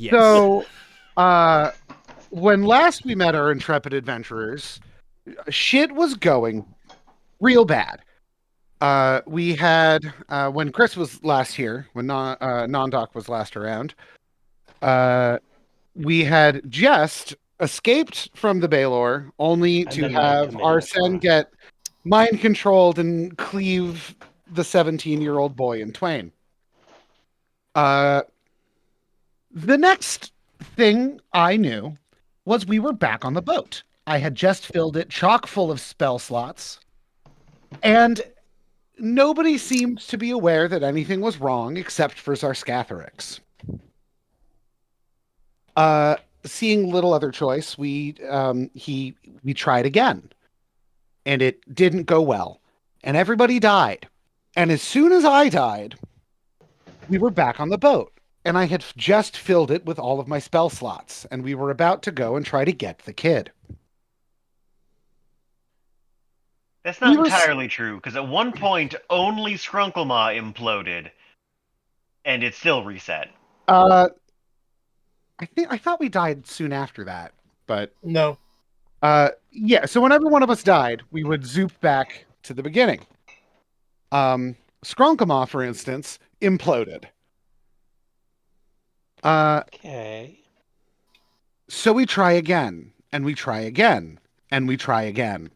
Yes. So, uh, when last we met our intrepid adventurers, shit was going real bad. We had when Chris was last here, when Nondoc was last around. Uh, we had just escaped from the Baylor, only And to then Mike have committed a Arsene crime. get mind controlled and cleave the 17-year-old boy in twain. Uh, the next thing I knew was we were back on the boat. I had just filled it chock full of spell slots, and nobody seemed to be aware that anything was wrong except for Zarscatherix. Uh, Seeing little other choice, we tried again, and it didn't go well, and everybody died. And as soon as I died, we were back on the boat, and I had just filled it with all of my spell slots, and we were about to go and try to get the kid. That's We not were entirely true, because at one point only Skrunklemah imploded, and it still reset. uh I thought we died soon after that, but No. yeah, so whenever one of us died, we would zoop back to the beginning. Skrunklemah, for instance, imploded. Okay. So we try again, and we try again, and we try again.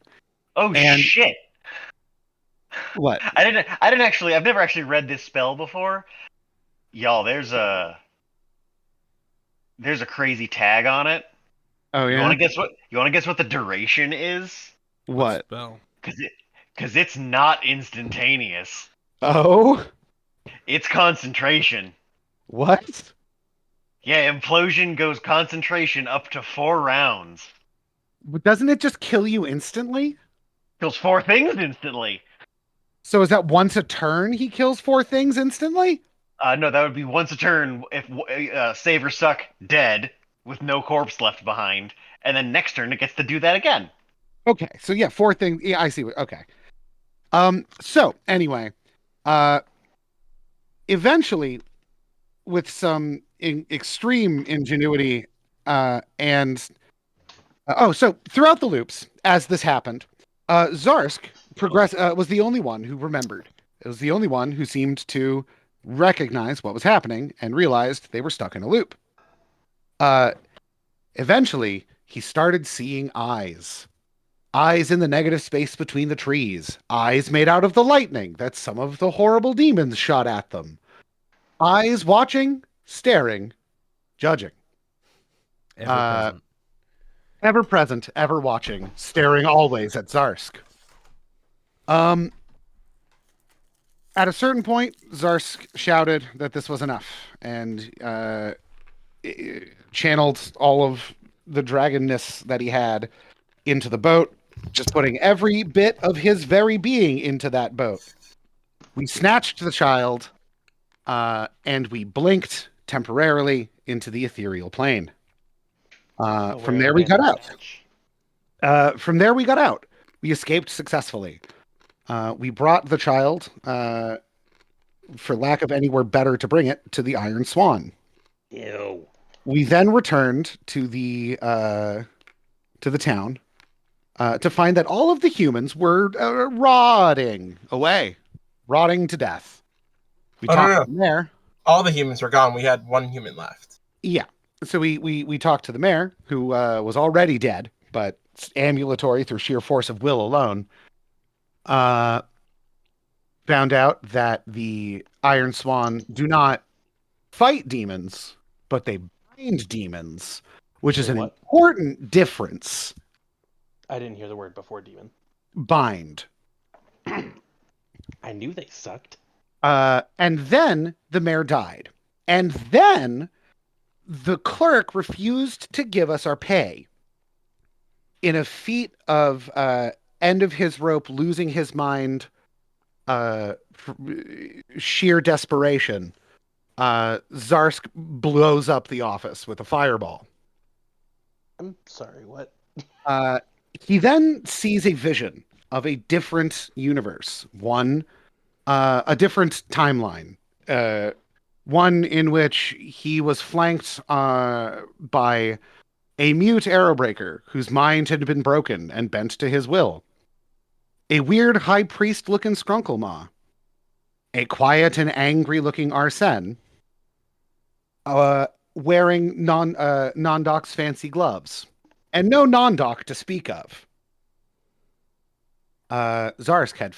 Oh And- shit! What? I didn't actually. I've never actually read this spell before. Y'all, there's a crazy tag on it. Oh You yeah. want to guess what? You want to guess what the duration is? What? Spell? Because it's not instantaneous. Oh, It's concentration. what? Yeah, implosion goes concentration up to 4 rounds. But doesn't it just kill you instantly? Kills 4 things instantly. So is that once a turn he kills 4 things instantly? No, that would be once a turn if save or suck dead with no corpse left behind, and then next turn it gets to do that again. Okay, so yeah, 4 things. Yeah, I see. Okay. So anyway, uh, eventually, with some extreme ingenuity, and so throughout the loops, as this happened, Zarsk was the only one who remembered. It was the only one who seemed to recognize what was happening and realized they were stuck in a loop. Uh, Eventually, he started seeing eyes. Eyes in the negative space between the trees. Eyes made out of the lightning that some of the horrible demons shot at them. Eyes watching, staring, judging. Ever present. Ever present, ever watching, staring always at Zarsk. At a certain point, Zarsk shouted that this was enough and channeled all of the dragonness that he had into the boat, just putting every bit of his very being into that boat. We snatched the child, and we blinked temporarily into the ethereal plane. From there, we got out. From there, we got out. We escaped successfully. We brought the child, for lack of anywhere better to bring it, to the Iron Swan. Ew. We then returned to the town to find that all of the humans were rotting away, rotting to death. We Oh, talked no. to the mayor. All the humans were gone. We had one human left. Yeah. So we talked to the mayor, who was already dead, but ambulatory through sheer force of will alone. Found out that the Iron Swan do not fight demons, but they bind demons, which is Wait, an what? important difference. I didn't hear the word before demon. Bind. I knew they sucked. And then the mayor died. And then the clerk refused to give us our pay. In a feat of end of his rope, losing his mind, sheer desperation, Zarsk blows up the office with a fireball. I'm sorry, what? He then sees a vision of a different universe, a different timeline, One in which he was flanked by a mute Arrowbreaker whose mind had been broken and bent to his will, a weird high priest looking Skrunkle a quiet and angry looking Arsene, wearing Non-Doc's fancy gloves, and no Non-Doc to speak of. Zarsk had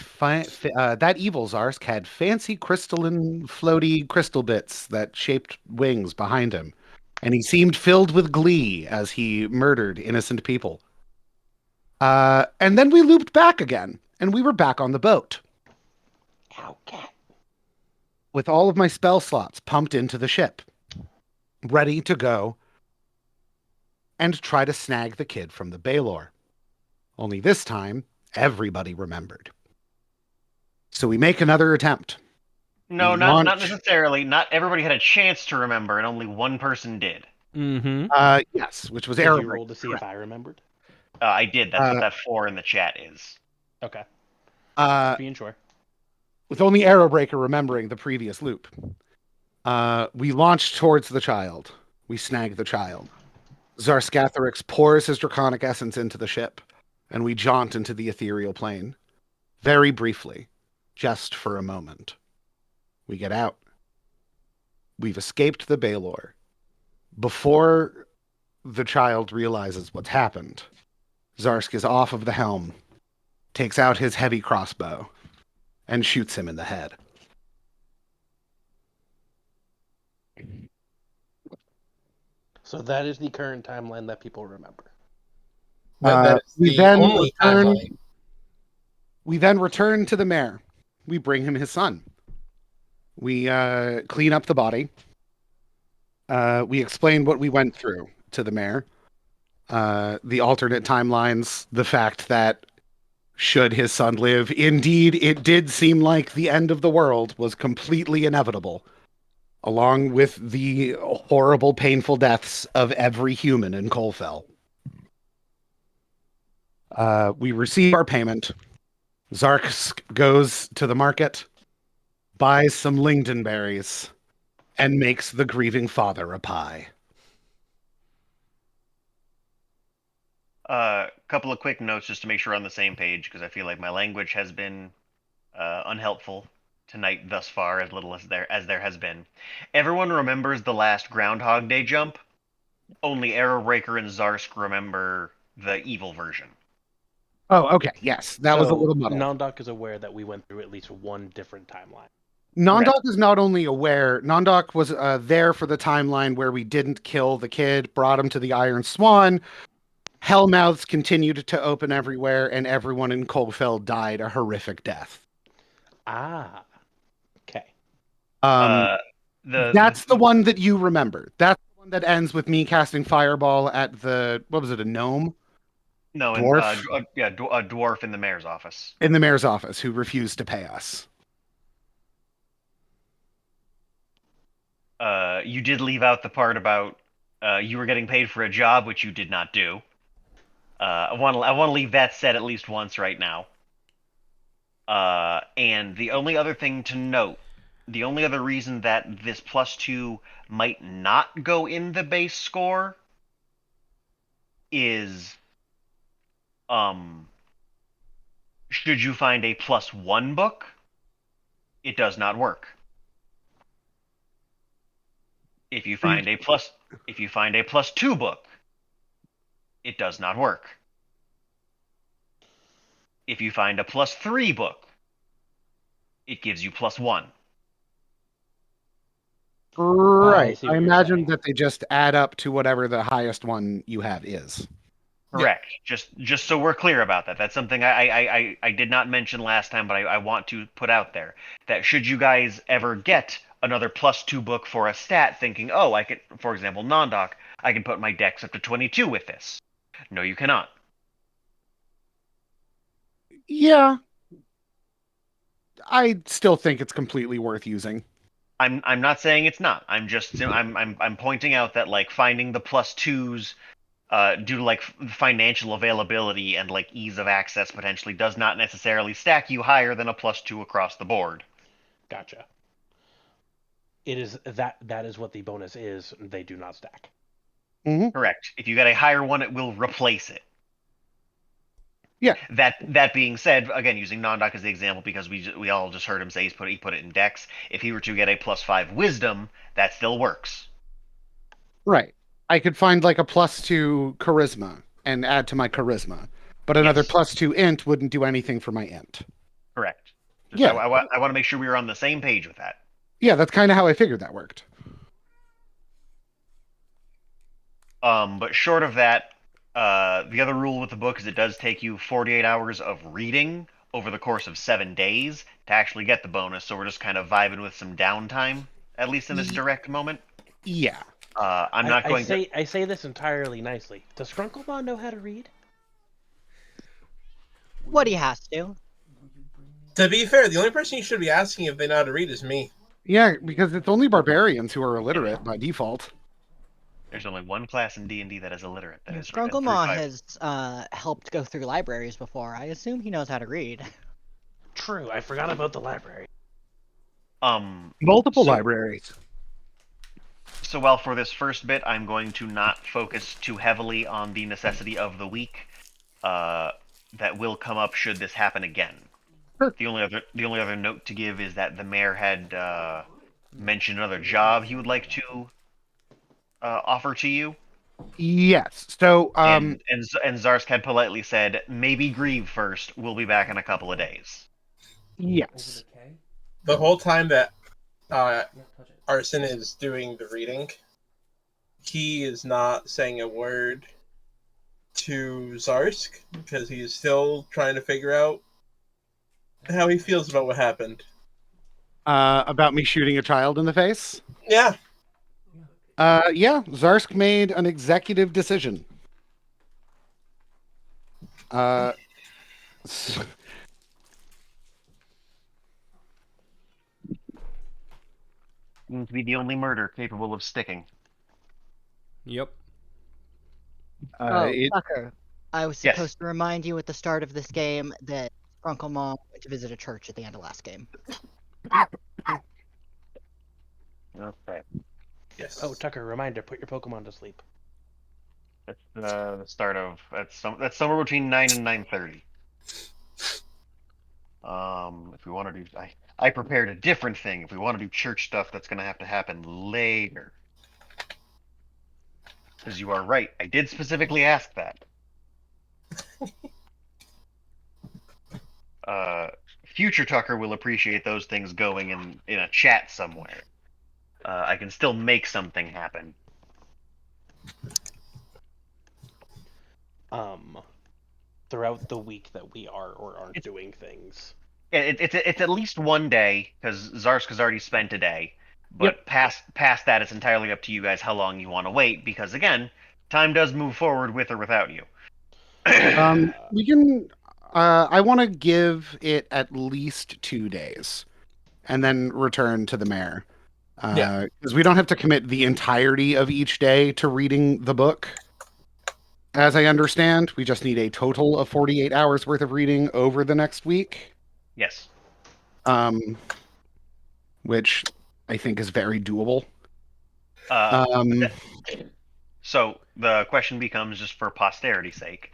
that evil Zarsk had fancy crystalline floaty crystal bits that shaped wings behind him, and he seemed filled with glee as he murdered innocent people. And then we looped back again, and we were back on the boat. Ow, cat. With all of my spell slots pumped into the ship, ready to go and try to snag the kid from the Baylor. Only this time, everybody remembered. So we make another attempt. No, We not launch- necessarily. Not everybody had a chance to remember, and only one person did. Mm-hmm. Yes, which was Did you Arrowbreaker. roll to see if I remembered? I did. That's what that 4 in the chat is. Okay. Uh, Being sure. with only Arrowbreaker remembering the previous loop. We launch towards the child. We snag the child. Zarskathrix pours his draconic essence into the ship, and we jaunt into the ethereal plane. Very briefly, just for a moment. We get out. We've escaped the Baylor. Before the child realizes what's happened, Zarsk is off of the helm, takes out his heavy crossbow, and shoots him in the head. So that is the current timeline that people remember. That is we the then only return- timeline. We then return to the mayor. We bring him his son. We clean up the body. We explain what we went through to the mayor. The alternate timelines, the fact that should his son live, indeed, it did seem like the end of the world was completely inevitable, along with the horrible, painful deaths of every human in Colfell. We receive our payment. Zark goes to the market, buys some lingonberries, and makes the grieving father a pie. Couple of quick notes just to make sure we're on the same page, because I feel like my language has been unhelpful tonight thus far, as little as there has been. Everyone remembers the last Groundhog Day jump. Only Arrowbreaker and Zarsk remember the evil version. Oh, okay. Yes, that was a little muddled. Non-Doc is aware that we went through at least one different timeline. Non-Doc is not only aware, Non-Doc was there for the timeline where we didn't kill the kid, brought him to the Iron Swan. Hellmouths continued to open everywhere, and everyone in Coldfell died a horrific death. Ah. Okay. That's the one that you remember. That's the one that ends with me casting Fireball at the, what was it, a gnome? No, Dwarf? a dwarf in the mayor's office. In the mayor's office who refused to pay us. You did leave out the part about you were getting paid for a job, which you did not do. I want to leave that said at least once right now. And the only other thing to note, the only other reason that this +2 might not go in the base score is, should you find a +1 book, it does not work. If you find a +2 book, it does not work. If you find a +3 book, it gives you +1. Right. see what I you're imagine saying. that they just add up to whatever the highest one you have is. Correct. Just so we're clear about that. That's something I did not mention last time, but I want to put out there that should you guys ever get another +2 book for a stat, thinking, oh, I could, for example, Non-Doc, I can put my dex up to 22 with this. No, you cannot. Yeah. I still think it's completely worth using. I'm not saying it's not. I'm pointing out that like finding the +2s due to like financial availability and like ease of access potentially does not necessarily stack you higher than a +2 across the board. Gotcha. It is that is what the bonus is. They do not stack. Correct. If you get a higher one, it will replace it. Yeah. That being said, again, using Nondoc as the example, because we all just heard him say he put it in Dex. If he were to get a +5 Wisdom, that still works. Right. I could find like a +2 Charisma and add to my Charisma, but another Yes. +2 Int wouldn't do anything for my Int. Correct. Yeah. I want to make sure we were on the same page with that. Yeah, that's kind of how I figured that worked. But short of that, the other rule with the book is it does take you 48 hours of reading over the course of 7 days to actually get the bonus. So we're just kind of vibing with some downtime, at least in this direct moment. Yeah. I'm not going to. I say this entirely nicely. Does Scrunklemon know how to read? What he has to. To be fair, the only person you should be asking if they know how to read is me. Yeah, because it's only barbarians who are illiterate by default. There's only one class in D&D that is illiterate. That is Scrunklemon has helped go through libraries before. I assume he knows how to read. True, I forgot about the library. Multiple so- libraries. So while for this first bit, I'm going to not focus too heavily on the necessity of the week. That will come up should this happen again. Sure. The only other note to give is that the mayor had mentioned another job he would like to offer to you, Yes. So, and Zarsk had politely said, "Maybe grieve first. We'll be back in a couple of days." yes. The whole time that Arson is doing the reading, he is not saying a word to Zarsk because he is still trying to figure out how he feels about what happened. About me shooting a child in the face? Yeah. Yeah, Zarsk made an executive decision. Seems to be the only murder capable of sticking. Yep. Tucker, I was Yes. supposed to remind you at the start of this game that Scrunklemon went to visit a church at the end of last game. Okay. Yes. Oh, Tucker, reminder: put your Pokemon to sleep. That's the start of that's somewhere between 9 and 9:30. If we want to do, I prepared a different thing. If we want to do church stuff, that's going to have to happen later. Because you are right, I did specifically ask that. Future Tucker will appreciate those things going in a chat somewhere. I can still make something happen. Throughout the week that we are or aren't doing things. It's at least one day because Zarsk has already spent a day. But past that, it's entirely up to you guys how long you want to wait. Because again, time does move forward with or without you. We can. I want to give it at least 2 days, and then return to the mayor. Because we don't have to commit the entirety of each day to reading the book. As I understand, we just need a total of 48 hours worth of reading over the next week. Yes. Which I think is very doable. So the question becomes, just for posterity's sake,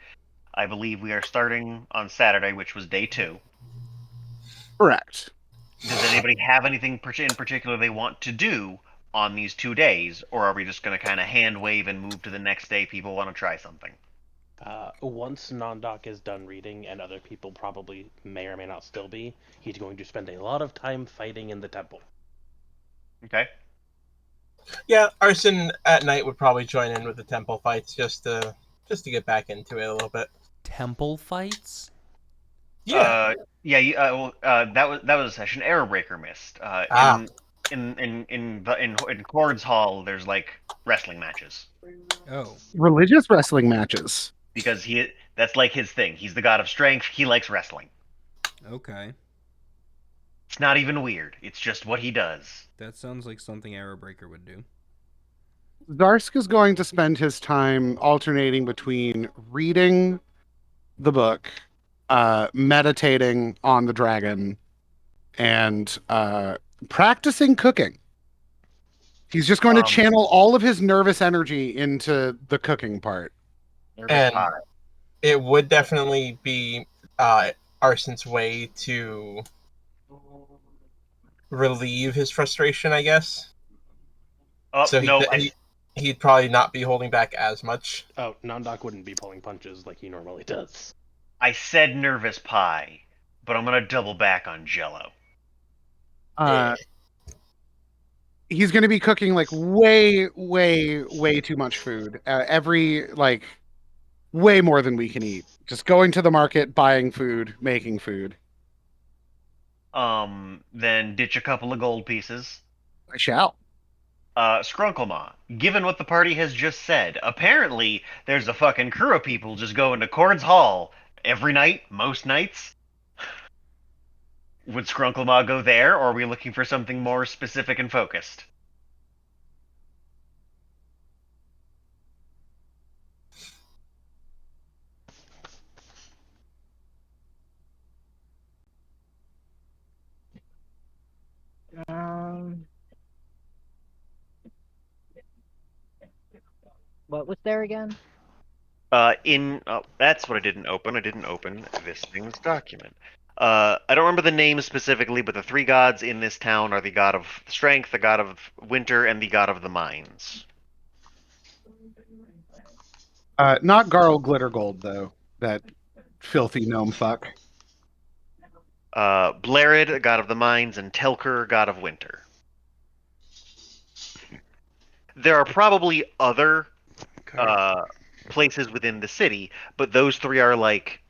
I believe we are starting on Saturday, which was day 2. Correct. Does anybody have anything in particular they want to do on these 2 days, or are we just going to kind of hand wave and move to the next day? People want to try something. Once Nondoc is done reading, and other people probably may or may not still be, he's going to spend a lot of time fighting in the temple. Okay. Yeah, Arson at night would probably join in with the temple fights just to get back into it a little bit. Temple fights? Yeah. That was a session Arrowbreaker missed. In Cord's Hall, there's like wrestling matches Oh. Religious wrestling matches. because that's like his thing. He's the god of strength. He likes wrestling. Okay. It's not even weird. It's just what he does. That sounds like something Arrowbreaker would do. Zarsk is going to spend his time alternating between reading the book, meditating on the dragon, and practicing cooking. He's just going to Um, channel all of his nervous energy into the cooking part. And it would definitely be Arson's way to relieve his frustration, I guess. Oh So no, he'd probably not be holding back as much. Oh, Nondok wouldn't be pulling punches like he normally does. I said nervous pie, but I'm gonna double back on Jello. He's going to be cooking like way, way, way too much food. Way more than we can eat. Just going to the market, buying food, making food. Then ditch a couple of gold pieces. I shall. Skrunklemah, given what the party has just said, apparently there's a fucking crew of people just going to Cord's Hall every night, most nights. Would Skrunklemah go there, or are we looking for something more specific and focused? What was there again? That's what I didn't open. I didn't open this thing's document. I don't remember the names specifically, but the three gods in this town are the god of strength, the god of winter, and the god of the mines. Not Garl Glittergold, though. That filthy gnome fuck. Blarid, god of the mines, and Telker, god of winter. There are probably other places within the city, but those three are like,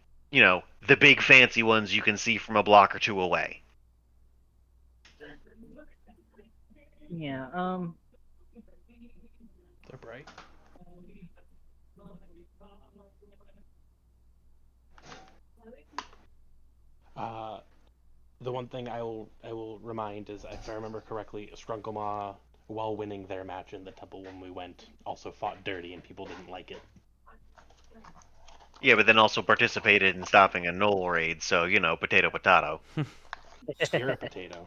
the big fancy ones you can see from a block or two away. Yeah, They're bright. The one thing I will remind is, if I remember correctly, Skrunklemah, while winning their match in the temple when we went, also fought dirty and people didn't like it. Yeah, but then also participated in stopping a Knoll raid, so, potato potato. You're a potato.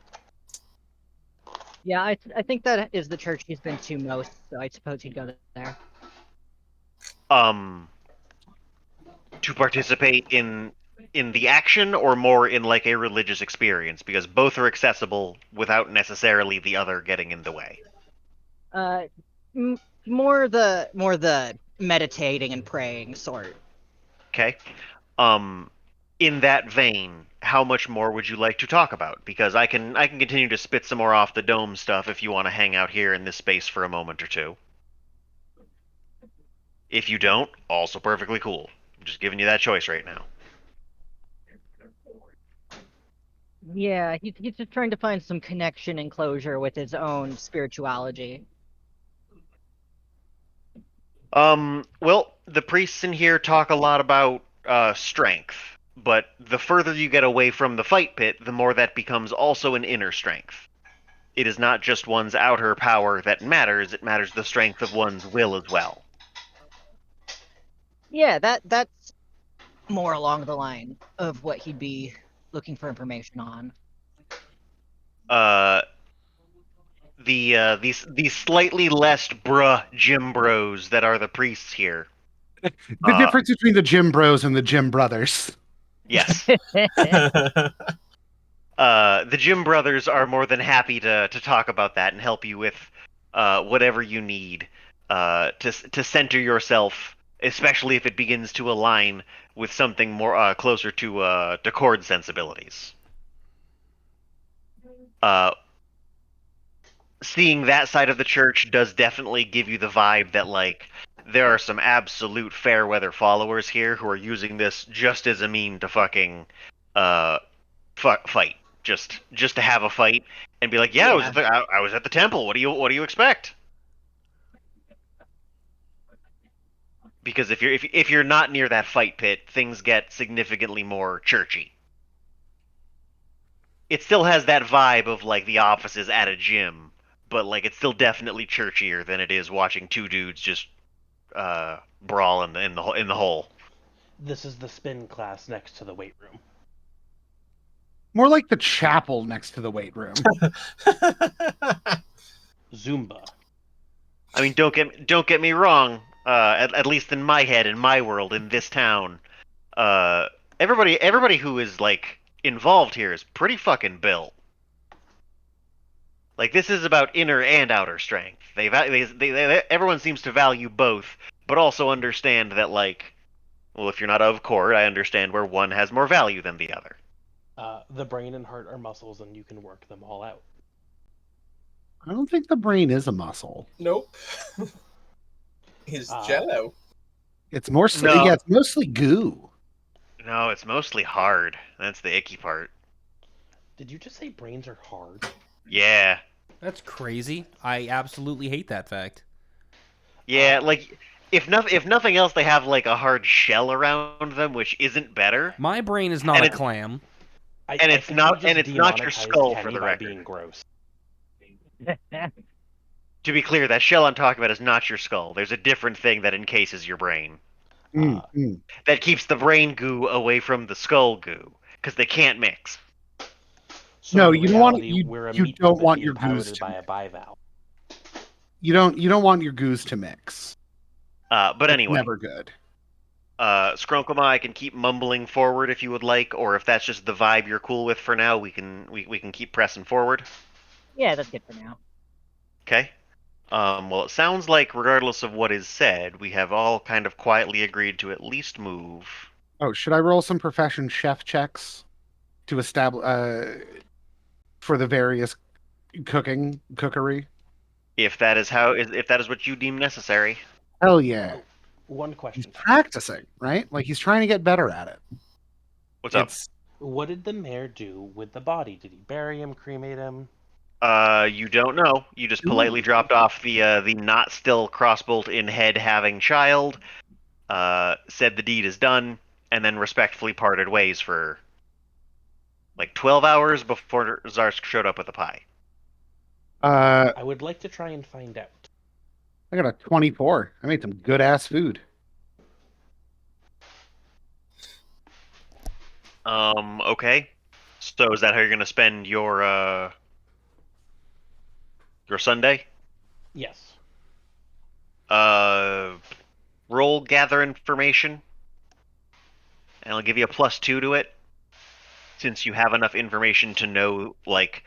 yeah, I think that is the church he's been to most, so I suppose he'd go there. To participate in the action, or more in like a religious experience, because both are accessible without necessarily the other getting in the way. More the meditating and praying sort. Okay. In that vein, how much more would you like to talk about? Because I can continue to spit some more off the dome stuff if you want to hang out here in this space for a moment or two. If you don't, also perfectly cool. I'm just giving you that choice right now. Yeah, he's just trying to find some connection and closure with his own spirituality. Well, the priests in here talk a lot about strength, but the further you get away from the fight pit, the more that becomes also an inner strength. It is not just one's outer power that matters, it matters the strength of one's will as well. Yeah, that's more along the line of what he'd be looking for information on. These slightly less gym bros that are the priests here. The difference between the gym bros and the gym brothers. Yes. The Gym Brothers are more than happy to talk about that and help you with whatever you need to center yourself, especially if it begins to align with something more closer to Cord sensibilities. Seeing that side of the church does definitely give you the vibe that, like, there are some absolute fair weather followers here who are using this just as a mean to fucking fight. Just to have a fight and be like, yeah, I was at the temple. What do you expect? Because if you're not near that fight pit, things get significantly more churchy. It still has that vibe of like the offices at a gym, but like it's still definitely churchier than it is watching two dudes just brawl in the hole. This is the spin class next to the weight room. More like the chapel next to the weight room. Zumba. I mean, don't get me wrong. At least in my head, in my world, in this town, uh, everybody who is like involved here is pretty fucking built. Like this is about inner and outer strength. Everyone seems to value both, but also understand that like, well, if you're not of court, I understand where one has more value than the other. The brain and heart are muscles, and you can work them all out. I don't think the brain is a muscle. Nope. He's Jello. It's more. No. Yeah, it's mostly goo. No, it's mostly hard. That's the icky part. Did you just say brains are hard? Yeah. That's crazy. I absolutely hate that fact. Yeah, like if nothing else, they have like a hard shell around them, which isn't better. My brain is not And a it- clam. I it's think not- we just and it's not your demonetized skull, Kenny for the by record. being gross. To be clear, that shell I'm talking about is not your skull. There's a different thing that encases your brain. That keeps the brain goo away from the skull goo, because they can't mix. So No, in you don't want- reality, you- we're a you meat don't puppet want being your goose piloted to by a bivalve. You don't want your goos to mix. But It's anyway, never good. Skrunkoma, I can keep mumbling forward if you would like, or if that's just the vibe you're cool with for now, we can keep pressing forward. Yeah, that's good for now. Okay. Well, it sounds like regardless of what is said, we have all kind of quietly agreed to at least move. Oh, should I roll some profession chef checks to establish for the various cookery? If that is what you deem necessary. Hell yeah. One He's question. practicing, right? Like he's trying to get better at it. What's up? What did the mayor do with the body? Did he bury him, cremate him? You don't know. You just politely dropped off the not still crossbolt in head having child, said the deed is done, and then respectfully parted ways for like 12 hours before Zarsk showed up with a pie. I would like to try and find out. I got a 24. I made some good ass food. Okay. So is that how you're gonna spend your Sunday? Yes. Roll gather information, and I'll give you a +2 to it, since you have enough information to know like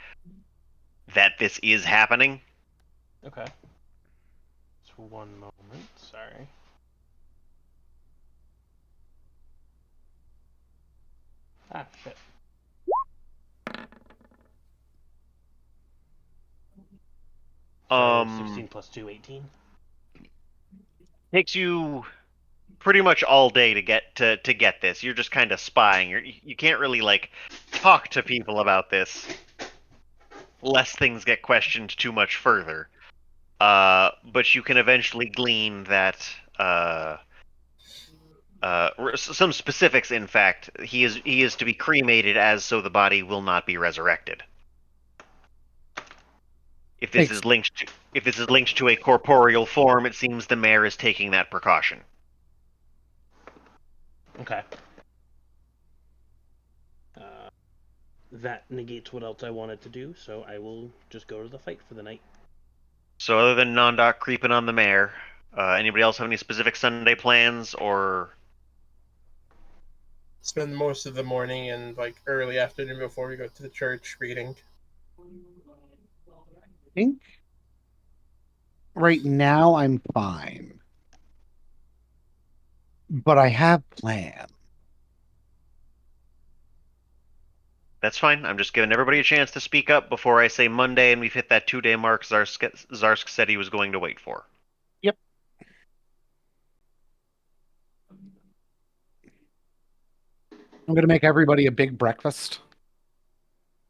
that this is happening. Okay. Just one moment. Sorry. Ah, shit. So 16 plus 2, 18. Takes you pretty much all day to get this. You're just kind of spying. You can't really like talk to people about this, lest things get questioned too much further. But you can eventually glean that some specifics. In fact, he is to be cremated, as so the body will not be resurrected. If this is linked to a corporeal form, it seems the mayor is taking that precaution. Okay. That negates what else I wanted to do, so I will just go to the fight for the night. So other than Nondok creeping on the mayor, anybody else have any specific Sunday plans, or? Spend most of the morning and like early afternoon before we go to the church reading. I think right now I'm fine. But I have plans. That's fine. I'm just giving everybody a chance to speak up before I say Monday and we've hit that 2-day mark Zarsk said he was going to wait for. Yep. I'm going to make everybody a big breakfast.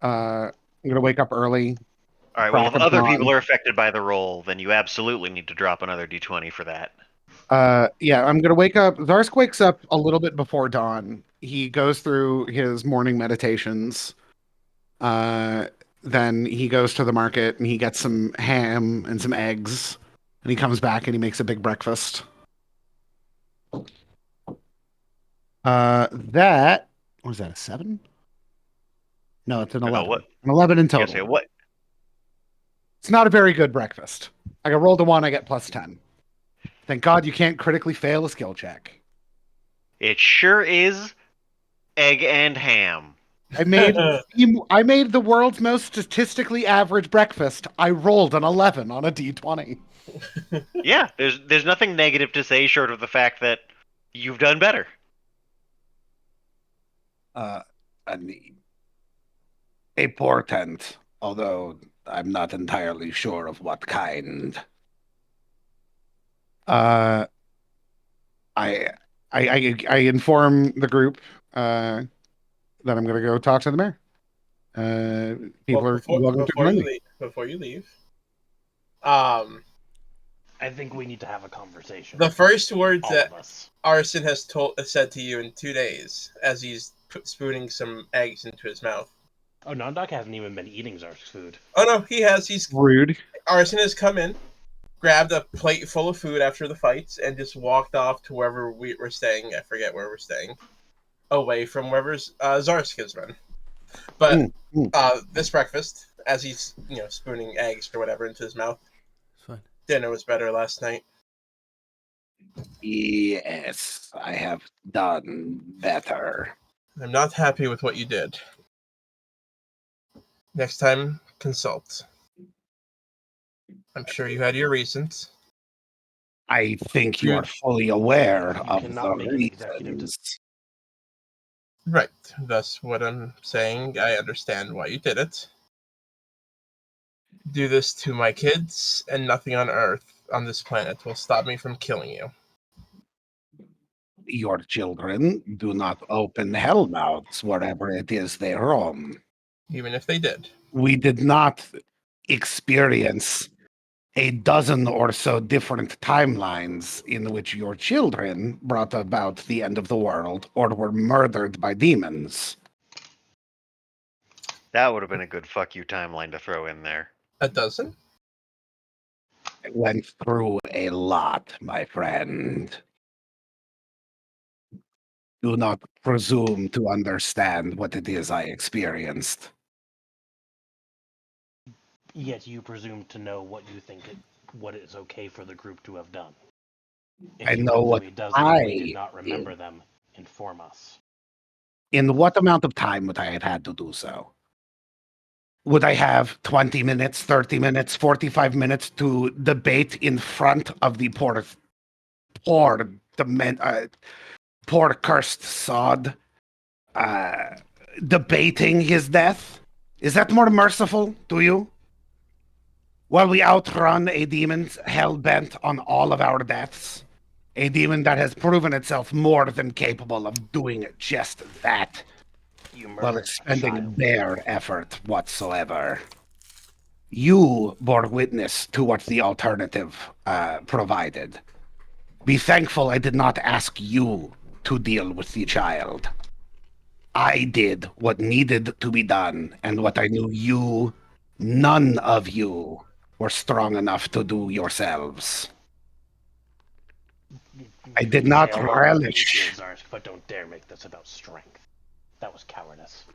I'm going to wake up early. All right, well, if Crack 'em other on. people are affected by the roll, then you absolutely need to drop another d20 for that. Yeah, I'm going to wake up. Zarsk wakes up a little bit before dawn. He goes through his morning meditations. Then he goes to the market and he gets some ham and some eggs. And he comes back and he makes a big breakfast. That was that a 7? No, it's an 11. What? An 11 in I was gonna total. say, what? It's not a very good breakfast. I got rolled a 1, I get plus 10. Thank God you can't critically fail a skill check. It sure is egg and ham. I made the world's most statistically average breakfast. I rolled an 11 on a d20. Yeah, there's nothing negative to say short of the fact that you've done better. A portent, although I'm not entirely sure of what kind. I inform the group that I'm going to go talk to the mayor. People Well, are welcome to join me. before you leave, I think we need to have a conversation. the first words all that of us. Arson has said to you in 2 days, as he's spooning some eggs into his mouth. Oh, Nondok hasn't even been eating Zarsk's food. Oh no, he has. He's Rude. Arson has come in, grabbed a plate full of food after the fights, and just walked off to wherever we're staying. I forget where we're staying. Away from wherever Zarsk has been. But this breakfast, as he's spooning eggs or whatever into his mouth, It's fine. dinner was better last night. Yes, I have done better. I'm not happy with what you did. Next time, consult. I'm sure you had your reasons. I think you are fully aware You of cannot the make an executive reasons. Right. That's what I'm saying. I understand why you did it. Do this to my kids, and nothing on Earth, on this planet, will stop me from killing you. Your children do not open hell mouths wherever it is they roam. Even if they did. We did not experience a dozen or so different timelines in which your children brought about the end of the world or were murdered by demons. That would have been a good fuck you timeline to throw in there. A dozen? I went through a lot, my friend. Do not presume to understand what it is I experienced. Yet you presume to know what you think what is okay for the group to have done. If I you know believe what it does I we did not remember them. Inform us. In what amount of time would I have had to do so? Would I have 20 minutes, 30 minutes, 45 minutes to debate in front of the poor cursed sod, debating his death? Is that more merciful to you? While we outrun a demon hell-bent on all of our deaths, a demon that has proven itself more than capable of doing just that, You while murdered a expending child. bare effort whatsoever. You bore witness to what the alternative provided. Be thankful I did not ask you to deal with the child. I did what needed to be done, and what I knew none of you, were strong enough to do yourselves. I did You not say a lot of relish. things, Zarsk, but don't dare make this about strength. That was cowardice.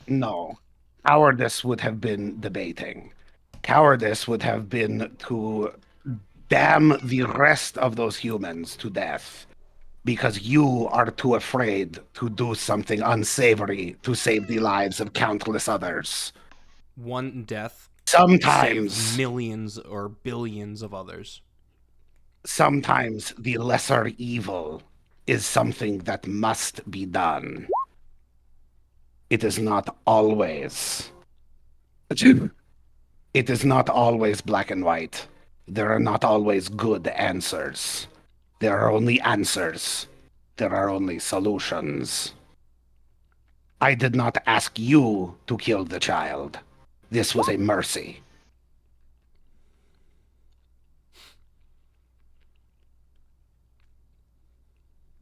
No. Cowardice would have been debating. Cowardice would have been to damn the rest of those humans to death because you are too afraid to do something unsavory to save the lives of countless others. One death Sometimes, saves millions or billions of others. sometimes the lesser evil is something that must be done. It is not always. It is not always black and white. There are not always good answers. There are only answers. There are only solutions. I did not ask you to kill the child. This was a mercy.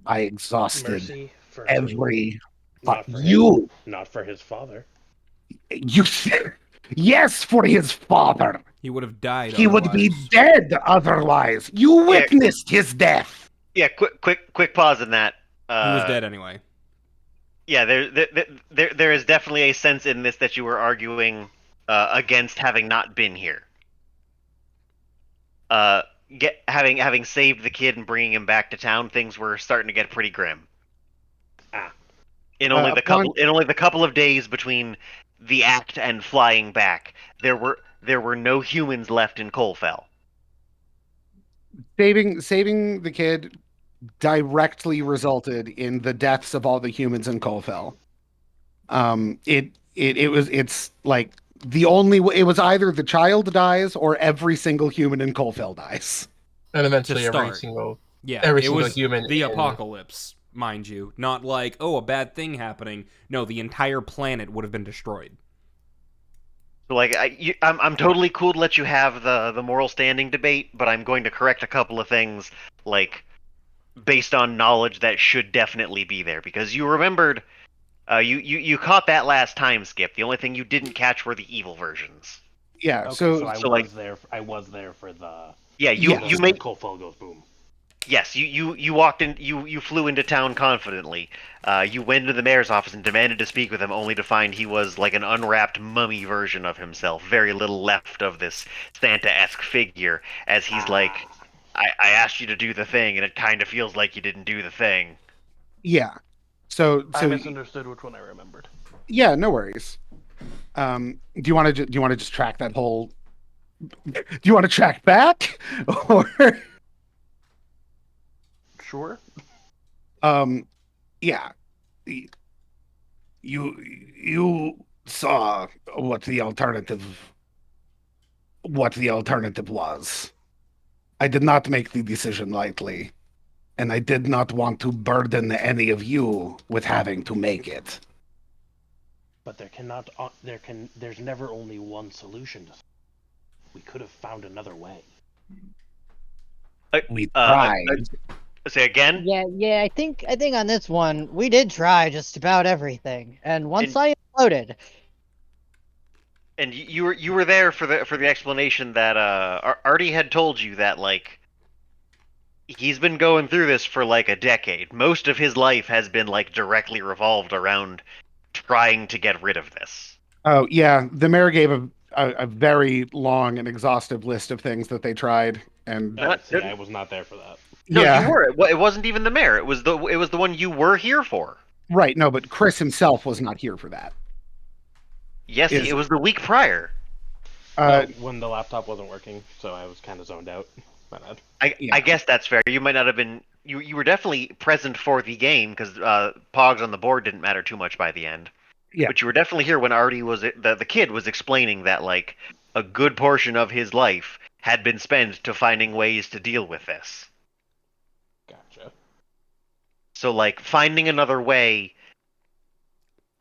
I exhausted Mercy for every. not for You. him, not for his father. You said yes for his father. He would have died. He would be otherwise. dead otherwise. You witnessed his death. Yeah, quick pause in that. He was dead anyway. Yeah, there is definitely a sense in this that you were arguing against having not been here. Having saved the kid and bringing him back to town, things were starting to get pretty grim. Ah. In only upon- the couple of days between the act and flying back, there were no humans left in Colfell. Saving the kid directly resulted in the deaths of all the humans in Colfell. It's like it was either the child dies or every single human in Colfell dies. And eventually To every start. single Yeah, every it single was human the in- apocalypse, mind you. Not like, oh, a bad thing happening. No, the entire planet would have been destroyed. So like I'm totally cool to let you have the moral standing debate, but I'm going to correct a couple of things like based on knowledge that should definitely be there because you remembered you caught that last time skip. The only thing you didn't catch were the evil versions. Yeah, Okay, so I so, was like- there. I was there for the. Yeah, you made Colfell goes boom. yes, you walked in you flew into town confidently. You went into the mayor's office and demanded to speak with him, only to find he was like an unwrapped mummy version of himself. Very little left of this Santa-esque figure, as he's like, I asked you to do the thing, and it kind of feels like you didn't do the thing. yeah. So I misunderstood which one I remembered. yeah, no worries. Do you want to just track that whole? Do you want to track back, or Sure. yeah, you saw what the alternative was. I did not make the decision lightly, and I did not want to burden any of you with having to make it. But there's never only one solution to. We could have found another way. We tried. Say again? Yeah, I think on this one we did try just about everything, and once And- I imploded, And you were there for the explanation that Artie had told you that like he's been going through this for like a decade. Most of his life has been like directly revolved around trying to get rid of this. Oh yeah, the mayor gave a very long and exhaustive list of things that they tried, and See, I was not there for that. No, yeah, you were. It wasn't even the mayor. It was the one you were here for. right. No, but Chris himself was not here for that. Yes, Is- it was the week prior. When the laptop wasn't working, so I was kind of zoned out. My bad. I guess that's fair. You might not have been. You were definitely present for the game because Pogs on the board didn't matter too much by the end. Yeah. But you were definitely here when Artie was the kid was explaining that like a good portion of his life had been spent to finding ways to deal with this. Gotcha. So like finding another way.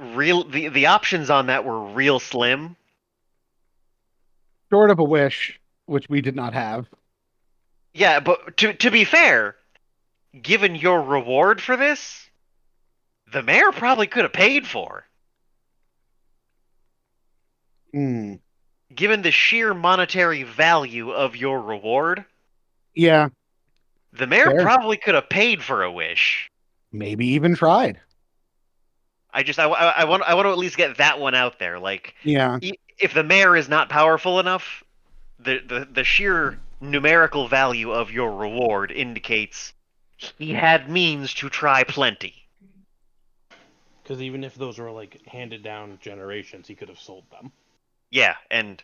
The options on that were real slim. Short of a wish, which we did not have. Yeah, but to be fair, given your reward for this, the mayor probably could have paid for. Hmm. Given the sheer monetary value of your reward, Yeah, the mayor Fair. probably could have paid for a wish. maybe even tried. I want to at least get that one out there. Like, Yeah, if the mayor is not powerful enough, the sheer numerical value of your reward indicates he had means to try plenty. Because even if those were like handed down generations, he could have sold them. Yeah, and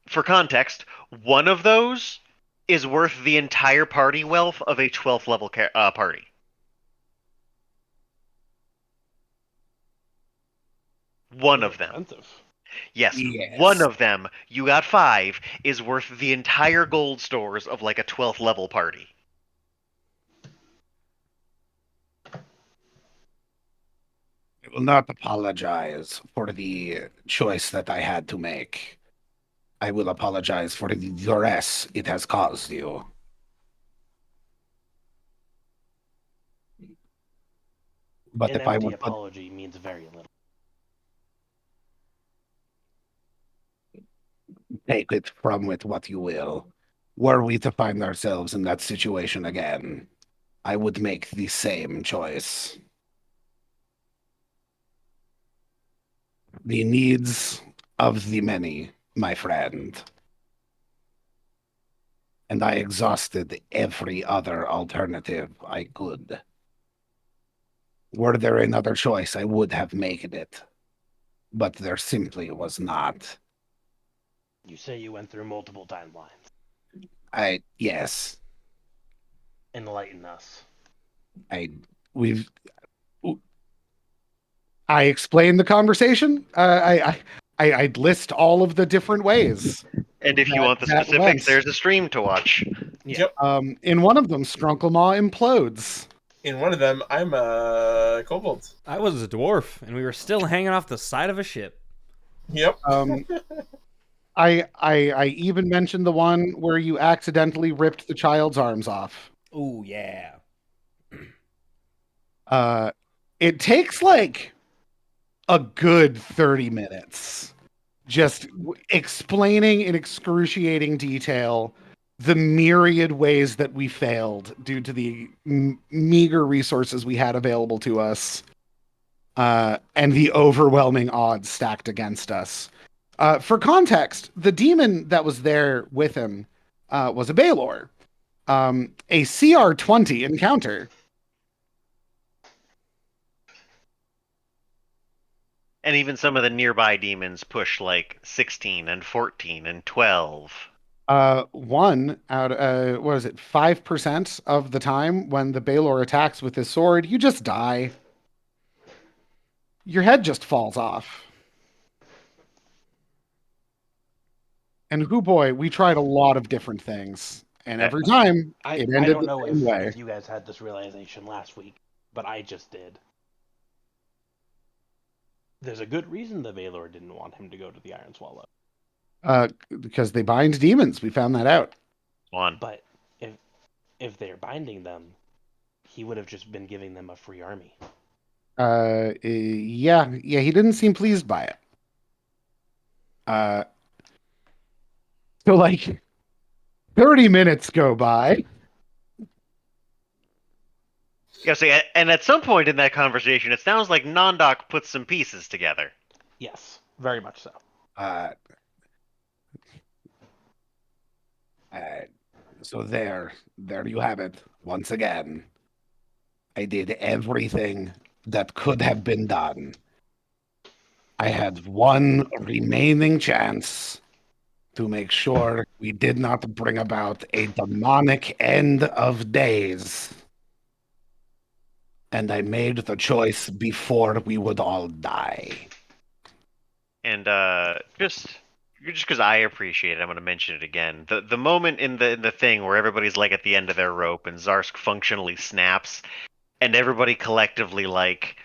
for context, one of those is worth the entire party wealth of a 12th level party. One of them. Expensive. Yes, Yes. one of them, you got 5, is worth the entire gold stores of like a 12th level party. I will not apologize for the choice that I had to make. I will apologize for the duress it has caused you. But An if I empty would put apology means very little. take it from it what you will, were we to find ourselves in that situation again, I would make the same choice. The needs of the many, my friend. And I exhausted every other alternative I could. Were there another choice, I would have made it. But there simply was not. You say you went through multiple timelines. Yes, Enlighten us. we've I explained the conversation. I'd list all of the different ways. And if you That- want the that specifics, went. there's a stream to watch. Yeah. Yep. In one of them, Strunklemar implodes. In one of them, I'm a kobold. I was a dwarf, and we were still hanging off the side of a ship. Yep. I even mentioned the one where you accidentally ripped the child's arms off. Oh yeah. It takes like a good 30 minutes just explaining in excruciating detail the myriad ways that we failed due to the meager resources we had available to us, and the overwhelming odds stacked against us. For context, the demon that was there with him was a Baelor, a CR20 encounter. And even some of the nearby demons push like 16 and 14 and 12. One out, what is it, 5% of the time when the Baelor attacks with his sword, you just die. Your head just falls off. And hoo boy, we tried a lot of different things, and every time I it ended don't know the same way. if you guys had this realization last week, but I just did. There's a good reason the Valor didn't want him to go to the Iron Swallow. Because they bind demons. We found that out. One. But if they're binding them, he would have just been giving them a free army. Yeah, he didn't seem pleased by it. So like 30 minutes go by. Yeah, see, and at some point in that conversation, it sounds like Nondok puts some pieces together. Yes, very much so. So there you have it. Once again, I did everything that could have been done. I had one remaining chance to make sure we did not bring about a demonic end of days. And I made the choice before we would all die. And just because I appreciate it, I'm going to mention it again. The moment in the thing where everybody's like at the end of their rope and Zarsk functionally snaps, and everybody collectively like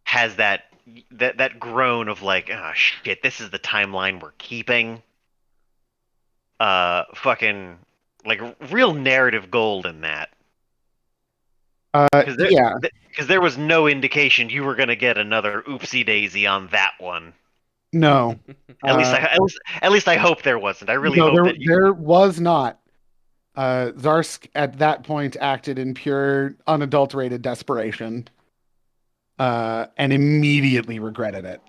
has that groan of like, ah, oh, shit, this is the timeline we're keeping. Fucking like real narrative gold in that. Because there was no indication you were gonna get another oopsie daisy on that one. No. At least I hope there wasn't. I really hope that there was not. Zarsk at that point acted in pure, unadulterated desperation, and immediately regretted it.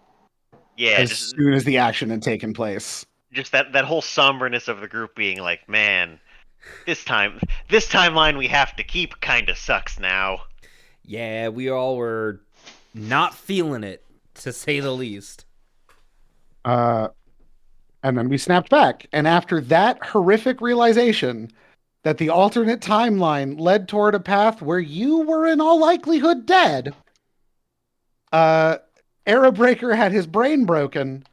Yeah, as soon as the action had taken place. Just that whole somberness of the group being like, man, this timeline we have to keep kind of sucks now. Yeah, we all were not feeling it, to say the least. And then we snapped back. And after that horrific realization that the alternate timeline led toward a path where you were in all likelihood dead, Arrowbreaker had his brain broken.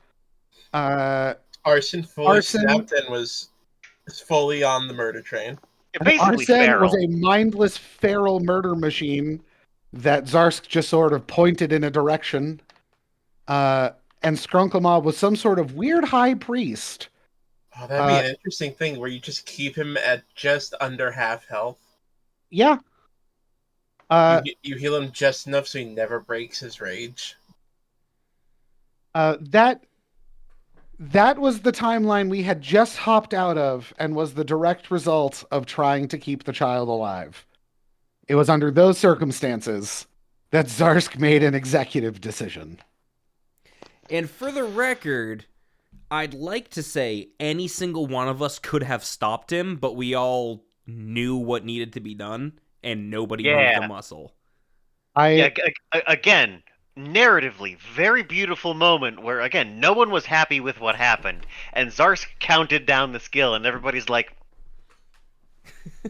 Arson fully snapped and was fully on the murder train. Arson was a mindless feral murder machine that Zarsk just sort of pointed in a direction. And Skrunklemar was some sort of weird high priest. Oh, that'd be an interesting thing where you just keep him at just under half health. Yeah. You heal him just enough so he never breaks his rage. That was the timeline we had just hopped out of and was the direct result of trying to keep the child alive. It was under those circumstances that Zarsk made an executive decision. And for the record, I'd like to say any single one of us could have stopped him, but we all knew what needed to be done, and nobody moved a muscle. Yeah, again, narratively, very beautiful moment where, again, no one was happy with what happened, and Zarsk counted down the skill, and everybody's like,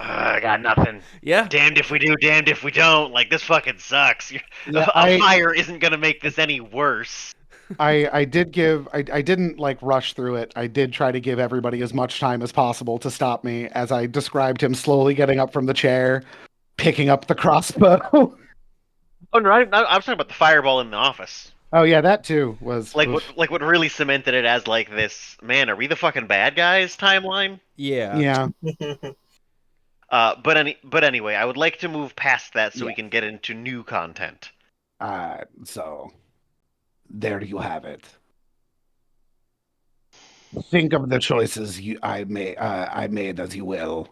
I got nothing. Yeah. Damned if we do, damned if we don't. Like, this fucking sucks. Yeah, A fire isn't gonna make this any worse. I didn't like rush through it. I did try to give everybody as much time as possible to stop me as I described him slowly getting up from the chair, picking up the crossbow. Oh no, I'm talking about the fireball in the office. Oh yeah, that too was Like oof. what really cemented it as like this, man, are we the fucking bad guys timeline? Yeah. Yeah. But anyway, I would like to move past that so we Yeah. can get into new content. So there you have it. Think of the choices I made as you will,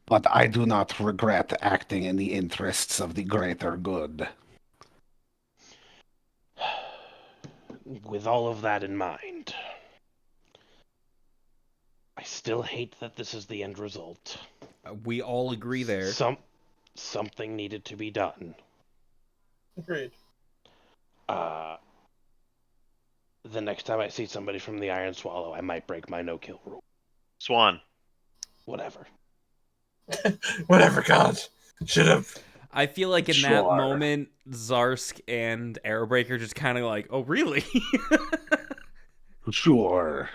but I do not regret acting in the interests of the greater good. With all of that in mind, I still hate that this is the end result. We all agree there. Something needed to be done. Agreed. The next time I see somebody from the Iron Swallow, I might break my no-kill rule. Swan. Whatever. Whatever, God. Should have. I feel like in Sure. that moment, Zarsk and Arrowbreaker just kind of like, oh, really? Sure,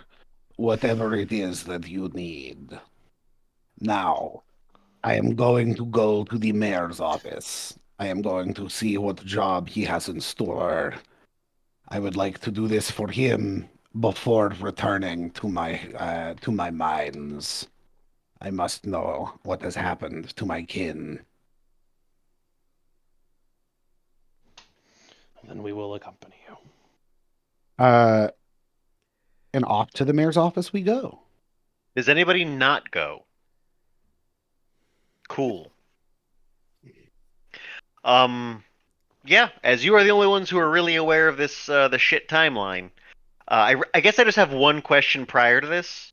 whatever it is that you need. Now, I am going to go to the mayor's office. I am going to see what job he has in store. I would like to do this for him before returning to my mines. I must know what has happened to my kin. Then we will accompany you. And off to the mayor's office we go. Does anybody not go? Cool. Yeah, as you are the only ones who are really aware of this, the shit timeline. I guess I just have one question prior to this.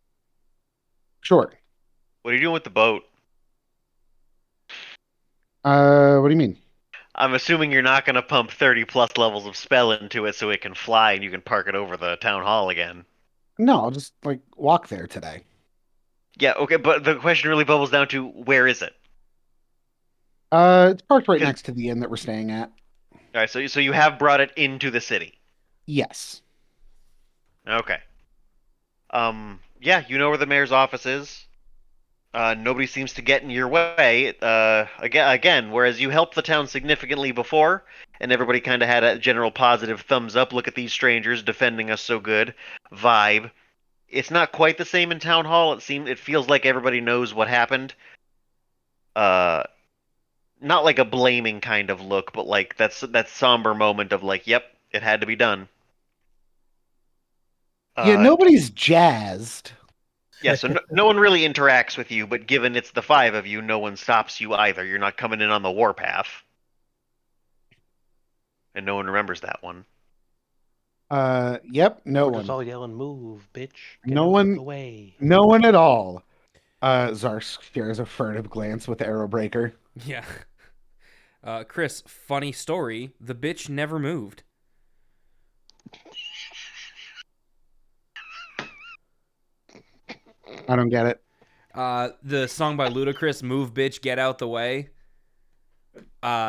Sure. What are you doing with the boat? What do you mean? I'm assuming you're not going to pump 30 plus levels of spell into it so it can fly and you can park it over the town hall again. No, I'll just like walk there today. Yeah, okay, but the question really bubbles down to where is it? It's parked right 'Cause- next to the inn that we're staying at. All right, so you have brought it into the city. Yes. Okay. Yeah, you know where the mayor's office is. Nobody seems to get in your way. Again, whereas you helped the town significantly before, and everybody kind of had a general positive thumbs up, look at these strangers defending us so good vibe. It's not quite the same in town hall. It feels like everybody knows what happened. Not like a blaming kind of look, but like that somber moment of like, yep, it had to be done. Yeah, nobody's jazzed. Yeah, so no one really interacts with you, but given it's the five of you, no one stops you either. You're not coming in on the warpath. And no one remembers that one. Yep, no We're one. just all yelling, "Move, bitch! Get No out of one- the way." No one at all. Zarsk shares a furtive glance with Arrowbreaker. Yeah. Chris, funny story. The bitch never moved. I don't get it. The song by Ludacris, Move Bitch, Get Out the Way.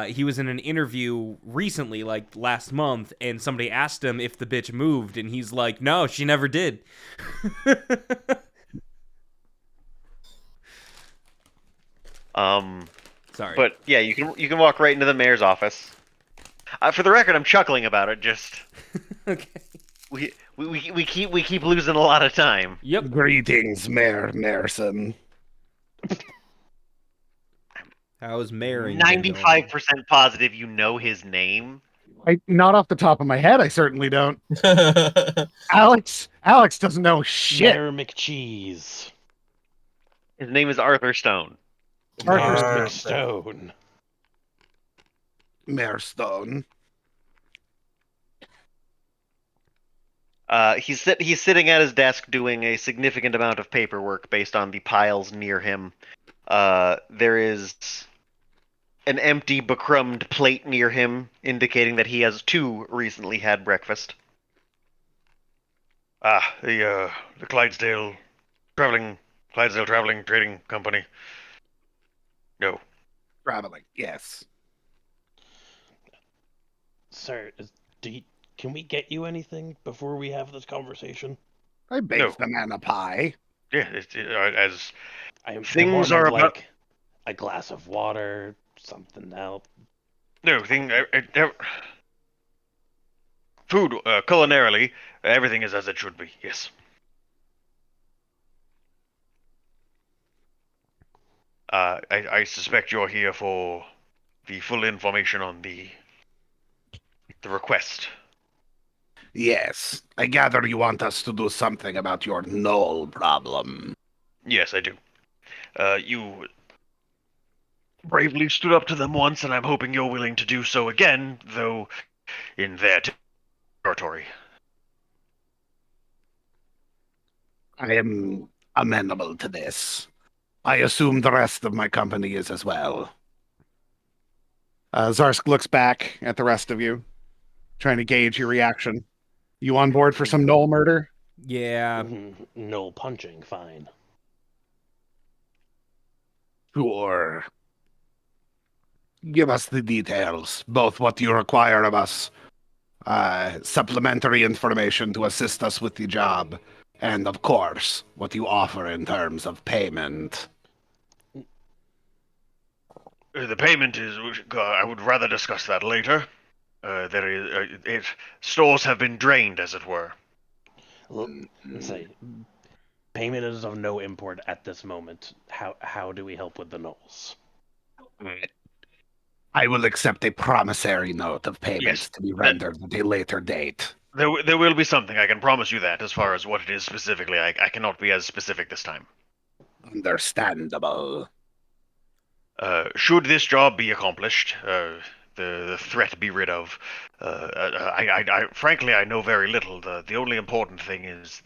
He was in an interview recently, like last month, and somebody asked him if the bitch moved, and he's like, no, she never did. Sorry. But yeah, you can walk right into the mayor's office. For the record, I'm chuckling about it. Just Okay. we keep losing a lot of time. Yep. Greetings, Mayor Nerson. How's marrying? 95% positive you know his name. Not off the top of my head, I certainly don't. Alex doesn't know shit. Mayor McCheese. His name is Arthur Stone. Arthur Mayor Stone. McStone. Mayor Stone. He's sitting at his desk doing a significant amount of paperwork based on the piles near him. There is an empty, becrumbed plate near him, indicating that he has too recently had breakfast. The Clydesdale Traveling Trading Company. No. Traveling, yes. Sir, can we get you anything before we have this conversation? I baked the man a pie. Yeah, as I things more are meant about. like a glass of water, something else. No, food, culinarily, everything is as it should be, yes. I suspect you're here for the full information on the request. Yes. I gather you want us to do something about your knoll problem. Yes, I do. You bravely stood up to them once, and I'm hoping you're willing to do so again, though in their territory. I am amenable to this. I assume the rest of my company is as well. Zarsk looks back at the rest of you, trying to gauge your reaction. You on board for some knoll murder? Yeah. No punching, fine. Sure. Give us the details, both what you require of us, supplementary information to assist us with the job, and of course, what you offer in terms of payment. The payment is. I would rather discuss that later. Stores have been drained, as it were. Let's say payment is of no import at this moment. How do we help with the gnolls? I will accept a promissory note of payments to be rendered at a later date. There will be something, I can promise you that. As far as what it is specifically, I cannot be as specific this time. Understandable. Should this job be accomplished, the threat be rid of, frankly, I know very little. The only important thing is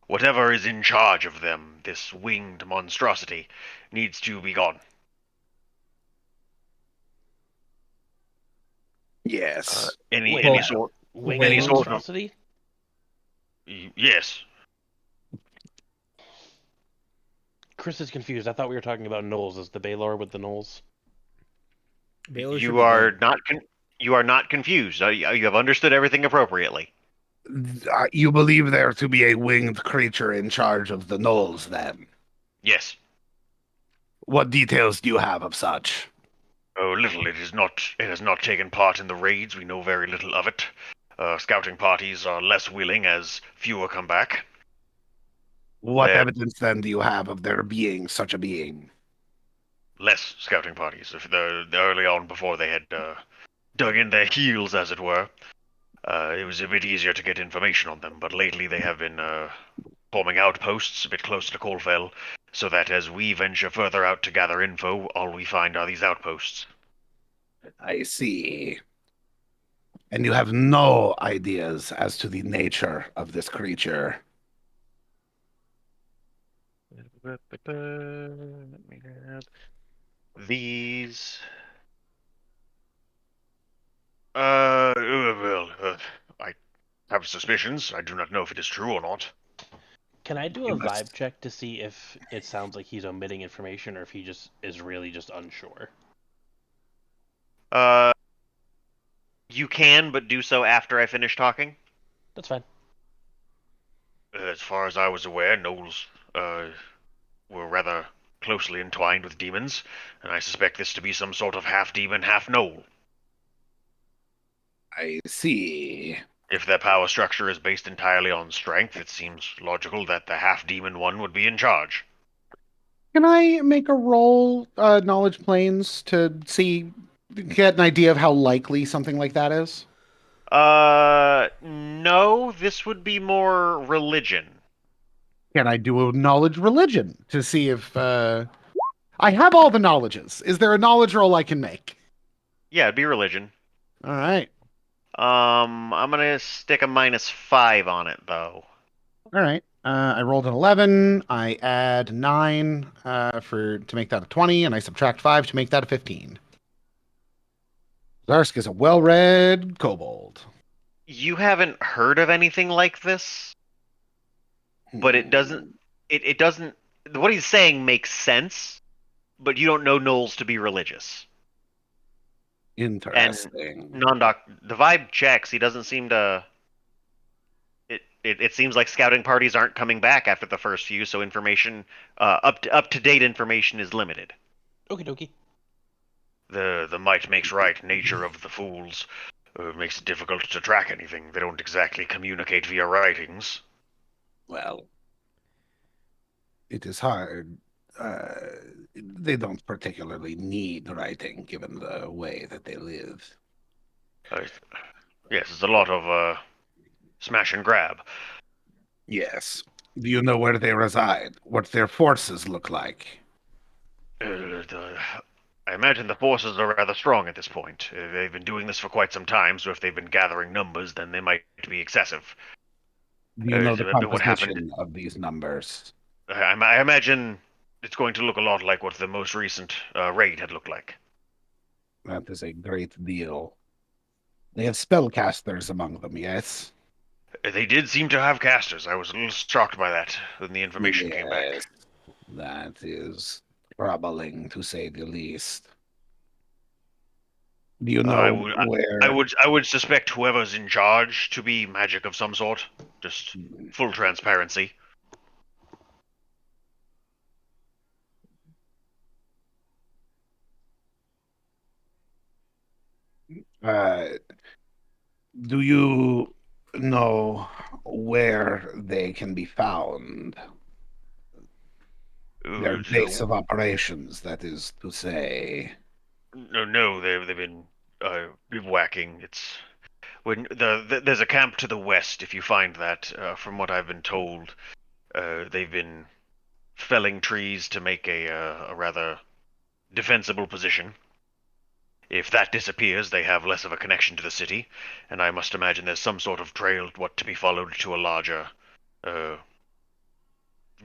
whatever is in charge of them, this winged monstrosity, needs to be gone. Yes. Any sort monstrosity? Yes. Chris is confused. I thought we were talking about gnolls. Is the Baylor with the gnolls? You are not confused. You have understood everything appropriately. You believe there to be a winged creature in charge of the gnolls, then? Yes. What details do you have of such? Oh, little. It has not taken part in the raids. We know very little of it. Scouting parties are less willing as fewer come back. What evidence, then, do you have of there being such a being? Less scouting parties. If early on, before they had dug in their heels, as it were, it was a bit easier to get information on them. But lately they have been forming outposts a bit closer to Colfell, so that as we venture further out to gather info, all we find are these outposts. I see. And you have no ideas as to the nature of this creature? These. I have suspicions. I do not know if it is true or not. Can I do a vibe check to see if it sounds like he's omitting information or if he just is really just unsure? You can, but do so after I finish talking. That's fine. As far as I was aware, gnolls were rather closely entwined with demons, and I suspect this to be some sort of half-demon, half-gnoll. I see. If their power structure is based entirely on strength, it seems logical that the half-demon one would be in charge. Can I make a roll, knowledge planes, to get an idea of how likely something like that is? No, this would be more religion. Can I do a knowledge religion to see if, I have all the knowledges. Is there a knowledge roll I can make? Yeah, it'd be religion. All right. I'm gonna stick a -5 on it though. All right. I rolled an 11. I add 9 to make that a 20, and I subtract 5 to make that a 15. Zarsk is a well-read kobold. You haven't heard of anything like this, but it doesn't. It doesn't. What he's saying makes sense, but you don't know Knowles to be religious. Interesting. Nondoc, the vibe checks. He doesn't seem to. It seems like scouting parties aren't coming back after the first few, so information, up to date information is limited. Okie dokie. The might makes right nature of the fools makes it difficult to track anything. They don't exactly communicate via writings. Well, it is hard. They don't particularly need writing, given the way that they live. Yes, it's a lot of smash and grab. Yes. Do you know where they reside? What their forces look like? I imagine the forces are rather strong at this point. They've been doing this for quite some time, so if they've been gathering numbers, then they might be excessive. Do you know the What happened? composition of these numbers? I imagine it's going to look a lot like what the most recent raid had looked like. That is a great deal. They have spellcasters among them, yes? They did seem to have casters. I was a little shocked by that when the information came back. Yes. That is troubling, to say the least. Do you know where... I would suspect whoever's in charge to be magic of some sort. Just full transparency. Do you know where they can be found? Their base of operations, that is to say. No, they've been bivouacking. It's when there's a camp to the west. If you find that, from what I've been told, they've been felling trees to make a rather defensible position. If that disappears, they have less of a connection to the city, and I must imagine there's some sort of trail what to be followed to a larger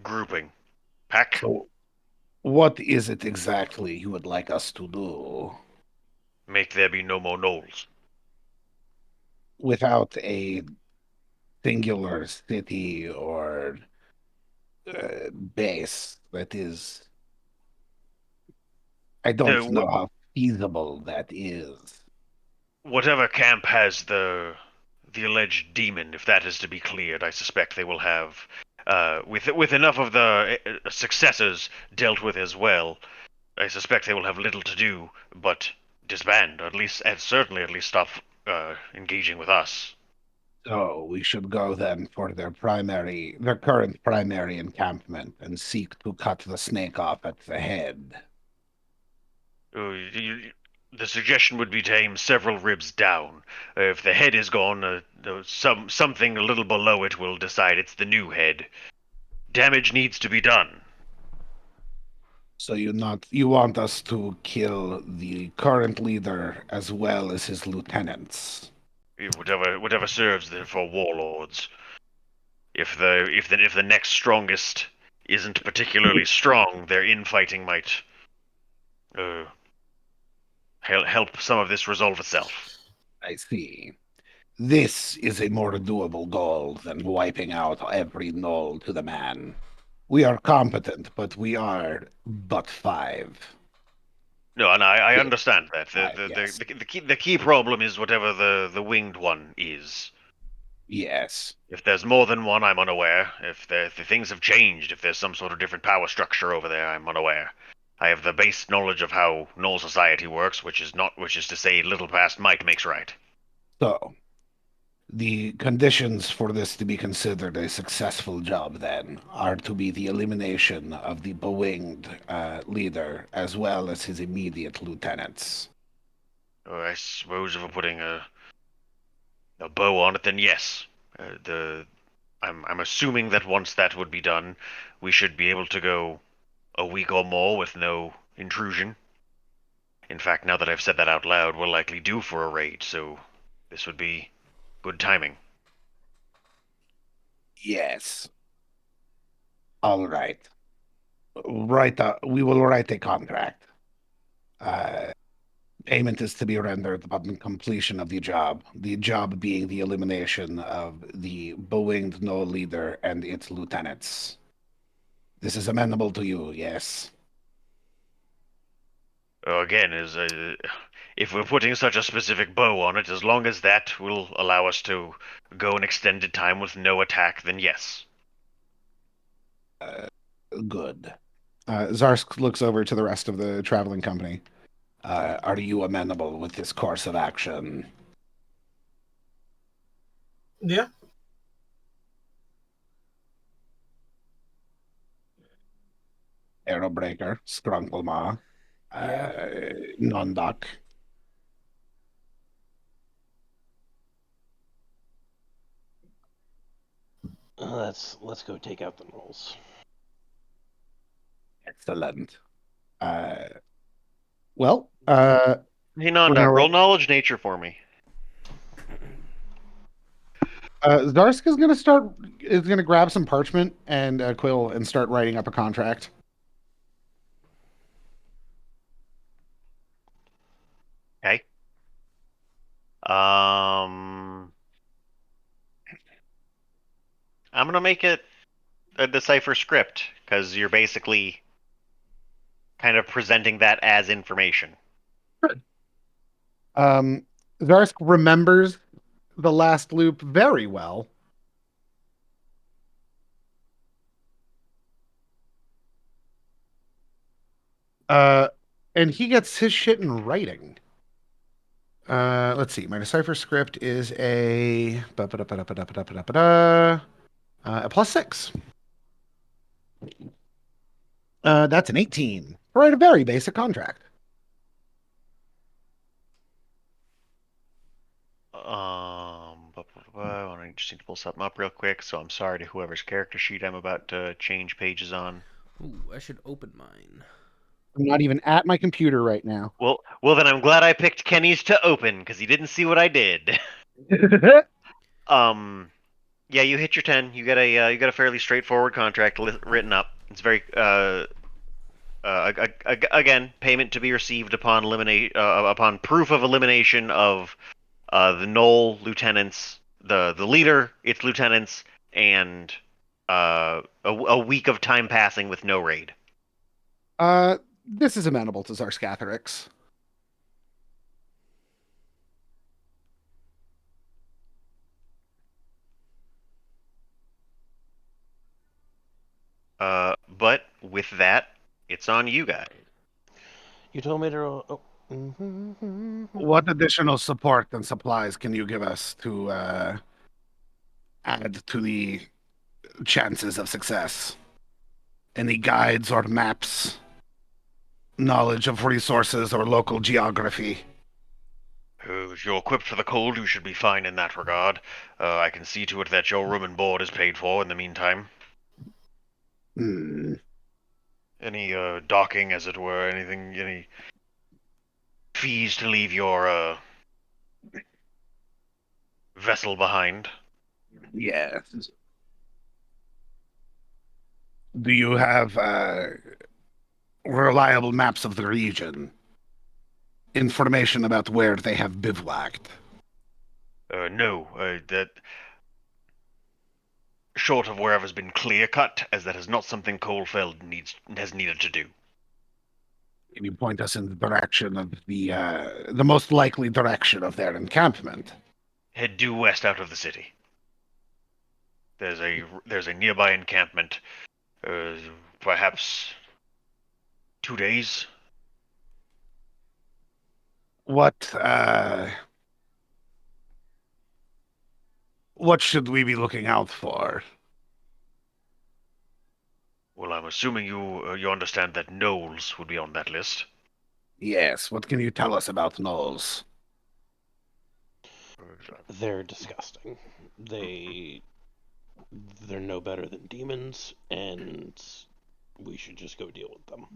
grouping. Pack? So, what is it exactly you would like us to do? Make there be no more gnolls. Without a singular city or base, that is... I don't know how feasible that is. Whatever camp has the alleged demon, if that is to be cleared, I suspect they will have, with enough of the successors dealt with as well, I suspect they will have little to do but disband, or at least, and certainly at least stop engaging with us. So we should go then for their current primary encampment and seek to cut the snake off at the head. The suggestion would be to aim several ribs down. If the head is gone, something a little below it will decide it's the new head. Damage needs to be done. So you want us to kill the current leader as well as his lieutenants? Whatever serves for warlords. If the next strongest isn't particularly strong, their infighting might help some of this resolve itself. I see. This is a more doable goal than wiping out every gnoll to the man. We are competent, but we are but 5. No, and I understand that. Yes. The key problem is whatever the winged one is. Yes. If there's more than one, I'm unaware. If the things have changed, if there's some sort of different power structure over there, I'm unaware. I have the base knowledge of how Gnoll society works, which is to say little past might makes right. So, the conditions for this to be considered a successful job, then, are to be the elimination of the bewinged leader, as well as his immediate lieutenants. I suppose if we're putting a bow on it, then yes. I'm assuming that once that would be done, we should be able to go a week or more with no intrusion. In fact, now that I've said that out loud, we're likely due for a raid, so This would be good timing. Yes. All right. We will write a contract. Payment is to be rendered upon completion of the job. The job being the elimination of the bewinged Null leader and its lieutenants. This is amenable to you, yes. Again, if we're putting such a specific bow on it, as long as that will allow us to go an extended time with no attack, then yes. Good. Zarsk looks over to the rest of the traveling company. Are you amenable with this course of action? Yeah. Arrowbreaker, Skrunklemah, Nondak. Let's go take out the Knolls. Excellent. Hey, Nondak, roll knowledge nature for me. Zarsk is gonna grab some parchment and a quill and start writing up a contract. Okay. I'm gonna make it a decipher script because you're basically kind of presenting that as information. Zarsk remembers the last loop very well. And he gets his shit in writing. Let's see. My decipher script is a +6. That's an 18. Write a very basic contract. I just need to pull something up real quick, so I'm sorry to whoever's character sheet I'm about to change pages on. Ooh, I should open mine. I'm not even at my computer right now. Well, then I'm glad I picked Kenny's to open because he didn't see what I did. Yeah, you hit your 10. You got a fairly straightforward contract written up. It's very again, payment to be received upon upon proof of elimination of the Null lieutenants, the leader, its lieutenants, and a week of time passing with no raid. This is amenable to Zarskathrix. But with that, it's on you guys. You told me to roll. Oh. What additional support and supplies can you give us to add to the chances of success? Any guides or maps? Knowledge of resources or local geography? If you're equipped for the cold, you should be fine in that regard. I can see to it that your room and board is paid for in the meantime. Any docking, as it were, any fees to leave your vessel behind? Yes. Do you have reliable maps of the region? Information about where they have bivouacked? No. That short of wherever's been clear cut, as that is not something Coalfeld has needed to do. Can you point us in the direction of the most likely direction of their encampment? Head due west out of the city. There's a nearby encampment. Perhaps 2 days. What should we be looking out for? Well, I'm assuming you understand that gnolls would be on that list. Yes. What can you tell us about gnolls? They're disgusting. They're no better than demons, and we should just go deal with them.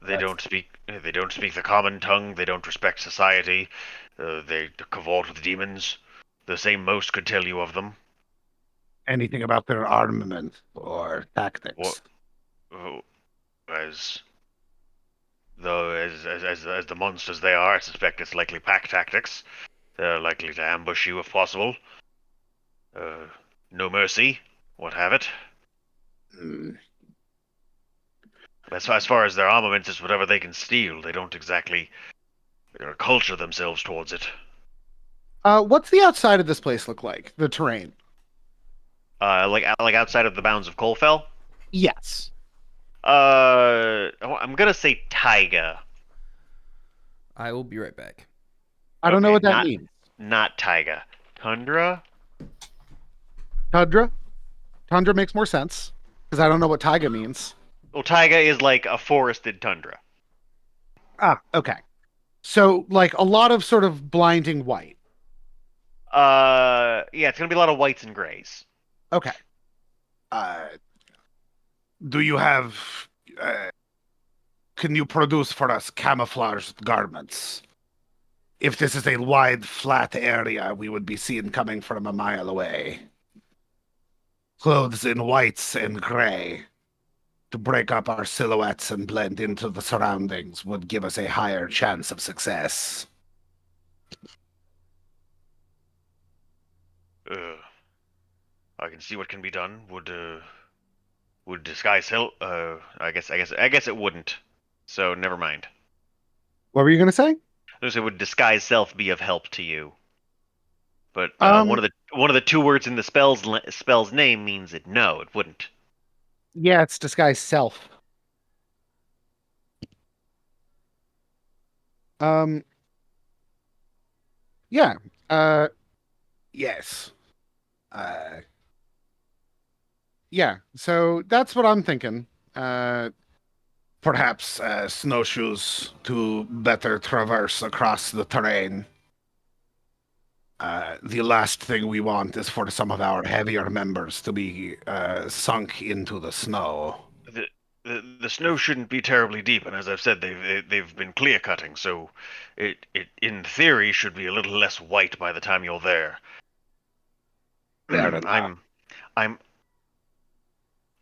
They don't speak the common tongue. They don't respect society. They cavort with demons. the same most could tell you of them. Anything about their armament or tactics? What, oh, as though as the monsters they are, I suspect it's likely pack tactics. They're likely to ambush you if possible. No mercy, what have it. Hmm. As far as their armament is whatever they can steal. They don't exactly culture themselves towards it. What's the outside of this place look like? The terrain? Like outside of the bounds of Colfell. Yes. I'm gonna say taiga, I will be right back. I don't know Okay, what that means. not taiga. Tundra. Tundra? Tundra makes more sense because I don't know what taiga means. Well, taiga is like a forested tundra. Ah, okay. So like a lot of sort of blinding white. Yeah, it's gonna be a lot of whites and grays. Okay. Uh, do you have? Uh, can you produce for us camouflaged garments? If this is a wide, flat area, we would be seen coming from a mile away. Clothes in whites and gray to break up our silhouettes and blend into the surroundings would give us a higher chance of success. I can see what can be done. Would disguise help? I guess it wouldn't. So never mind. What were you going to say? So would disguise self be of help to you? But Um, one of the two words in the spell's name means it. No, it wouldn't. Yeah, it's disguise self. Um, yeah. Uh, yes. Uh, yeah. So that's what I'm thinking. Perhaps snowshoes to better traverse across the terrain. The last thing we want is for some of our heavier members to be sunk into the snow. The snow shouldn't be terribly deep, and as I've said, they've been clear cutting, so it in theory should be a little less white by the time you're there. Fair enough. I'm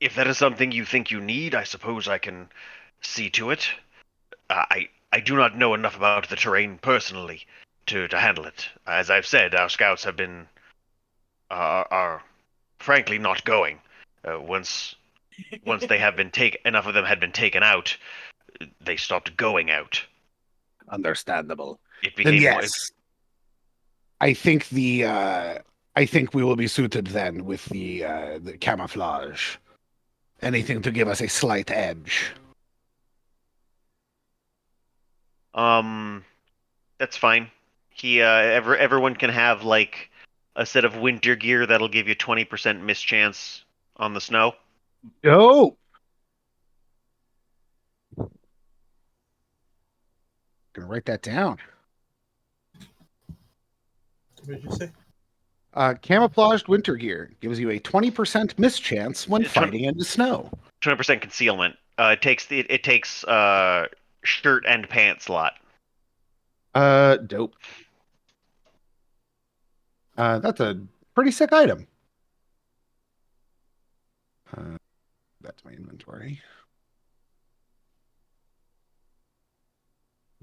if that is something you think you need, I suppose I can see to it. I do not know enough about the terrain personally to handle it. As I've said, our scouts have been are frankly not going. Once they have been enough of them had been taken out, they stopped going out. Understandable. It Then became yes, I think I think we will be suited then with the camouflage. Anything to give us a slight edge. That's fine. Everyone can have like a set of winter gear that'll give you 20% mischance on the snow. Dope. Gonna write that down. What did you say? Camouflaged winter gear gives you a 20% mischance when fighting in the snow. 20% concealment. It takes shirt and pants slot. Dope. That's a pretty sick item. That's my inventory.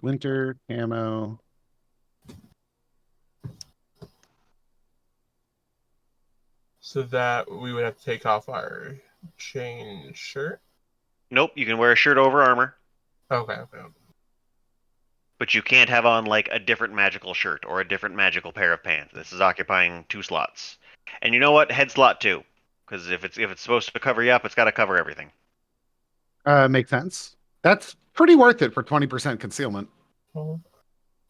Winter camo. So that we would have to take off our chain shirt. Nope, you can wear a shirt over armor, Okay. but you can't have on like a different magical shirt or a different magical pair of pants. This is occupying 2 slots. And you know what? Head slot too, because if it's supposed to cover you up, it's got to cover everything. Makes sense. That's pretty worth it for 20% concealment. Do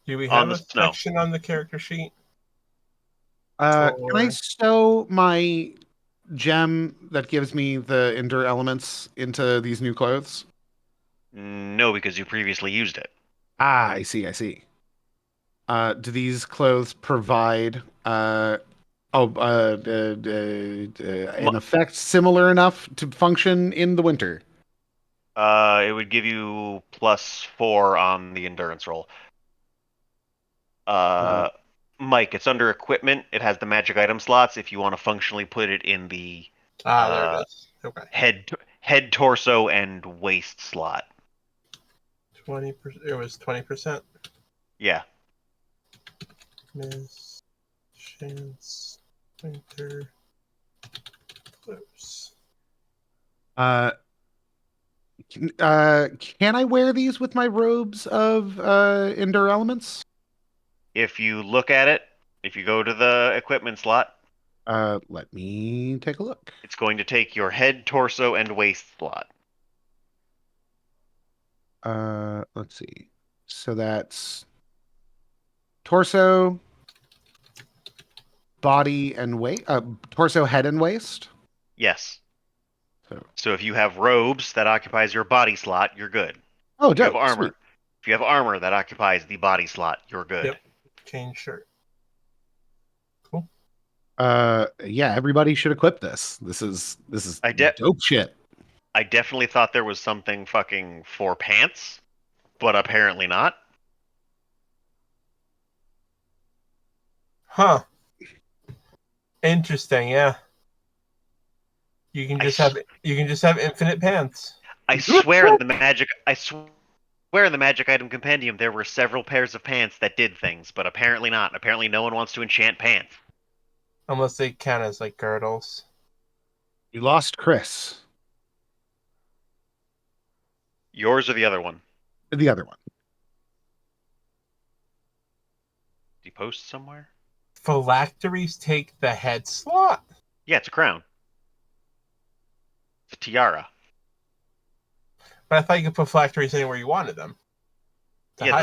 we On have the a snow. section on the character sheet? Can I sew my gem that gives me the endure elements into these new clothes? No, because you previously used it. Ah, I see. Do these clothes provide an effect similar enough to function in the winter? It would give you +4 on the endurance roll. Mike, it's under equipment. It has the magic item slots. If you want to functionally put it in the There it is. Okay. head, torso, and waist slot. 20%. It was 20%. Yeah. Miss chance. Winter. Close. Can I wear these with my robes of Endure Elements? If you look at it, if you go to the equipment slot, Let me take a look. it's going to take your head, torso, and waist slot. Let's see. So that's torso, body, and waist. Torso, head, and waist. Yes. So, So if you have robes that occupies your body slot, you're good. oh, If you have dope. armor, Sweet. if you have armor that occupies the body slot, you're good. Yep. Change shirt. Yeah, everybody should equip this. This is dope shit. I definitely thought there was something fucking for pants, but apparently not. Huh. Interesting. Yeah. You can just have infinite pants. I swear in the magic item compendium there were several pairs of pants that did things, but apparently not. Apparently no one wants to enchant pants. Unless they count as like girdles. You lost Chris. Yours or the other one? The other one. Did he post somewhere? Phylacteries take the head slot. Yeah, it's a crown. It's a tiara. But I thought you could put phylacteries anywhere you wanted them. Yeah,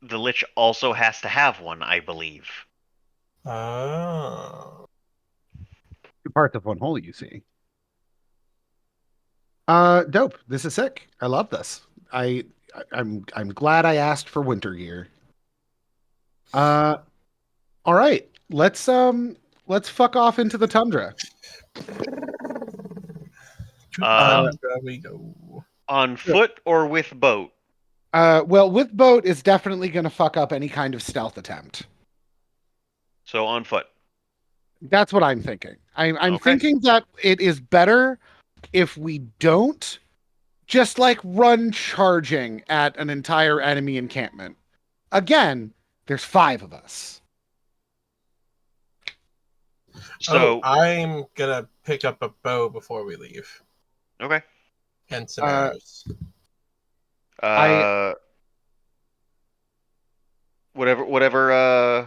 the lich also has to have one, I believe. Oh. Two parts of one whole, you see. Dope. This is sick. I love this. I'm glad I asked for winter gear. All right. Let's fuck off into the tundra. There we go. On foot or with boat? Well, with boat is definitely gonna fuck up any kind of stealth attempt. So on foot. That's what I'm thinking. I'm Okay. thinking that it is better if we don't just like run charging at an entire enemy encampment. Again, there's 5 of us. So I'm gonna pick up a bow before we leave. okay. And some arrows. Whatever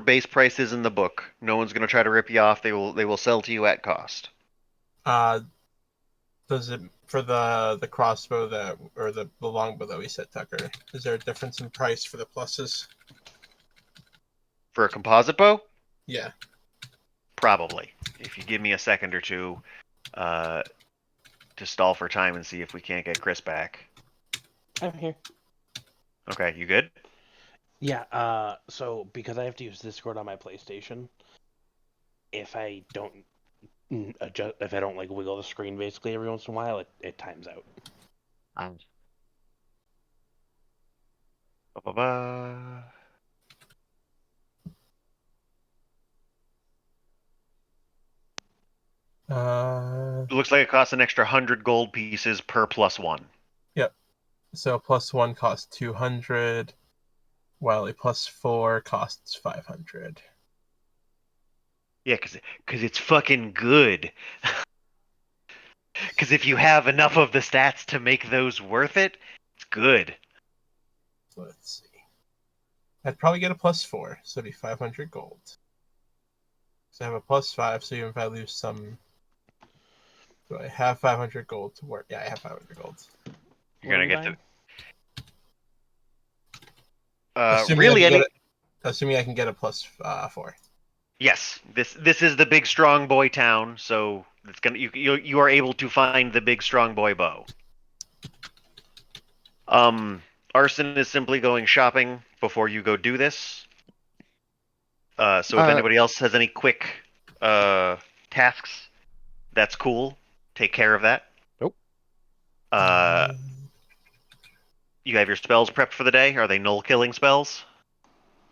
base price is in the book. No one's gonna try to rip you off. They will sell to you at cost. Does it for the crossbow or the longbow that we said, Tucker? Is there a difference in price for the pluses? For a composite bow? Yeah. Probably. If you give me a second or two to stall for time and see if we can't get Chris back. I'm here. Okay, you good? Yeah, so because I have to use Discord on my PlayStation, if I don't adjust, if I don't like wiggle the screen basically every once in a while, it times out. Ba-ba-ba. It looks like it costs an extra 100 gold pieces per +1. Yep. So +1 costs 200, while a +4 costs 500. Yeah, because it's fucking good. Because if you have enough of the stats to make those worth it, it's good. Let's see. I'd probably get a +4, so it'd be 500 gold. So I have a +5, so even if I lose some... Do I have 500 gold to work? Yeah, I have 500 gold. You're gonna get to... Assuming I can get a +4. Yes, this is the big strong boy town, so it's gonna you are able to find the big strong boy bow. Arson is simply going shopping before you go do this. So if anybody else has any quick tasks, that's cool. Take care of that. Nope. You have your spells prepped for the day? Are they null killing spells?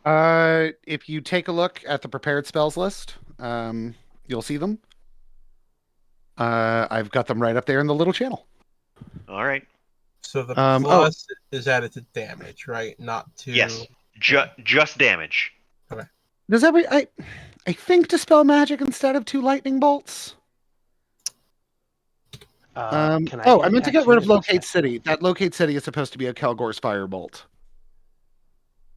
If you take a look at the prepared spells list, you'll see them. I've got them right up there in the little channel. All right. So the Oh. plus is added to damage, right? Not to. Yes. Just damage. Does I think dispel magic instead of 2 lightning bolts. Can I meant to get rid of tattoos Locate instead? City. That Locate City is supposed to be a Kelgor's Firebolt.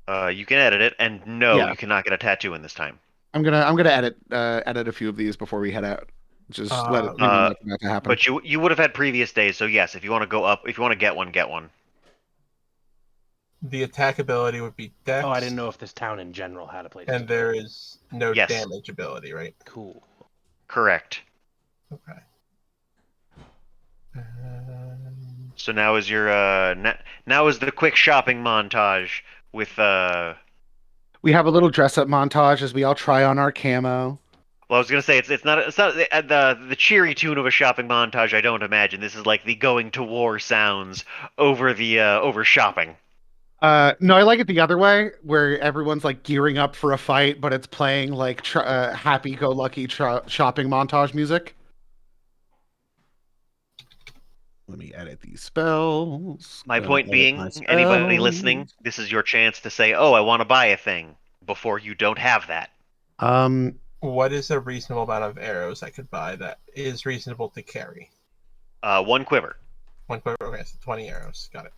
You can edit it, and no, Yeah. you cannot get a tattoo in this time. I'm gonna edit a few of these before we head out. Just leave them that to happen. But you would have had previous days, so yes, if you want to go up, if you want to get one, get one. The attack ability would be Dex. Oh, I didn't know if this town in general had a place. And there is no Yes. damage ability, right? Cool. Correct. Okay. So now is your now is the quick shopping montage with We have a little dress up montage as we all try on our camo. Well, I was gonna say it's not the cheery tune of a shopping montage. I don't imagine this is like the going to war sounds over the over shopping. No, I like it the other way, where everyone's like gearing up for a fight, but it's playing like happy-go-lucky shopping montage music. Let me edit these spells. My Gonna point edit being, my anybody spells. listening, this is your chance to say, "Oh, I want to buy a thing," before you don't have that. What is a reasonable amount of arrows I could buy that is reasonable to carry? 1 quiver. 1 quiver. Okay, so 20 arrows. Got it.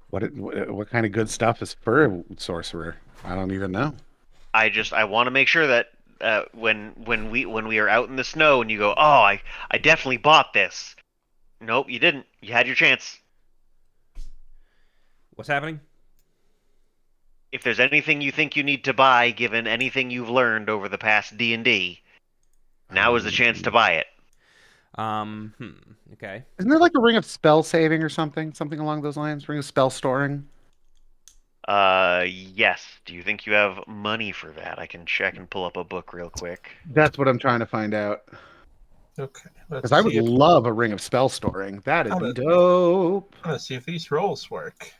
What kind of good stuff is for a sorcerer? I don't even know. I want to make sure that when we are out in the snow and you go, "Oh, I definitely bought this." Nope, you didn't. You had your chance. What's happening? If there's anything you think you need to buy, given anything you've learned over the past D&D, now is the chance to buy it. Okay. Isn't there like a ring of spell saving or something along those lines? Ring of spell storing. Yes. Do you think you have money for that? I can check and pull up a book real quick. That's what I'm trying to find out. Okay. Because I would love a ring of spell storing. That'd be dope. I'm gonna see if these rolls work.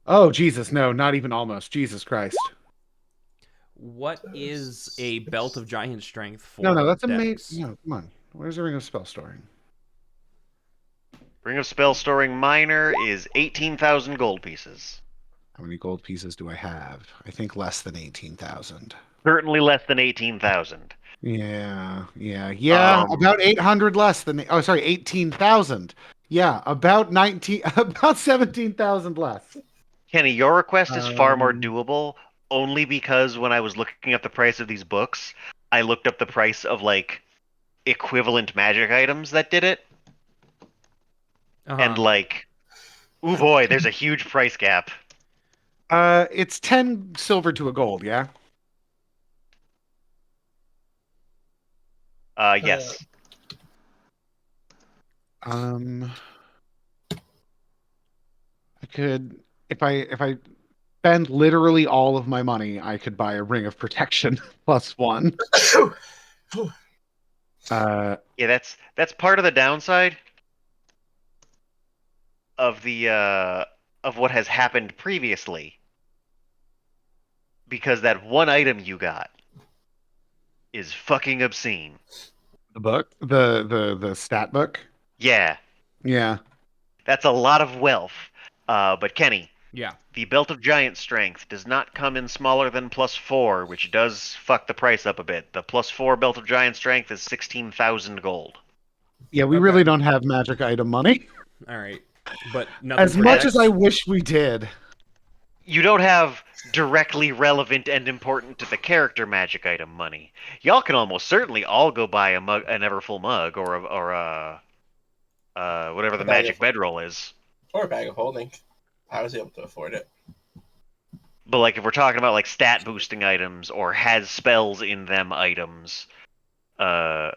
Oh Jesus, no, not even almost. Jesus Christ. What is a belt of giant strength for? No, that's Dex? amazing. No, come on. Where's the ring of spell storing? Ring of Spell Storing Minor is 18,000 gold pieces. How many gold pieces do I have? I think less than 18,000. Certainly less than 18,000. Yeah. About 800 less than. Oh, sorry, 18,000. Yeah, about 17,000 less. Kenny, your request is far more doable, only because when I was looking up the price of these books, I looked up the price of like equivalent magic items that did it, and like, ooh boy, there's a huge price gap. It's 10 silver to a gold, yeah? Yes. I could, if I spend literally all of my money, I could buy a ring of protection +1. Yeah, that's part of the downside of the of what has happened previously, because that one item you got is fucking obscene. The book, the stat book. Yeah, that's a lot of wealth. But Kenny, Yeah. the Belt of Giant Strength does not come in smaller than +4, which does fuck the price up a bit. The +4 Belt of Giant Strength is 16,000 gold. Yeah, we really don't have magic item money. All right. But nothing As for much Dex? as I wish we did. You don't have directly relevant and important to the character magic item money. Y'all can almost certainly all go buy a mug, an Everfull mug, or whatever the A bag magic of- bedroll is. Or a bag of holding. I was able to afford it. But like if we're talking about like stat boosting items or has spells in them items, like,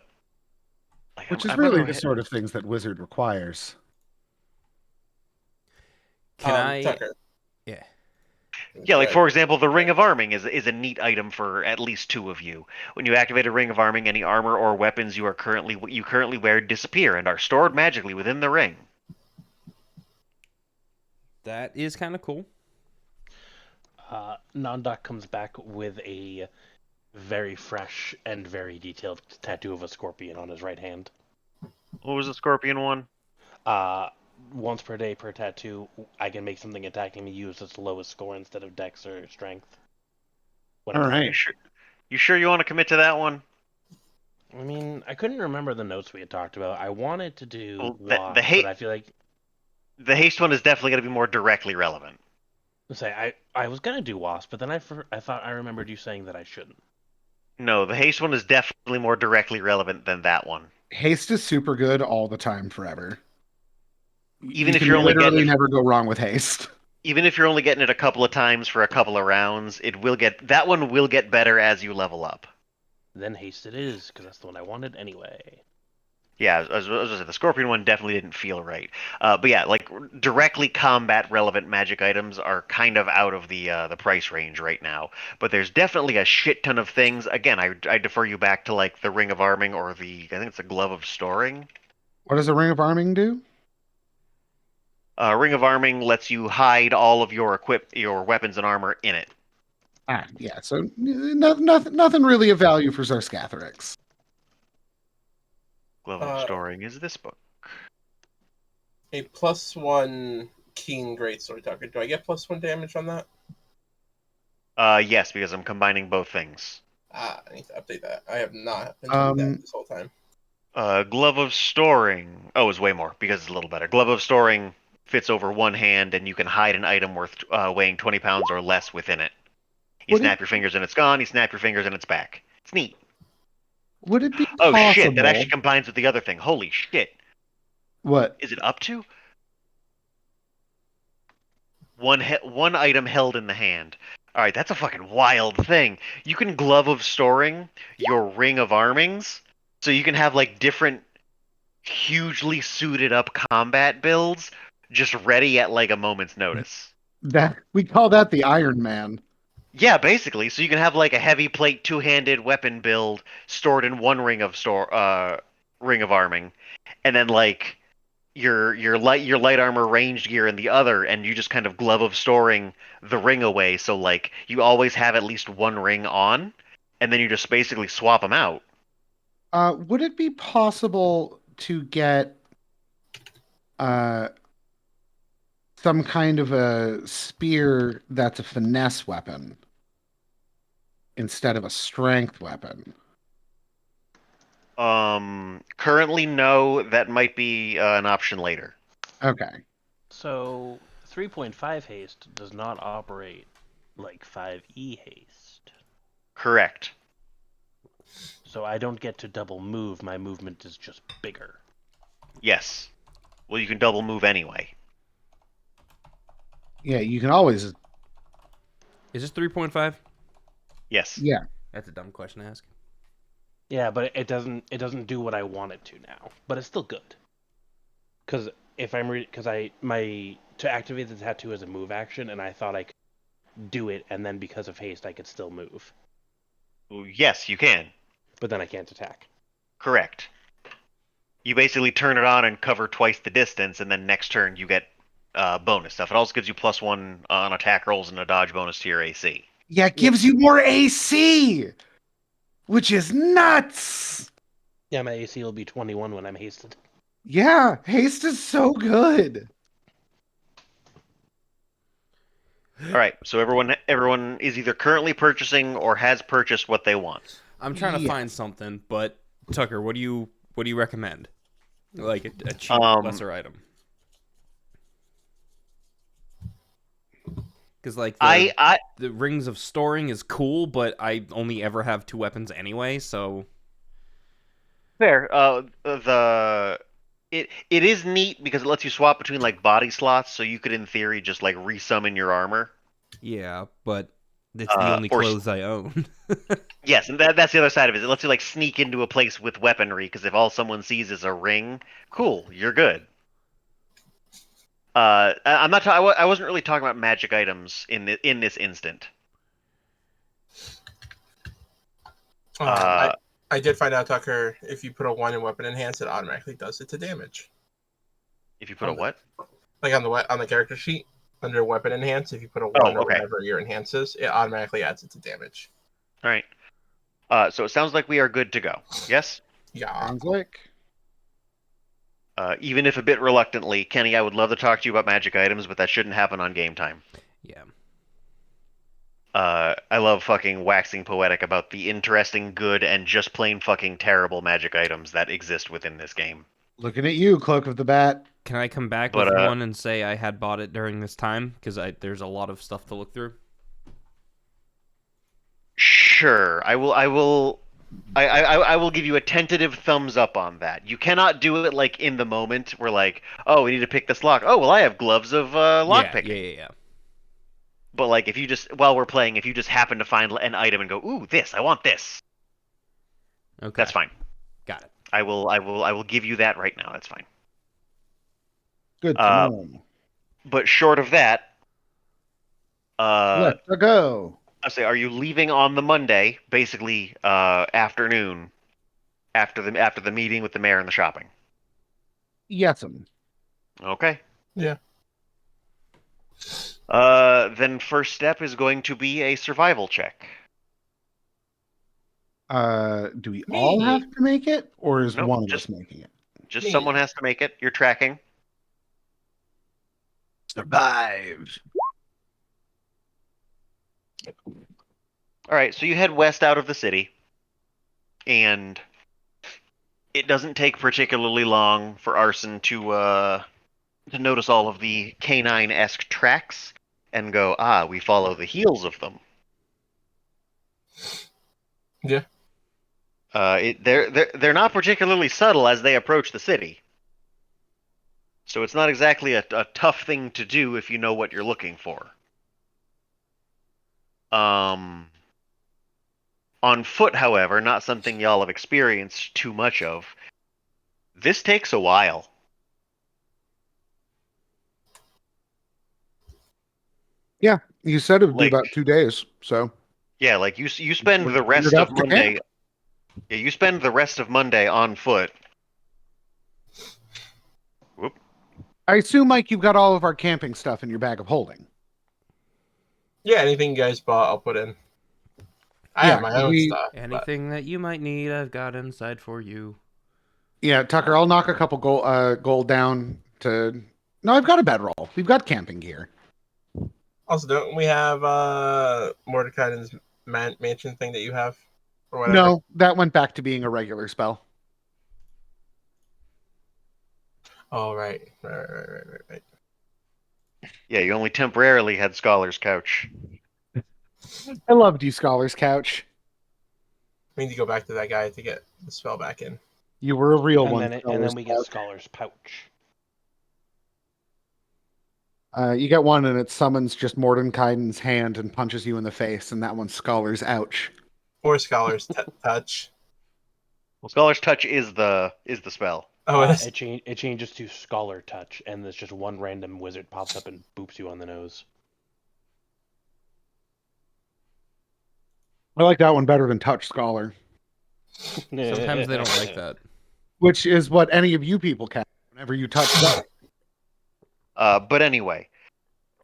Which is I'm really gonna- the sort of things that Wizard requires. Tucker. Yeah. Yeah, like for example, the Ring of Arming is a neat item for at least 2 of you. When you activate a Ring of Arming, any armor or weapons you currently wear disappear and are stored magically within the ring. That is kind of cool. Nondoc comes back with a very fresh and very detailed tattoo of a scorpion on his right hand. What was the scorpion one? Once per day per tattoo, I can make something attacking me use its lowest score instead of Dex or Strength. All right. You sure you want to commit to that one? I mean, I couldn't remember the notes we had talked about. I wanted to do Well, Wasp, the hate- but I feel like The haste one is definitely going to be more directly relevant. I was gonna do Wasp, but then I thought I remembered you saying that I shouldn't. No, the haste one is definitely more directly relevant than that one. Haste is super good all the time, forever. Even You if can you're only literally getting it, never go wrong with haste. even if you're only getting it a couple of times for a couple of rounds, that one will get better as you level up. Then Haste it is, because that's the one I wanted anyway. Yeah, as I was gonna say, the scorpion one definitely didn't feel right. But yeah, like directly combat relevant magic items are kind of out of the price range right now. But there's definitely a shit ton of things. Again, I defer you back to like the Ring of Arming or I think it's the Glove of Storing. What does a ring of arming do? Ring of Arming lets you hide all of your weapons and armor in it. Yeah. So nothing really of value for Zarskathorix. Glove of Storing is this book. A +1 Keen Greatsword Tucker. Do I get +1 damage on that? Yes, because I'm combining both things. I need to update that. I have not been doing that this whole time. Glove of Storing. Oh, it's way more because it's a little better. Glove of Storing fits over one hand, and you can hide an item worth weighing 20 pounds or less within it. You snap your fingers and it's gone. You snap your fingers and it's back. It's neat. Would it be Oh possible? shit! That actually combines with the other thing. Holy shit! What is it up to? One item held in the hand. All right, that's a fucking wild thing. You can Glove of Storing your Ring of Armings, so you can have like different, hugely suited up combat builds just ready at like a moment's notice. That we call that the Iron Man. Yeah, basically. So you can have like a heavy plate two-handed weapon build stored in one ring of arming, and then like your light armor ranged gear in the other, and you just kind of Glove of Storing the ring away. So like you always have at least one ring on, and then you just basically swap them out. Would it be possible to get some kind of a spear that's a finesse weapon instead of a strength weapon? Currently, no. That might be an option later. Okay. So 3.5 haste does not operate like 5e haste. Correct. So I don't get to double move. My movement is just bigger. Yes. Well, you can double move anyway. Yeah, you can always. Is this 3.5? Yes. Yeah. That's a dumb question to ask. Yeah, but it doesn't do what I want it to now. But it's still good. Because if I'm to activate the tattoo as a move action, and I thought I could do it, and then because of haste I could still move. Yes, you can. But then I can't attack. Correct. You basically turn it on and cover twice the distance, and then next turn you get bonus stuff. It also gives you +1 on attack rolls and a dodge bonus to your AC. Yeah, it gives you more AC, which is nuts. Yeah, my AC will be 21 when I'm hasted. Yeah, haste is so good. All right, so everyone is either currently purchasing or has purchased what they want. I'm trying to find something, but Tucker, what do you recommend? Like a cheap lesser item? Because like the Rings of Storing is cool, but I only ever have 2 weapons anyway, so fair. It is neat because it lets you swap between like body slots, so you could in theory just like resummon your armor. Yeah, but it's the only clothes I own. Yes, and that's the other side of it. It lets you like sneak into a place with weaponry because if all someone sees is a ring, cool, you're good. I'm not. I wasn't really talking about magic items in this instant. I did find out, Tucker, if you put a 1 in weapon enhance, it automatically does it to damage. If you put a what? Like on the character sheet, under weapon enhance, if you put a 1 or okay. whatever your enhance is, it automatically adds it to damage. All right. So it sounds like we are good to go. Yes? Yeah. Sounds like. Even if a bit reluctantly, Kenny, I would love to talk to you about magic items, but that shouldn't happen on game time. Yeah. I love fucking waxing poetic about the interesting, good, and just plain fucking terrible magic items that exist within this game. Looking at you, Cloak of the Bat. Can I come back But, with one and say I had bought it during this time? Because there's a lot of stuff to look through. Sure, I will give you a tentative thumbs up on that. You cannot do it like in the moment. We're like, oh, we need to pick this lock. Oh, well, I have gloves of lockpicking. Yeah. But like, if you just while we're playing, if you just happen to find an item and go, ooh, this, I want this. Okay. That's fine. Got it. I will give you that right now. That's fine. Good to know. But short of that, Let's go. I say, are you leaving on the Monday, basically afternoon, after the meeting with the mayor and the shopping? Yes'm. Okay. Yeah. Then first step is going to be a survival check. Do we all have to make it, or is Nope, one of just- us making it? Just Me. someone has to make it. You're tracking. Survive. All right, so you head west out of the city, and it doesn't take particularly long for Arson to notice all of the canine-esque tracks and go, we follow the heels of them. Yeah. They're not particularly subtle as they approach the city, so it's not exactly a tough thing to do if you know what you're looking for. On foot, however, not something y'all have experienced too much of. This takes a while. Yeah, you said it would be Like- about 2 days. So Yeah, like you spend When the you rest figured of out the Monday. camp. Yeah, you spend the rest of Monday on foot. I assume, Mike, you've got all of our camping stuff in your bag of holding. Yeah, anything you guys bought, I'll put in. I Yeah, have my own we- stuff. but- Anything that you might need, I've got inside for you. Yeah, Tucker, I'll knock a couple gold down to. No, I've got a bedroll. We've got camping gear. Also, don't we have Mordecai's mansion thing that you have? Or whatever? No, that went back to being a regular spell. Oh, right. Right. Yeah, you only temporarily had Scholar's Couch. I loved you, Scholar's Couch. We need to go back to that guy to get the spell back in. You were a real And one. then we get Scholar's Scholar's Pouch. Couch. You get one, and it summons just Mordenkainen's hand and punches you in the face, and that one's Scholar's Ouch. Or Scholar's Touch. Well, Scholar's Touch is the spell. Oh, it is. It changes to Scholar Touch, and there's just one random wizard pops up and boops you on the nose. I like that one better than Touch Scholar, Sometimes they don't like that. which is what any of you people can whenever you touch that. But anyway,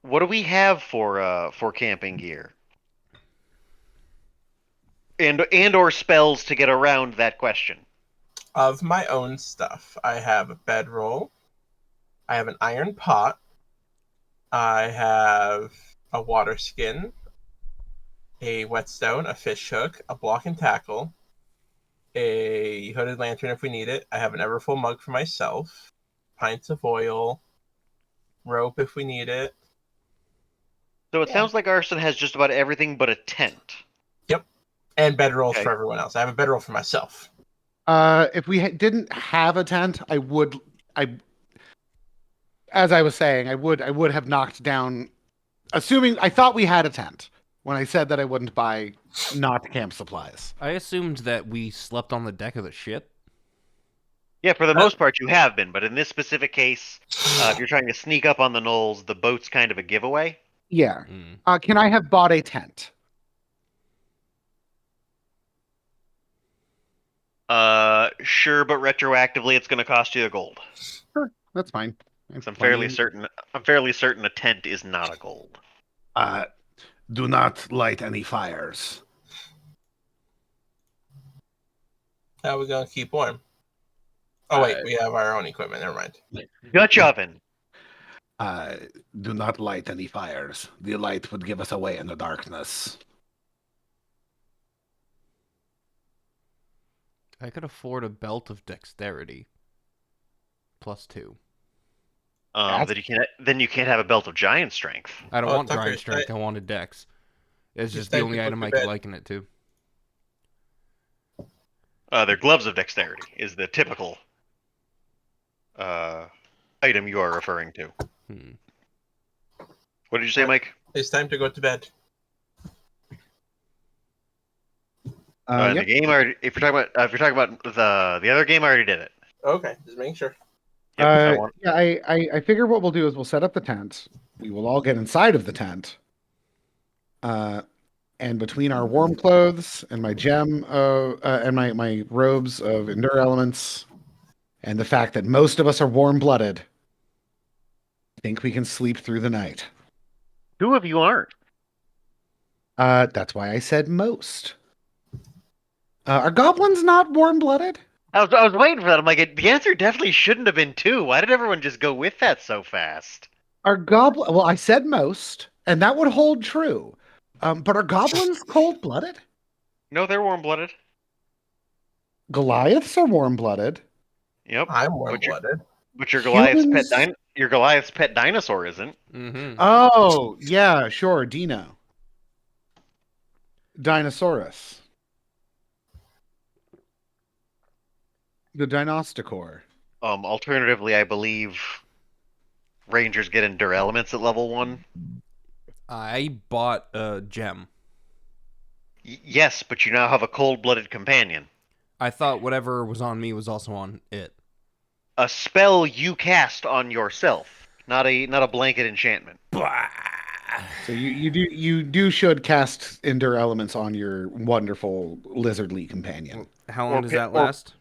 what do we have for camping gear? And or spells to get around that question. Of my own stuff, I have a bedroll. I have an iron pot. I have a water skin, a whetstone, a fish hook, a block and tackle, a hooded lantern if we need it. I have an Everfull mug for myself, pints of oil, rope if we need it. So it sounds like Arson has just about everything but a tent. And bedrolls Okay. for everyone else. I have a bedroll for myself. If we didn't have a tent, as I was saying, I would have knocked down. Assuming I thought we had a tent when I said that I wouldn't buy not camp supplies. I assumed that we slept on the deck of the ship. Yeah, for the most part you have been, but in this specific case, if you're trying to sneak up on the knolls, the boat's kind of a giveaway. Yeah. Mm. Can I have bought a tent? Sure, but retroactively it's going to cost you a gold. Sure, that's fine. 'Cause I'm fairly certain a tent is not a gold. Do not light any fires. How are we gonna keep warm? Oh wait, we have our own equipment. Never mind. Dutch oven. Do not light any fires. The light would give us away in the darkness. I could afford a belt of dexterity. +2. Then you can't have a belt of giant strength. I don't Oh, want Tucker, giant strength. I wanted dex. It's It's just the time only to put item to I could bed. liken it to. They're gloves of dexterity is the typical item you are referring to. What did you say, Mike? It's time to go to bed. The game already. If you're talking about the other game, I already did it. Okay, just making sure. Yep, I figure what we'll do is we'll set up the tent. We will all get inside of the tent. And between our warm clothes and my gem and my robes of endure elements, and the fact that most of us are warm-blooded, I think we can sleep through the night. 2 of you aren't. That's why I said most. Are goblins not warm-blooded? I was waiting for that. I'm like, the answer definitely shouldn't have been 2. Why did everyone just go with that so fast? Well, I said most, and that would hold true. But are goblins cold-blooded? No, they're warm-blooded. Goliaths are warm-blooded. Yep. I'm warm-blooded. But your Goliath's Humans- pet dinosaur isn't. Mm-hmm. Oh, yeah, sure, Dino. Dinosaurus. The Dinosticore. Alternatively, I believe Rangers get Endure Elements at level 1. I bought a gem. Yes, but you now have a cold-blooded companion. I thought whatever was on me was also on it. A spell you cast on yourself, not a blanket enchantment. So you should cast Endure Elements on your wonderful lizardly companion. How long does that or- last?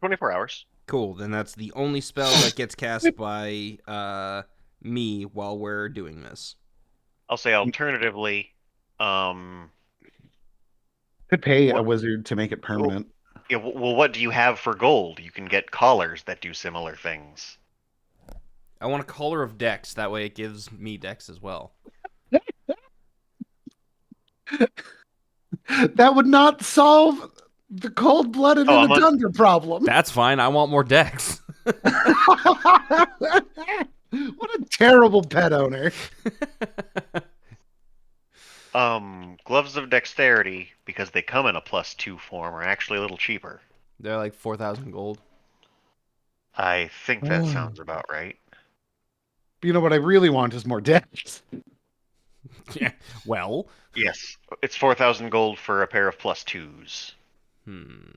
24 hours. Cool. Then that's the only spell that gets cast by me while we're doing this. I'll say alternatively, Could pay a wizard to make it permanent. yeah, well, what do you have for gold? You can get collars that do similar things. I want a collar of dex. That way it gives me dex as well. That would not solve the cold-blooded Oh, in the tundra problem. That's fine. I want more dex. What a terrible pet owner. Gloves of dexterity, because they come in a +2 form, are actually a little cheaper. They're like 4,000 gold. I think that sounds about right. You know what I really want is more dex. Yeah. Well. Yes, it's 4,000 gold for a pair of +2s.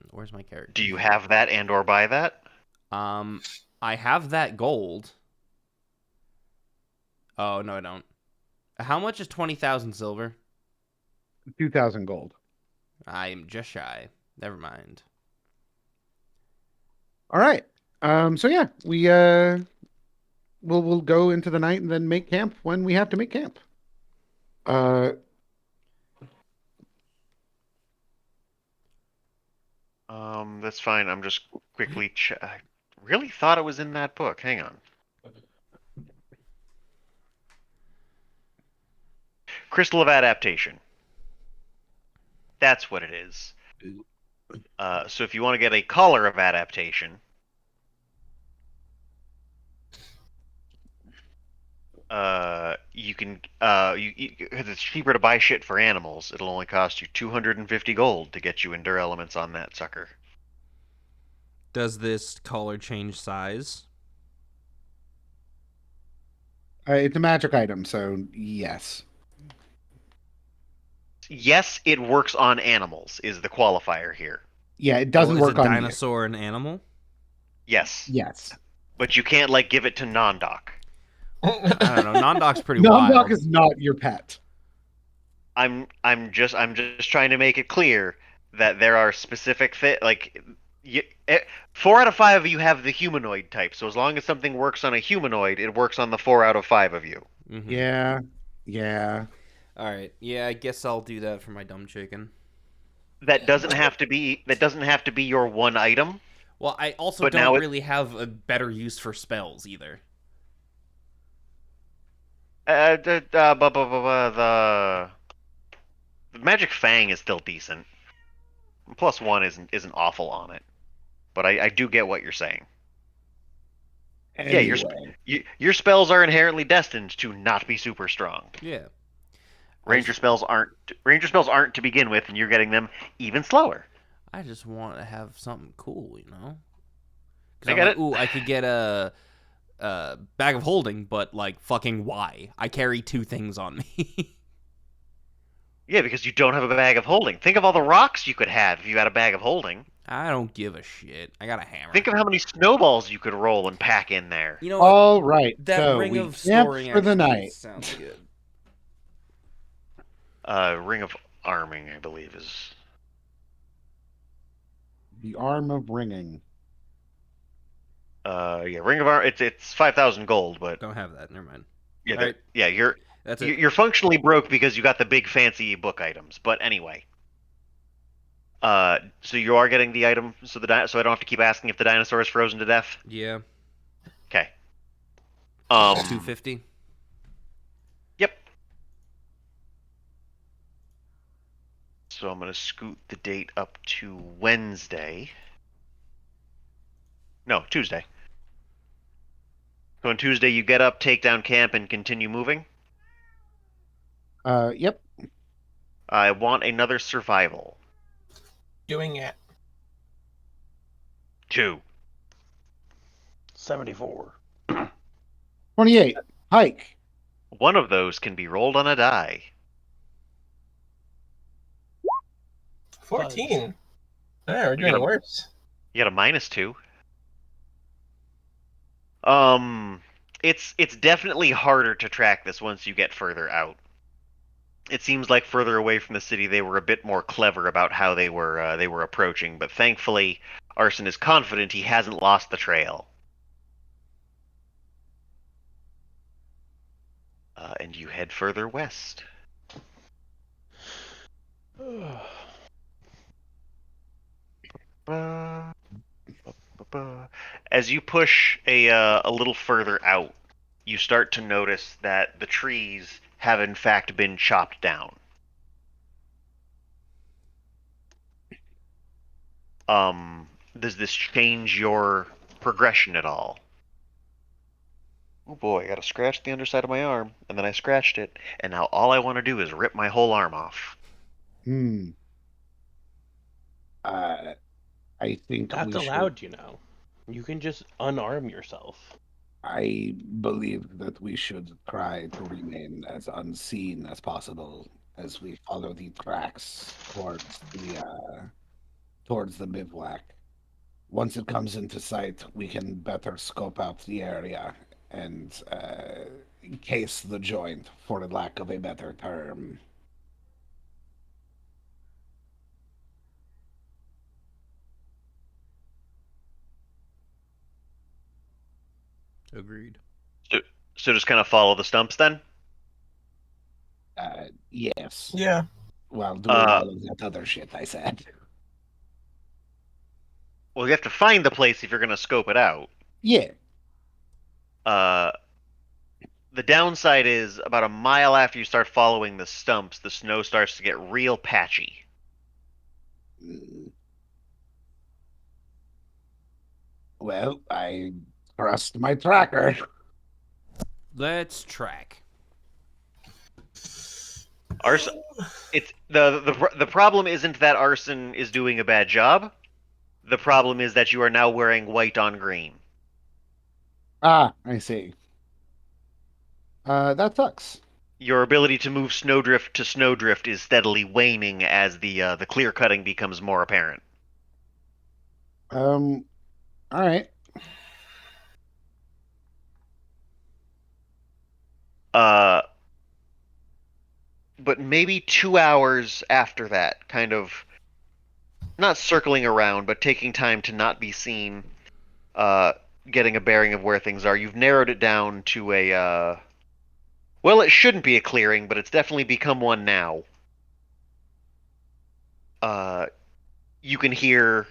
Where's my character? Do you have that and/or buy that? I have that gold. Oh no, I don't. How much is 20,000 silver? 2,000 gold. I'm just shy. Never mind. All right. So yeah, we'll go into the night and then make camp when we have to make camp. That's fine. I'm just quickly. I really thought it was in that book. Hang on. Crystal of Adaptation. That's what it is. So if you want to get a Collar of Adaptation, you can. Because it's cheaper to buy shit for animals. It'll only cost you 250 gold to get you Endure Elements on that sucker. Does this collar change size? It's a magic item, so yes. Yes, it works on animals. Is the qualifier here? Yeah, it doesn't Is work a on dinosaur an animal? Yes. you. Yes. But you can't like give it to Nondoc. I don't know. Nondoc's pretty Nondoc wild. is not your pet. I'm just trying to make it clear that there are specific You, 4 out of 5 of you have the humanoid type, so as long as something works on a humanoid, it works on the 4 out of 5 of you. Mm-hmm. Yeah. Yeah. All right. Yeah, I guess I'll do that for my dumb chicken. That doesn't have to be your one item. Well, I also But don't now really have a better use for spells either. The Magic Fang is still decent. +1 isn't awful on it, but I do get what you're saying. Yeah, Anyway. your spells are inherently destined to not be super strong. Yeah. Ranger spells aren't to begin with, and you're getting them even slower. I just want to have something cool, you know? I get it. Ooh, I could get a bag of holding, but like fucking why? I carry 2 things on me. Yeah, because you don't have a bag of holding. Think of all the rocks you could have if you had a bag of holding. I don't give a shit. I got a hammer. Think of how many snowballs you could roll and pack in there. You know what? All right. That so ring we of camp storing for the actually night. sounds good. Ring of Arming, I believe, is... The arm of ringing. Yeah, Ring of Arm. It's 5,000 gold, but Don't have that. Never mind. yeah, Alright. you're That's it. you're functionally broke because you got the big fancy book items. But anyway, so you are getting the item, so so I don't have to keep asking if the dinosaur is frozen to death. Yeah. Okay. 250. Yep. So I'm gonna scoot the date up to Wednesday. No, Tuesday. So on Tuesday you get up, take down camp, and continue moving. Yep. I want another survival. Doing it. 2. 74. 28. Hike. One of those can be rolled on a die. 14. Yeah, we're doing gotta- worse. You got a -2. It's definitely harder to track this once you get further out. It seems like further away from the city they were a bit more clever about how they were approaching, but thankfully Arson is confident he hasn't lost the trail. And you head further west. As you push a little further out, you start to notice that the trees have in fact been chopped down. Does this change your progression at all? Oh boy, I gotta scratch the underside of my arm, and then I scratched it, and now all I want to do is rip my whole arm off. I think That's we allowed, you know. You can just unarm yourself. I believe that we should try to remain as unseen as possible as we follow the tracks towards the bivouac. Once it comes into sight, we can better scope out the area and case the joint, for the lack of a better term. Agreed. So just kind of follow the stumps then? Yes. Yeah. While doing all of that other shit I said. Well, you have to find the place if you're going to scope it out. Yeah. The downside is about a mile after you start following the stumps, the snow starts to get real patchy. Well, I trust my tracker. Let's track. Arson, it's the problem isn't that Arson is doing a bad job. The problem is that you are now wearing white on green. Ah, I see. That sucks. Your ability to move snowdrift to snowdrift is steadily waning as the clear cutting becomes more apparent. All right. But maybe 2 hours after that, kind of not circling around, but taking time to not be seen, getting a bearing of where things are. You've narrowed it down to a, well, it shouldn't be a clearing, but it's definitely become one now. You can hear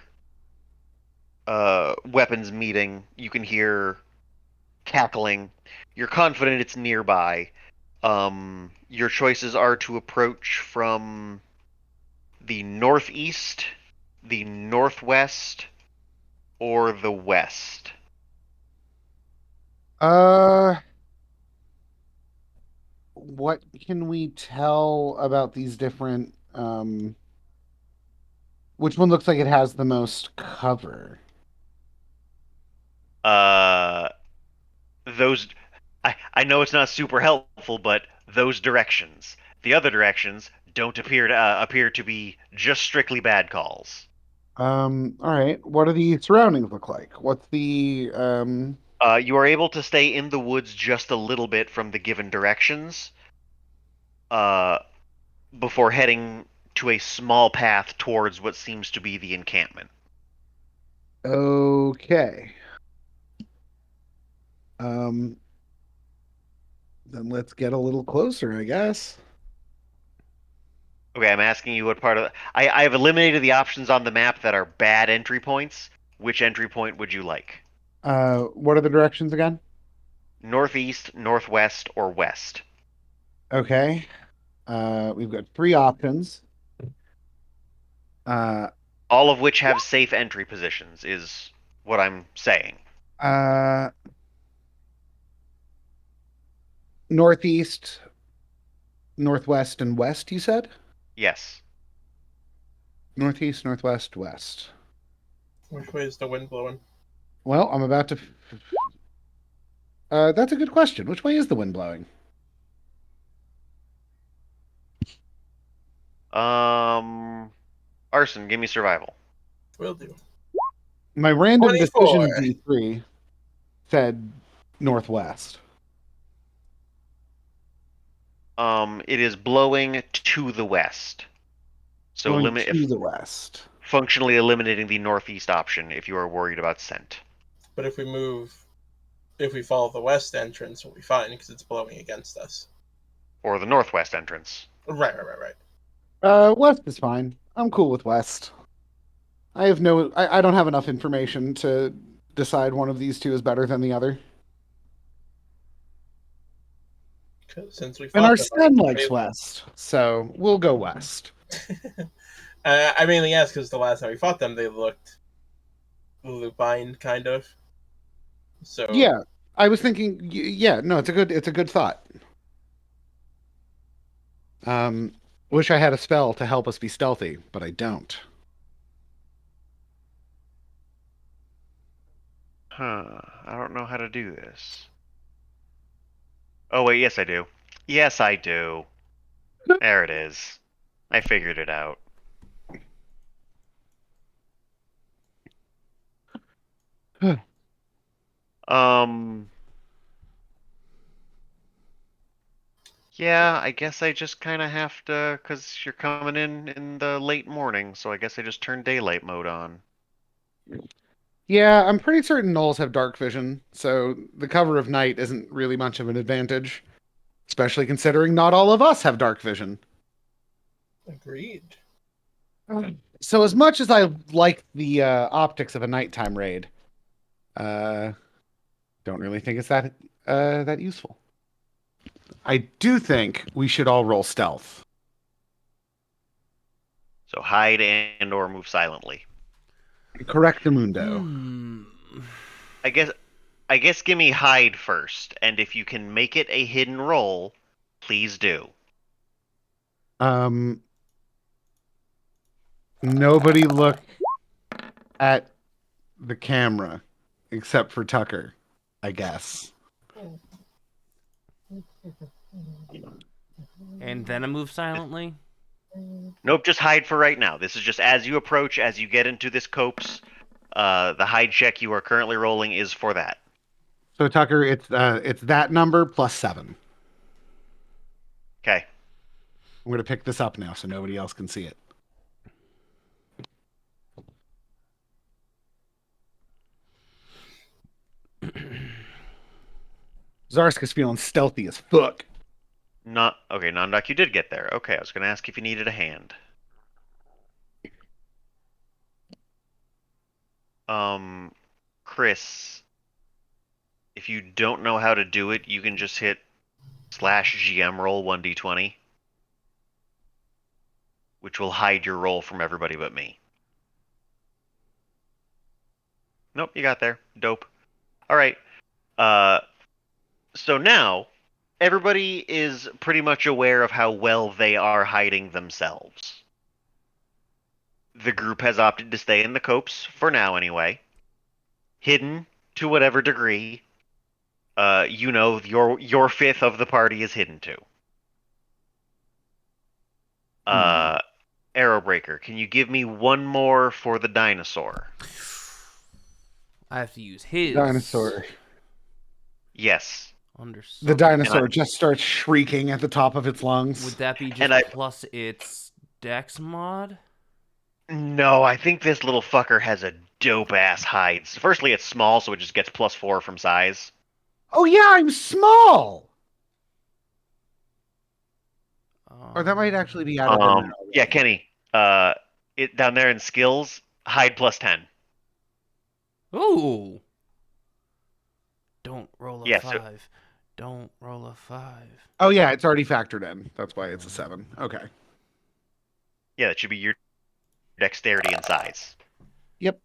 weapons meeting. You can hear cackling. You're confident it's nearby. Your choices are to approach from the northeast, the northwest, or the west. What can we tell about these different which one looks like it has the most cover? Those I know it's not super helpful, but those directions. The other directions don't appear to be just strictly bad calls. All right. What do the surroundings look like? What's the You are able to stay in the woods just a little bit from the given directions, before heading to a small path towards what seems to be the encampment. Okay. Then let's get a little closer, I guess. Okay, I'm asking you what part of I have eliminated the options on the map that are bad entry points. Which entry point would you like? What are the directions again? Northeast, northwest, or west? Okay. We've got 3 options. All of which have safe entry positions, is what I'm saying. Northeast, northwest, and west, you said? Yes. Northeast, northwest, west. Which way is the wind blowing? Well, I'm about to. That's a good question. Which way is the wind blowing? Arson, give me survival. Will do. My random 24. decision D3 said northwest. It is blowing to the west. So Going to the west. Functionally eliminating the northeast option if you are worried about scent. But if we follow the west entrance, we'll be fine because it's blowing against us. Or the northwest entrance. Right. West is fine. I'm cool with west. I don't have enough information to decide one of these two is better than the other. Since we And fought our them, son likes west, so we'll go west. I mainly asked because the last time we fought them, they looked lupine, kind of. So Yeah, I was thinking. Yeah, no, it's a good thought. Wish I had a spell to help us be stealthy, but I don't. I don't know how to do this. Oh wait, yes I do. Yes I do. There it is. I figured it out. Yeah, I guess I just kind of have to, because you're coming in the late morning, so I guess I just turn daylight mode on. Yeah, I'm pretty certain gnolls have dark vision, so the cover of night isn't really much of an advantage, especially considering not all of us have dark vision. agreed. So as much as I like the optics of a nighttime raid, don't really think it's that useful. I do think we should all roll stealth. So hide and or move silently. Correctamundo. I guess give me hide first, and if you can make it a hidden roll, please do. Nobody look at the camera except for Tucker, I guess. And then I move silently. Nope, just hide for right now. This is just as you approach, as you get into this copse. The hide check you are currently rolling is for that. So Tucker, it's that number plus 7. Okay. I'm gonna pick this up now so nobody else can see it. Zarsk is feeling stealthy as fuck. Not okay, Nondoc, you did get there. Okay, I was gonna ask if you needed a hand. Chris, if you don't know how to do it, you can just hit /GM roll 1d20, which will hide your roll from everybody but me. Nope, you got there. Dope. All right. So now everybody is pretty much aware of how well they are hiding themselves. The group has opted to stay in the copse for now, anyway. Hidden to whatever degree. Your fifth of the party is hidden to. Arrowbreaker, can you give me one more for the dinosaur? I have to use his Dinosaur. Yes. Understood. The dinosaur just starts shrieking at the top of its lungs. Would that be just And I- plus its dex mod? No, I think this little fucker has a dope ass hide. Firstly, it's small, so it just gets +4 from size. Oh yeah, I'm small. Or that might actually be out of the Yeah, Kenny. It down there in skills, hide +10. Ooh. Don't roll a Yeah, 5. Don't roll a 5. Oh yeah, it's already factored in. That's why it's a 7. Okay. Yeah, that should be your dexterity and size. Yep.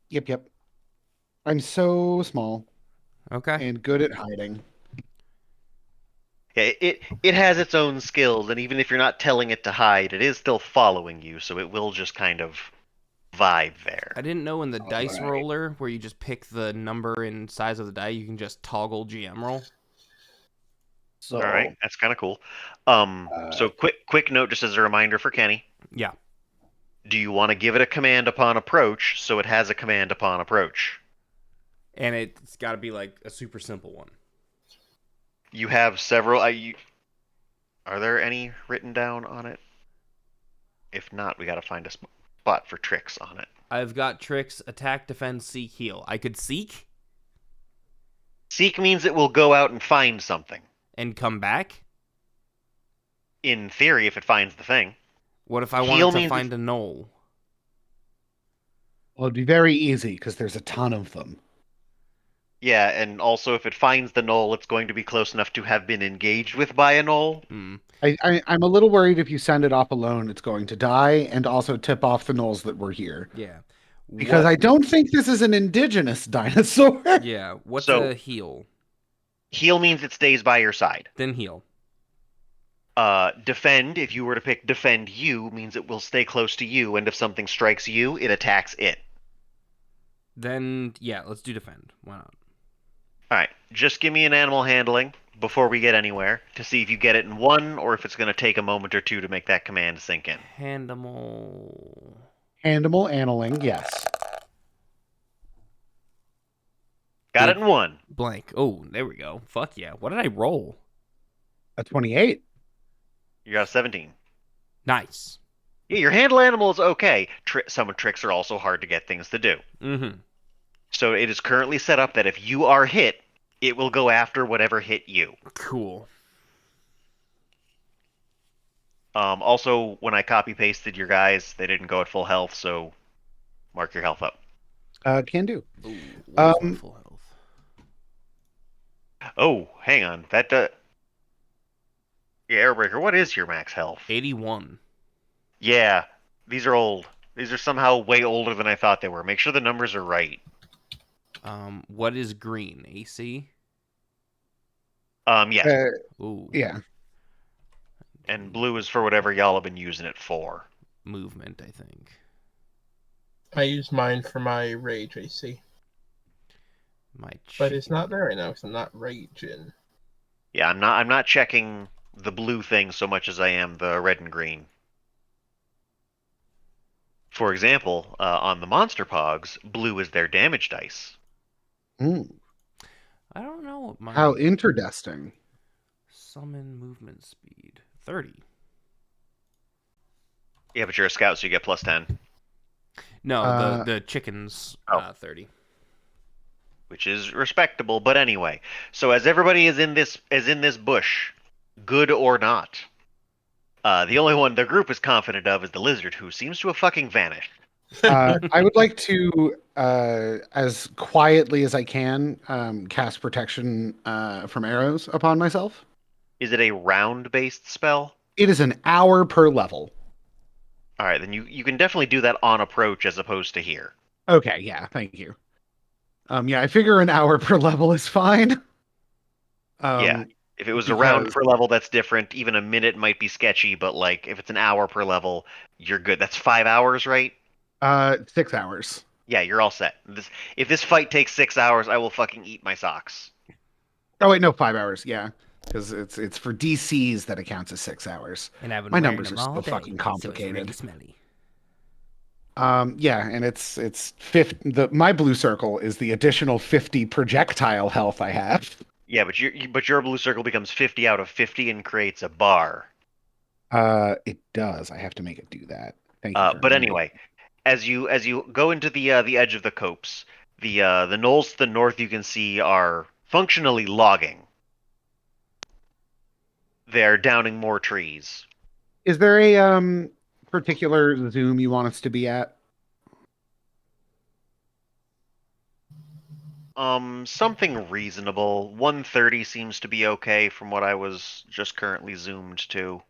I'm so small Okay. and good at hiding. Yeah, it has its own skills, and even if you're not telling it to hide, it is still following you, so it will just kind of vibe there. I didn't know in the dice Alright. roller where you just pick the number and size of the die, you can just toggle GM roll. So All right, that's kind of cool. So quick note, just as a reminder for Kenny. Yeah. Do you want to give it a command upon approach, so it has a command upon approach? And it's got to be like a super simple one. You have several. Are there any written down on it? If not, we got to find a spot for tricks on it. I've got tricks, attack, defend, seek, heal. I could seek Seek means it will go out and find something. and come back. In theory, if it finds the thing. What if I Heal wanted to means find a knoll? well, it'd be very easy because there's a ton of them. Yeah, and also if it finds the knoll, it's going to be close enough to have been engaged with by a knoll. I'm a little worried if you send it off alone, it's going to die and also tip off the gnolls that were here. Yeah. Because I don't think this is an indigenous dinosaur. Yeah. What's So- a heal? Heal means it stays by your side. Then heal. Defend, if you were to pick defend you, means it will stay close to you, and if something strikes you, it attacks it. Then yeah, let's do defend. Why not? Alright, just give me an animal handling before we get anywhere to see if you get it in one or if it's going to take a moment or two to make that command sink in. Handimal. Animal analing, yes. Got it in one. Blank. Oh, there we go. Fuck yeah. What did I roll? A 28. You got a 17. Nice. Yeah, your handle animal is okay. Some tricks are also hard to get things to do. Mm-hmm. So it is currently set up that if you are hit, it will go after whatever hit you. Cool. Also, when I copy pasted your guys, they didn't go at full health, so mark your health up. Can do. Ooh, what's my full health? Oh, hang on. Yeah, Airbreaker, what is your max health? 81. Yeah, these are old. These are somehow way older than I thought they were. Make sure the numbers are right. What is green? AC? Yes. Ooh. Yeah. And blue is for whatever y'all have been using it for. Movement, I think. I use mine for my rage AC, but it's not there right now because I'm not raging. Yeah, I'm not checking the blue thing so much as I am the red and green. For example, on the monster pogs, blue is their damage dice. Mm. I don't know what my How interdesting. summon movement speed. 30. Yeah, but you're a scout, so you get +10. No, Uh, the chickens 30. which is respectable. But anyway, so as everybody is in this bush, good or not, the only one the group is confident of is the lizard, who seems to have fucking vanished. I would like to, as quietly as I can, cast protection from arrows upon myself. Is it a round-based spell? It is an hour per level. All right, then you can definitely do that on approach as opposed to here. Okay, yeah, thank you. Yeah, I figure an hour per level is fine. Yeah. If it was a round because- per level, that's different. Even a minute might be sketchy, but like if it's an hour per level, you're good. That's 5 hours, right? 6 hours. Yeah, you're all set. If this fight takes 6 hours, I will fucking eat my socks. Oh wait, no, 5 hours. Yeah, because it's for DCs that it counts as 6 hours. And I've been My wearing numbers them are all so day, fucking so it's complicated. really smelly. Yeah, and it's 50. My blue circle is the additional 50 projectile health I have. Yeah, but your blue circle becomes 50 out of 50 and creates a bar. It does. I have to make it do that. Thank you. But anyway, as you go into the edge of the copse, the knolls to the north you can see are functionally logging. They're downing more trees. Is there a particular zoom you want us to be at? Something reasonable. 130 seems to be okay from what I was just currently zoomed to.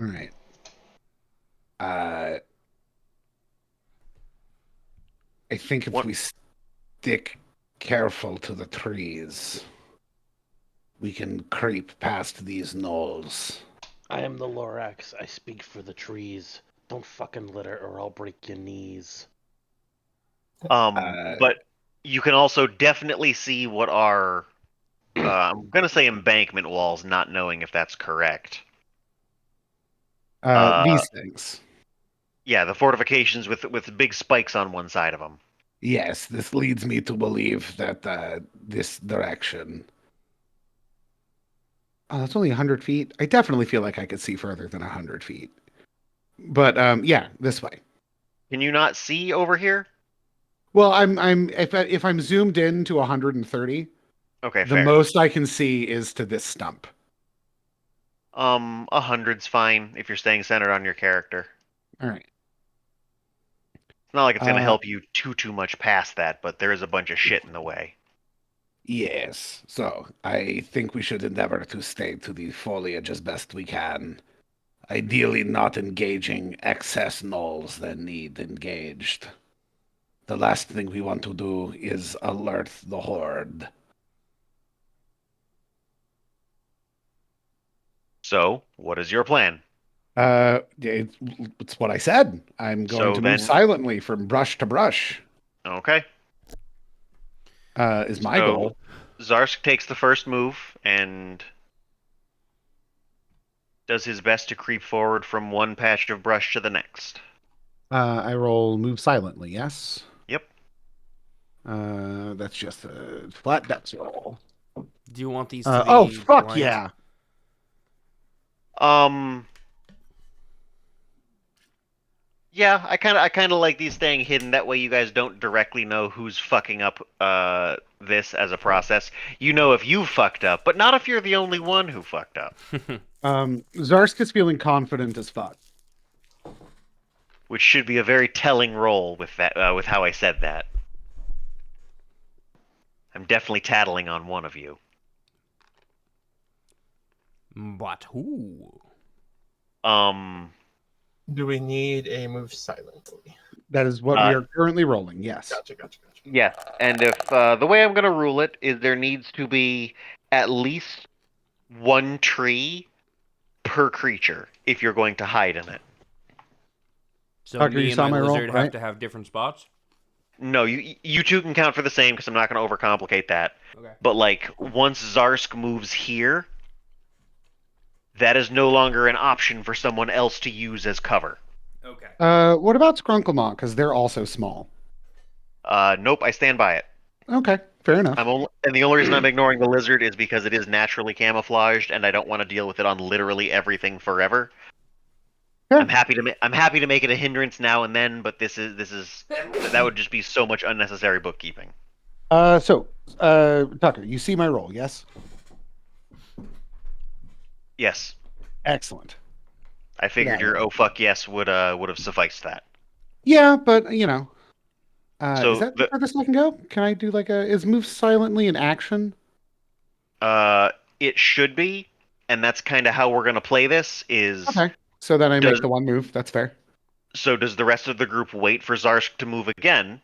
All right. I think if What- we stick careful to the trees, we can creep past these knolls. I am the Lorax. I speak for the trees. Don't fucking litter or I'll break your knees. But you can also definitely see what are, I'm gonna say embankment walls, not knowing if that's correct. These things. Yeah, the fortifications with big spikes on one side of them. Yes, this leads me to believe that this direction. Oh, that's only 100 feet. I definitely feel like I could see further than 100 feet. But yeah, this way. Can you not see over here? Well, if I'm zoomed in to 130, Okay, the fair. most I can see is to this stump. 100's fine if you're staying centered on your character. All right. It's not like it's gonna Uh, help you too much past that, but there is a bunch of shit in the way. Yes. So I think we should endeavor to stay to the foliage as best we can. Ideally, not engaging excess knolls that need engaged. The last thing we want to do is alert the horde. So, what is your plan? It's what I said. I'm going So to then- move silently from brush to brush. Okay. Is my So- goal. Zarsk takes the first move and does his best to creep forward from one patch of brush to the next. I roll move silently. Yes. Yep. That's just a flat dex roll. Do you want these to be Oh fuck blind? yeah! Yeah, I kind of like these staying hidden. That way, you guys don't directly know who's fucking up this as a process. You know if you fucked up, but not if you're the only one who fucked up. Zarsk is feeling confident as fuck. Which should be a very telling roll with that, with how I said that. I'm definitely tattling on one of you. But who? Do we need a move silently? That is what we are currently rolling. Yes. Gotcha. Yes, and if the way I'm going to rule it is there needs to be at least one tree per creature if you're going to hide in it. So Tucker, me you and saw my my roll, lizard have right? to have different spots? No, you two can count for the same because I'm not going to overcomplicate that. Okay. But like once Zarsk moves here, that is no longer an option for someone else to use as cover. Okay. What about Skrunklemont? Because they're also small. Nope, I stand by it. Okay, fair enough. And the only reason I'm ignoring the lizard is because it is naturally camouflaged, and I don't want to deal with it on literally everything forever. Yeah. I'm happy to make it a hindrance now and then, but that would just be so much unnecessary bookkeeping. Tucker, you see my roll, yes? Yes, Excellent. I figured out your of oh fuck yes would have sufficed that. Yeah, but is So that the furthest I can go? Can I do is move silently in action? it should be, and that's kind of how we're gonna play this. Okay. So then I make Does the one move. That's fair. does the rest of the group wait for Zarsk to move again,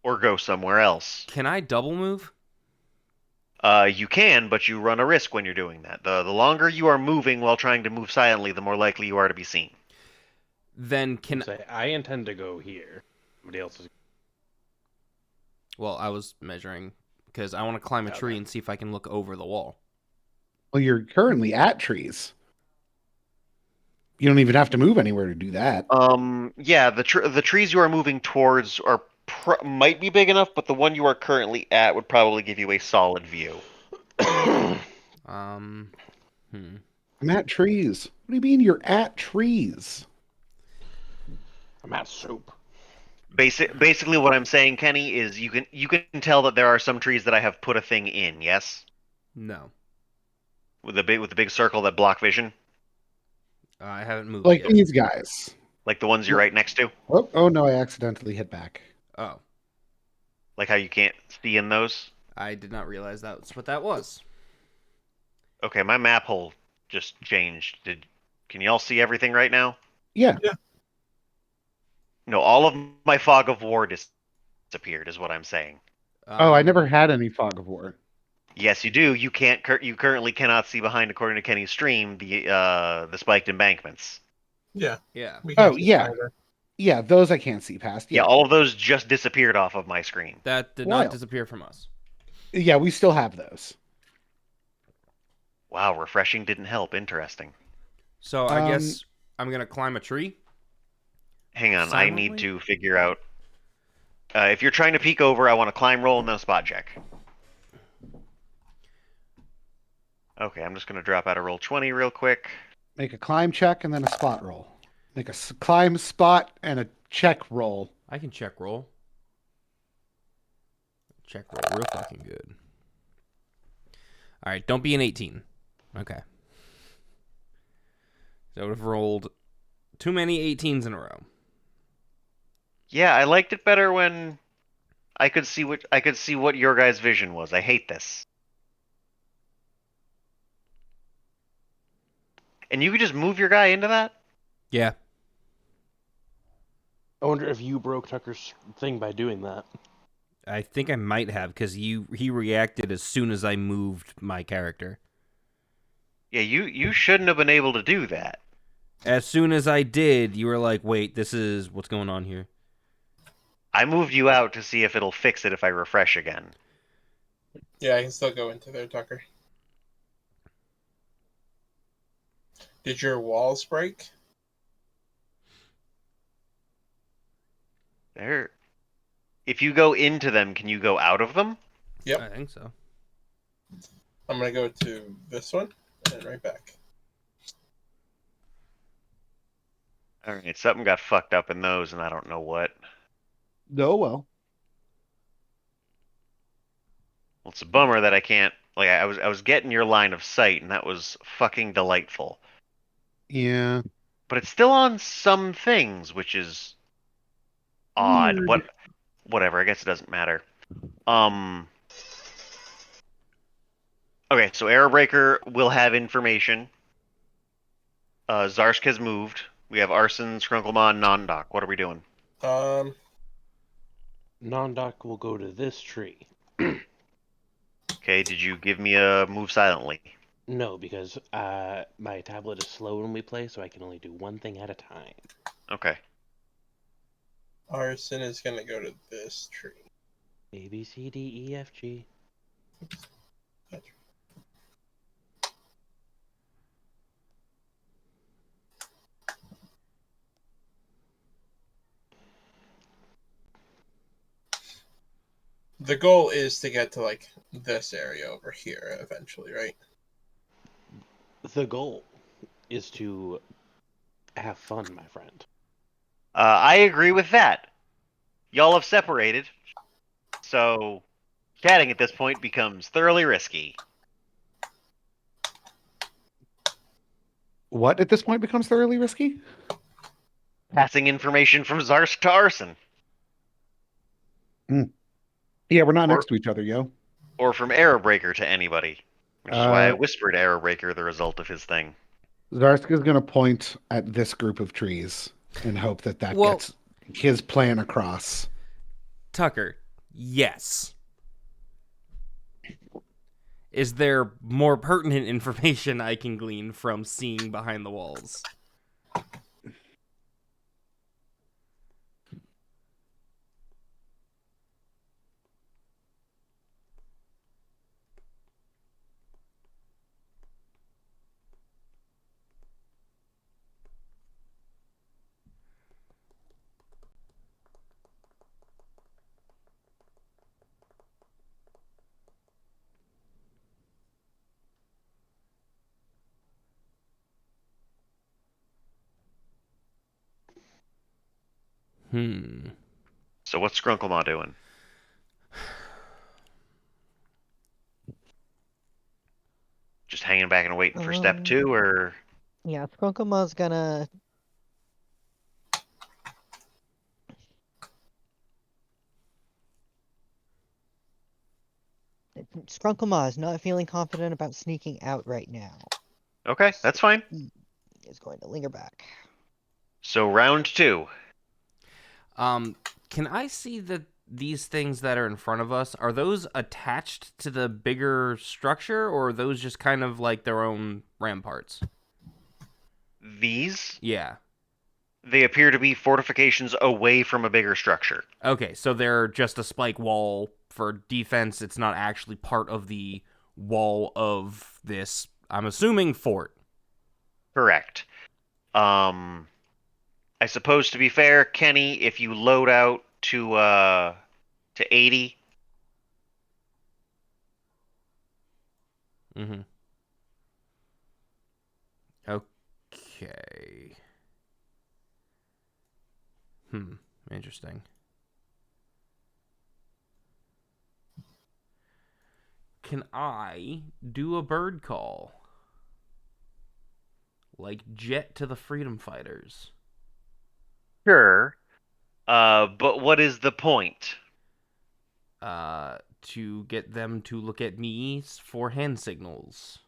or go somewhere else? Can I double move? You can, but you run a risk when you're doing that. The longer you are moving while trying to move silently, the more likely you are to be seen. Then can Say, I intend to go here. Somebody else is. well, I was measuring because I want to climb a tree and see if I can look over the wall. Well, you're currently at trees. You don't even have to move anywhere to do that. Yeah, the trees you are moving towards are might be big enough, but the one you are currently at would probably give you a solid view. Hmm. I'm at trees. What do you mean you're at trees? I'm at soup. Basically, what I'm saying, Kenny, is you can tell that there are some trees that I have put a thing in. Yes, No, with the big circle that block vision, I haven't moved Like yet. these guys. like the ones you're right next to, Oh no, I accidentally hit back. Oh, like how you can't see in those. I did not realize that's what that was. Okay, my map hole just changed. Can you all see everything right now? Yeah. No, all of my fog of war disappeared, is what I'm saying. Oh, I never had any fog of war. Yes, you do. You can't. You currently cannot see behind, according to Kenny's stream, the spiked embankments. Yeah. Yeah. We can Oh, see yeah. either. Yeah, those I can't see past. Yeah, Yeah. all of those just disappeared off of my screen. That did Wild. not disappear from us. Yeah, we still have those. Wow, refreshing didn't help. Interesting. So I guess I'm gonna climb a tree. Hang on, I need Silently? to figure out. If you're trying to peek over, I want to climb roll and then a spot check. Okay, I'm just gonna drop out a roll 20 real quick. Make a climb check and then a spot roll. Make a climb spot and a check roll. I can check roll. Check roll real fucking good. All right, don't be an 18. Okay. So I would have rolled too many 18s in a row. Yeah, I liked it better when I could see what your guys' vision was. I hate this. And you could just move your guy into that? Yeah. I wonder if you broke Tucker's thing by doing that. I think I might have because he reacted as soon as I moved my character. Yeah, you shouldn't have been able to do that. As soon as I did, you were like, "Wait, this is what's going on here." I moved you out to see if it'll fix it if I refresh again. Yeah, I can still go into there, Tucker. Did your walls break? There. If you go into them, can you go out of them? Yep. I think so. I'm gonna go to this one and right back. Alright, something got fucked up in those and I don't know what. No, well. Well, it's a bummer that I can't I was getting your line of sight and that was fucking delightful. Yeah. But it's still on some things, which is odd. Weird. Whatever, I guess it doesn't matter. Okay, so Airbreaker will have information. Zarsk has moved. We have Arson, Skrunklemon, Nondoc. What are we doing? Non-doc will go to this tree. Okay, did you give me a move silently? No, because my tablet is slow when we play, so I can only do one thing at a time. Okay. Arson is gonna go to this tree. A, B, C, D, E, F, G. The goal is to get to like this area over here eventually, right? The goal is to have fun, my friend. I agree with that. Y'all have separated. So Chatting at this point becomes thoroughly risky. What at this point becomes thoroughly risky? Passing information from Zarsk to Arson, Yeah, we're not Or- next to each other, yo. or from Arrowbreaker to anybody. Which is why I whispered Arrowbreaker the result of his thing. Zarsk is going to point at this group of trees and hope that Well- gets his plan across. Tucker, yes. Is there more pertinent information I can glean from seeing behind the walls? So what's Scrunklemon doing? Just hanging back and waiting for step 2, or Yeah, Skrunkama's gonna. Skrunkama is not feeling confident about sneaking out right now. okay, that's fine. Is going to linger back. So round 2. Can I see that these things that are in front of us, are those attached to the bigger structure, or are those just kind of like their own ramparts? These, Yeah. they appear to be fortifications away from a bigger structure. Okay, so they're just a spike wall for defense. It's not actually part of the wall of this, I'm assuming, fort. Correct. I suppose to be fair, Kenny, if you load out to 80, Mm-hmm. Okay. Interesting. Can I do a bird call? Like Jet to the Freedom Fighters? sure. But what is the point? To get them to look at me for hand signals.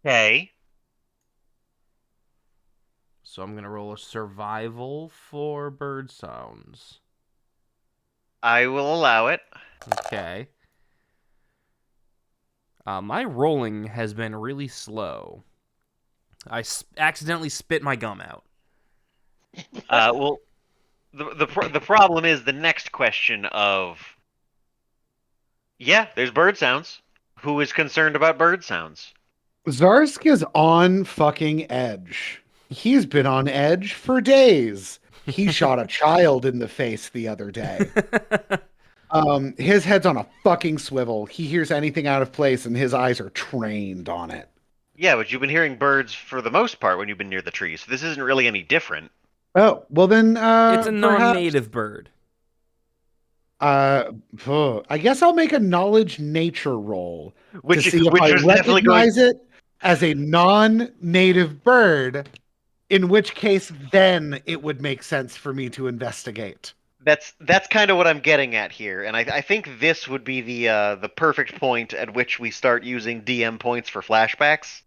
Okay. So I'm gonna roll a survival for bird sounds. I will allow it. Okay. My rolling has been really slow. I accidentally spit my gum out. Well, the problem is the next question of, yeah, there's bird sounds. Who is concerned about bird sounds? Zarsk is on fucking edge. He's been on edge for days. He shot a child in the face the other day. His head's on a fucking swivel. He hears anything out of place and his eyes are trained on it. Yeah, but you've been hearing birds for the most part when you've been near the trees. So this isn't really any different. Oh, well then It's a non-native bird. I guess I'll make a knowledge nature roll Which to is, see if which I is definitely going. recognize it as a non-native bird, in which case then it would make sense for me to investigate. That's kind of what I'm getting at here, and I think this would be the perfect point at which we start using DM points for flashbacks.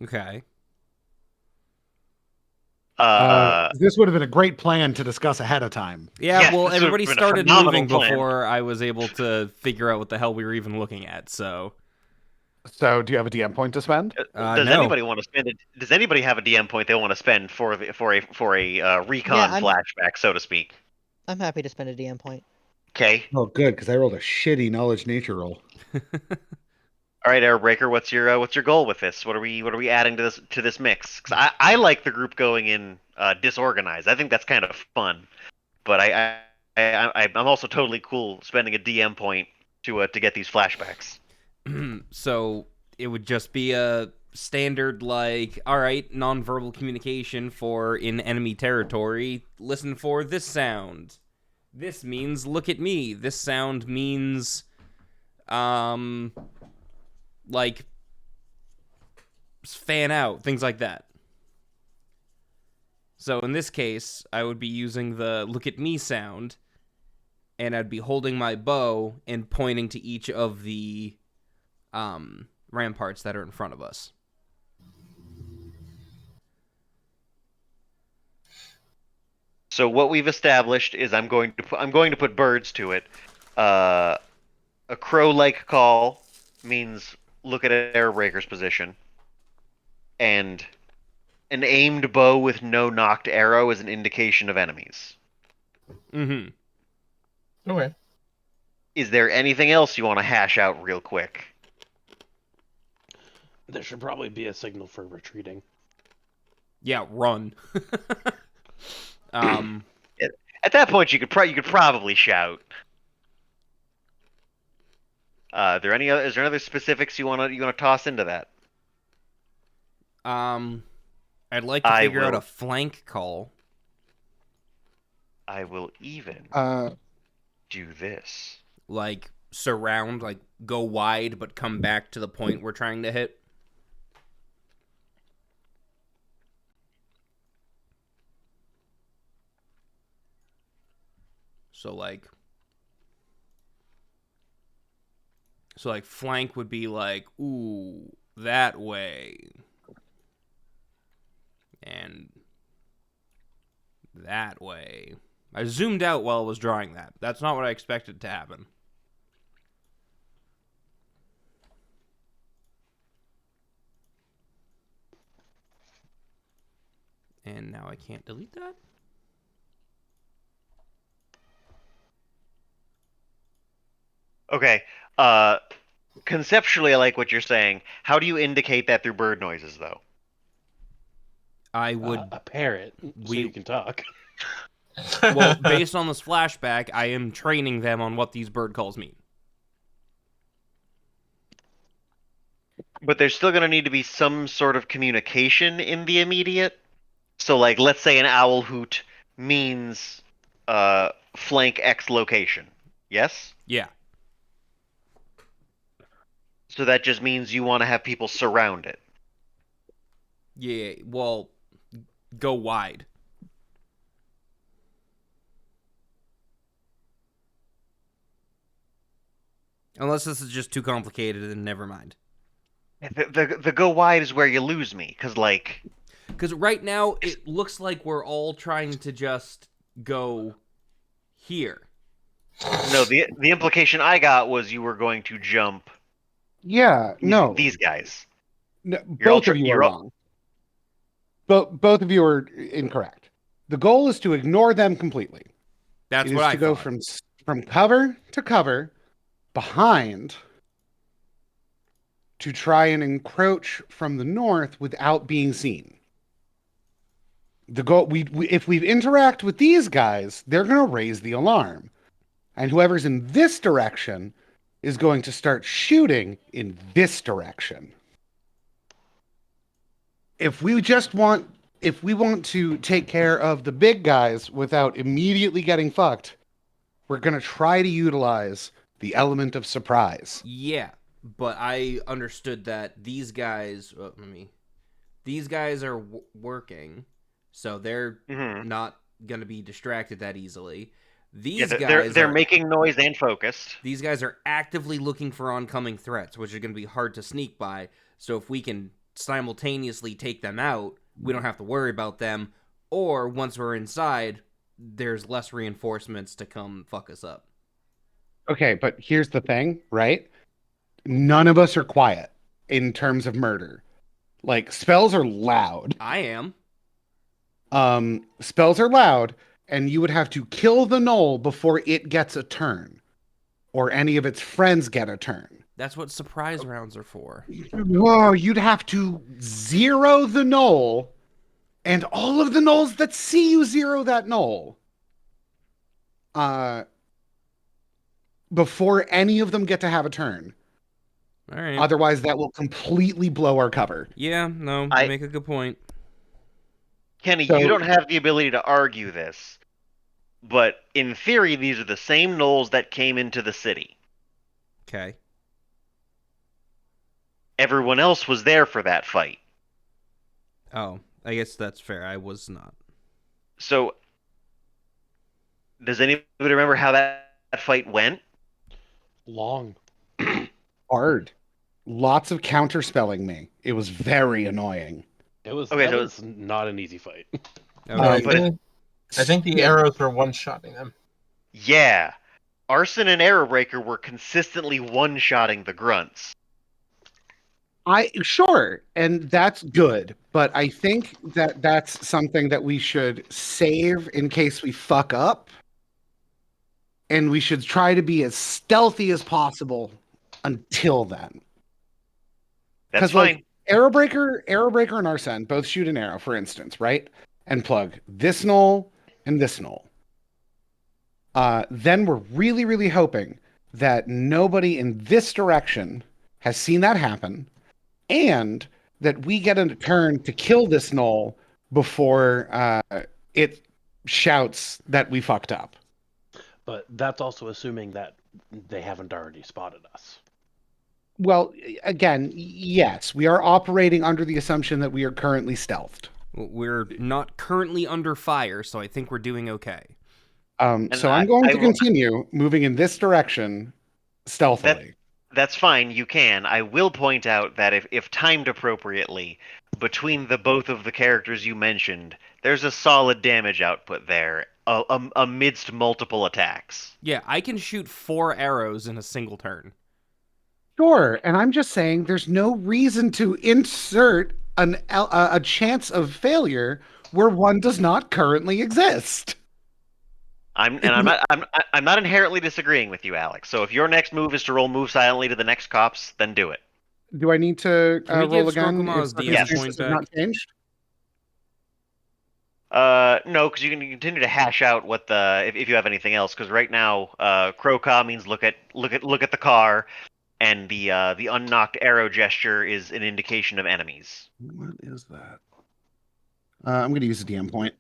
Okay. This would have been a great plan to discuss ahead of time. Yeah, Yes, well, this would've everybody been a started phenomenal moving plan. before I was able to figure out what the hell we were even looking at, so... So, do you have a DM point to spend? Does no. anybody want to spend it? Does anybody have a DM point they want to spend for a recon Yeah, flashback, so to speak? I'm happy to spend a DM point. Okay. Oh, good, because I rolled a shitty knowledge nature roll. All right, Airbreaker, what's your goal with this? What are we adding to this mix? Because I like the group going in disorganized. I think that's kind of fun. But I'm also totally cool spending a DM point to get these flashbacks. So, it would just be a standard, like, all right, nonverbal communication for in enemy territory, listen for this sound. This means look at me. This sound means, like, fan out, things like that. So in this case, I would be using the look at me sound, and I'd be holding my bow and pointing to each of the ramparts that are in front of us. So what we've established is I'm going to put birds to it. A crow-like call means look at Airbreaker's position, and an aimed bow with no knocked arrow is an indication of enemies. Mm-hmm. Okay. Is there anything else you want to hash out real quick? There should probably be a signal for retreating. Yeah, run. At that point, you could probably shout. Is there any other specifics you wanna toss into that? I'd like to figure out a flank call. I will even do this. Like, surround, like, go wide, but come back to the point we're trying to hit. So, like, flank would be like, ooh, that way. And that way. I zoomed out while I was drawing that. That's not what I expected to happen. And now I can't delete that? Okay. Conceptually, I like what you're saying. How do you indicate that through bird noises, though? I would... A parrot, so you can talk. Well, based on this flashback, I am training them on what these bird calls mean. But there's still going to need to be some sort of communication in the immediate. So, like, let's say an owl hoot means flank X location. Yes? Yeah. So that just means you want to have people surround it. Yeah, well, go wide. Unless this is just too complicated, then never mind. The go wide is where you lose me, because, like... Because right now, it looks like we're all trying to just go here. No, the implication I got was you were going to jump... Yeah, no. These guys. No, You're all both of you are you're all- wrong. Both of you are incorrect. The goal is to ignore them completely. That's It what is I to go thought. from cover to cover, behind, to try and encroach from the north without being seen. The goal, if we interact with these guys, they're going to raise the alarm, and whoever's in this direction is going to start shooting in this direction. If we want to take care of the big guys without immediately getting fucked, we're going to try to utilize the element of surprise. Yeah, but I understood that these guys... these guys are working, so they're not going to be distracted that easily. These guys they're making noise and focused. These guys are actively looking for oncoming threats, which are going to be hard to sneak by. So if we can simultaneously take them out, we don't have to worry about them. Or once we're inside, there's less reinforcements to come fuck us up. Okay, but here's the thing, right? None of us are quiet in terms of murder. Like, spells are loud. I am. Spells are loud, and you would have to kill the gnoll before it gets a turn, or any of its friends get a turn. That's what surprise rounds are for. Whoa, you'd have to zero the gnoll, and all of the gnolls that see you zero that gnoll. Before any of them get to have a turn. All right. Otherwise, that will completely blow our cover. Yeah, no, I- you make a good point. Kenny, So- you don't have the ability to argue this, but in theory, these are the same gnolls that came into the city. Okay. Everyone else was there for that fight. Oh, I guess that's fair. I was not. So, does anybody remember how that fight went? Long. Hard. Lots of counterspelling me. It was very annoying. It was. Okay, That so was not an easy fight. Okay. I think the arrows were one-shotting them. Yeah. Arson and Arrowbreaker were consistently one-shotting the grunts. Sure, and that's good, but I think that that's something that we should save in case we fuck up, and we should try to be as stealthy as possible until then. That's 'Cause, like, fine. Arrowbreaker, and Arsene both shoot an arrow, for instance, right? And plug this knoll and this knoll. Then we're really, really hoping that nobody in this direction has seen that happen, and that we get a turn to kill this knoll before it shouts that we fucked up. But that's also assuming that they haven't already spotted us. Well, again, yes, we are operating under the assumption that we are currently stealthed. We're not currently under fire, so I think we're doing okay. So I'm going to continue moving in this direction stealthily. That's fine, you can. I will point out that if timed appropriately, between the both of the characters you mentioned, there's a solid damage output there, amidst multiple attacks. Yeah, I can shoot 4 arrows in a single turn. Sure, and I'm just saying there's no reason to insert a chance of failure where one does not currently exist. I'm not inherently disagreeing with you, Alex. So if your next move is to roll move silently to the next cops, then do it. Do I need to Can we roll give again? Stormclaw's if DS circumstances point have back? not changed? No, because you can continue to hash out what the if you have anything else. Because right now, Crocaw means look at the car, and the unknocked arrow gesture is an indication of enemies. What is that? I'm going to use a DM point.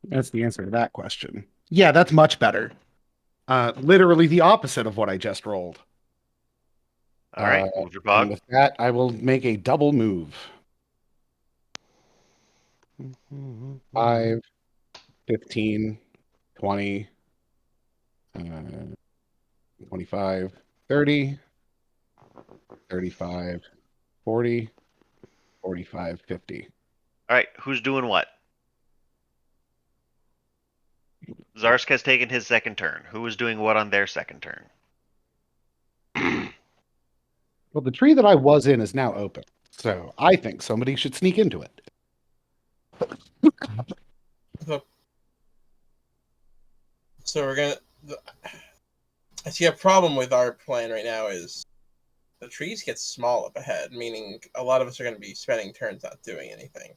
That's the answer to that question. Yeah, that's much better. Literally the opposite of what I just rolled. All right, move your And pog. with that, I will make a double move. 5, 15, 20, 25, 30, 35, 40, 45, 50. All right, who's doing what? Zarsk has taken his second turn. Who is doing what on their second turn? Well, the tree that I was in is now open, so I think somebody should sneak into it. So we're gonna. I see a problem with our plan right now is the trees get small up ahead, meaning a lot of us are going to be spending turns not doing anything.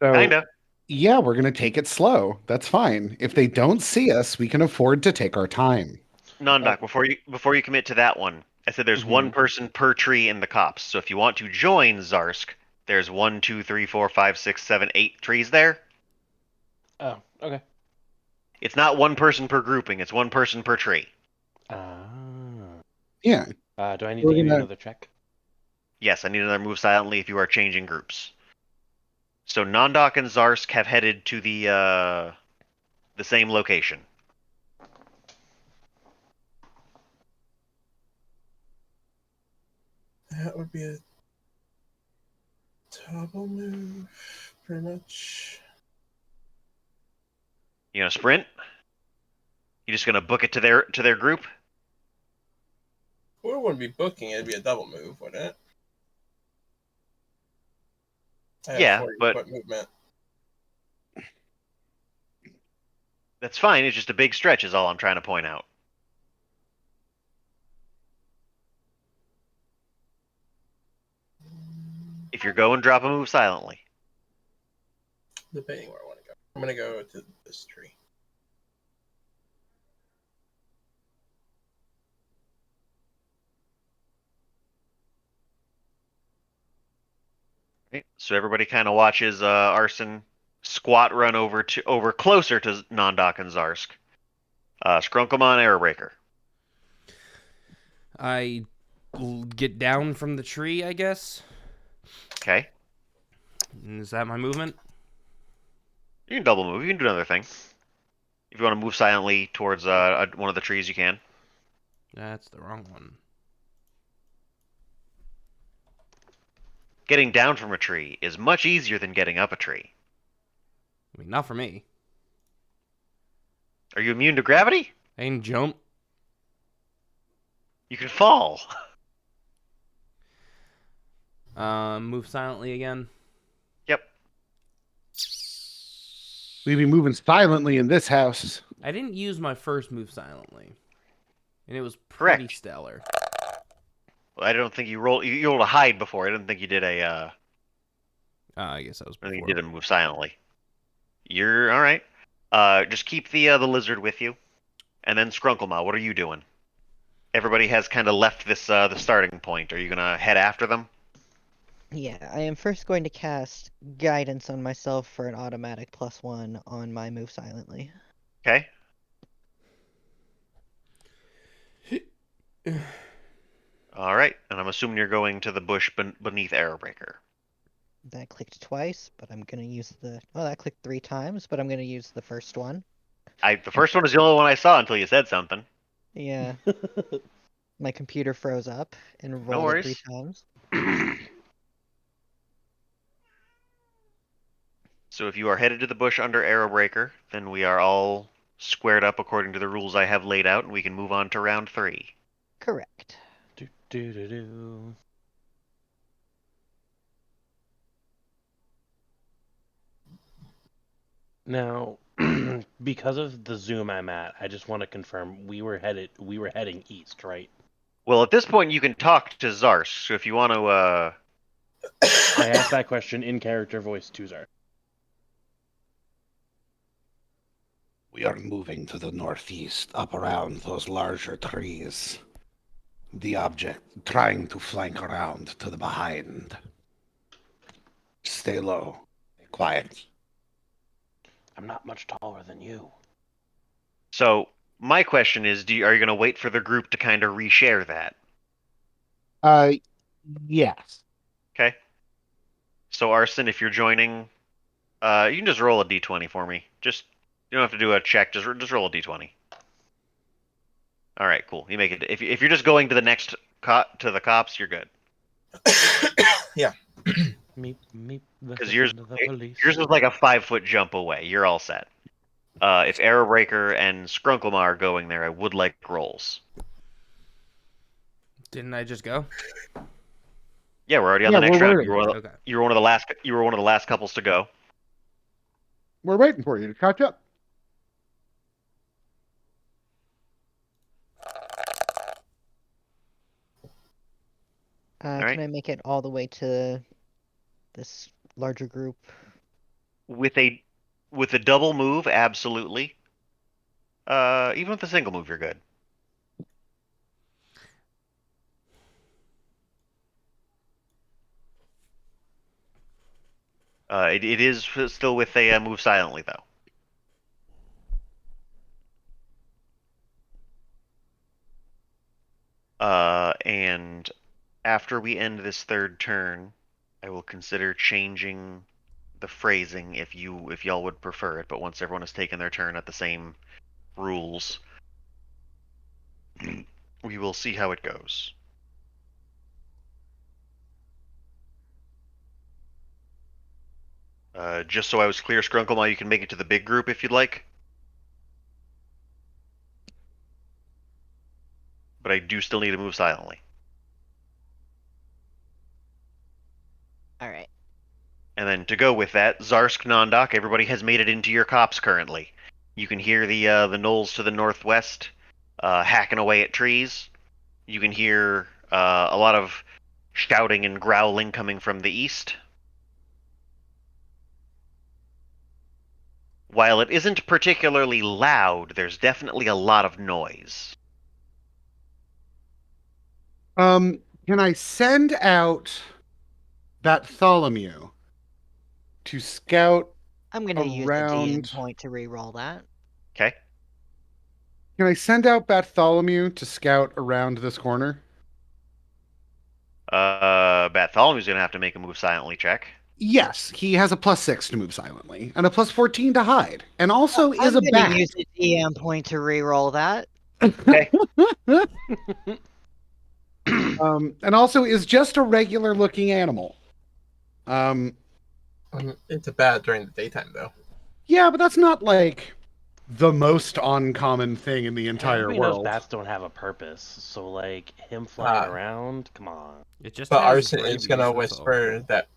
So, Kinda. yeah, we're going to take it slow. That's fine. If they don't see us, we can afford to take our time. Nondoc, before you commit to that one, I said there's one person per tree in the cops. So if you want to join Zarsk, there's 1, 2, 3, 4, 5, 6, 7, 8 trees there. Oh, okay. It's not one person per grouping. It's one person per tree. Yeah. Do I need We're to give you gonna- another check? Yes, I need another move silently if you are changing groups. So Nondoc and Zarsk have headed to the same location. That would be a double move, pretty much. You gonna sprint? You just gonna book it to their group? Well, it wouldn't be booking, it'd be a double move, wouldn't it? I have Yeah, 40 but- foot movement. That's fine. It's just a big stretch, is all I'm trying to point out. If you're going, drop a move silently. Debating where I want to go. I'm going to go to this tree. Right, so everybody kind of watches Arson squat run over closer to Nondak and Zarsk. Scrunkelmon, Aerbreaker. I get down from the tree, I guess. Okay. Is that my movement? You can double move. You can do another thing. If you want to move silently towards one of the trees, you can. That's the wrong one. Getting down from a tree is much easier than getting up a tree. I mean, not for me. Are you immune to gravity? I can jump. You can fall. Move silently again. Yep. We be moving silently in this house. I didn't use my first move silently, and it was Correct. pretty stellar. Well, I don't think you rolled. You rolled a hide before. I didn't think you did a. I guess that was I before. think you did a move silently. You're all right. Just keep the lizard with you, and then Scrunkelma. What are you doing? Everybody has kind of left this the starting point. Are you gonna head after them? Yeah, I am first going to cast Guidance on myself for an automatic +1 on my move silently. Okay. All right, and I'm assuming you're going to the bush beneath Aerbreaker. That clicked twice, but I'm gonna use the. Oh, that clicked 3 times, but I'm gonna use the first one. The first one was the only one I saw until you said something. Yeah. My computer froze up and No rolled it 3 worries. times. So if you are headed to the bush under Aerbreaker, then we are all squared up according to the rules I have laid out, and we can move on to round 3. Correct. Do, do, do, do. Now, because of the zoom I'm at, I just want to confirm we were heading east, right? Well, at this point, you can talk to Zarsk. So if you want to, I asked that question in character voice to Zar. We are moving to the northeast, up around those larger trees. The object trying to flank around to the behind. Stay low. Stay quiet. I'm not much taller than you. So my question is, are you going to wait for the group to kind of reshare that? Yes. Okay. So Arson, if you're joining, you can just roll a d20 for me. You don't have to do a check. Just roll a d20. All right, cool. You make it. If you're just going to the next to the cops, you're good. Yeah. Because yours was like a 5-foot jump away. You're all set. If Aerbreaker and Scrunkelma are going there, I would like rolls. Didn't I just go? Yeah, we're already on the next round. Okay. You were one of the last couples to go. We're waiting for you to catch up. right. Can I make it all the way to this larger group? With a double move, absolutely. Even with a single move, you're good. It is still with a move silently, though. And after we end this third turn, I will consider changing the phrasing if y'all would prefer it. But once everyone has taken their turn at the same rules, we will see how it goes. Just so I was clear, Scrunkelma, you can make it to the big group if you'd like. But I do still need to move silently. Alright. And then to go with that, Zarsk, Nondak, everybody has made it into your cops currently. You can hear the gnolls to the northwest hacking away at trees. You can hear a lot of shouting and growling coming from the east. While it isn't particularly loud, there's definitely a lot of noise. Can I send out Bartholomew to scout I'm gonna use the DM around. point to re-roll that. Okay. Can I send out Bartholomew to scout around this corner? Bartholomew's gonna have to make a move silently check. Yes, he has a +6 to move silently and a +14 to hide, and also is I'm a gonna bat. use the DM point to re-roll that. Okay. And also is just a regular looking animal. It's a bat during the daytime, though. Yeah, but that's not like the most uncommon thing in the entire Everybody knows world. bats don't have a purpose, so like him flying Ah. around, come on. It just But has Arson rabies, is gonna that's all. whisper that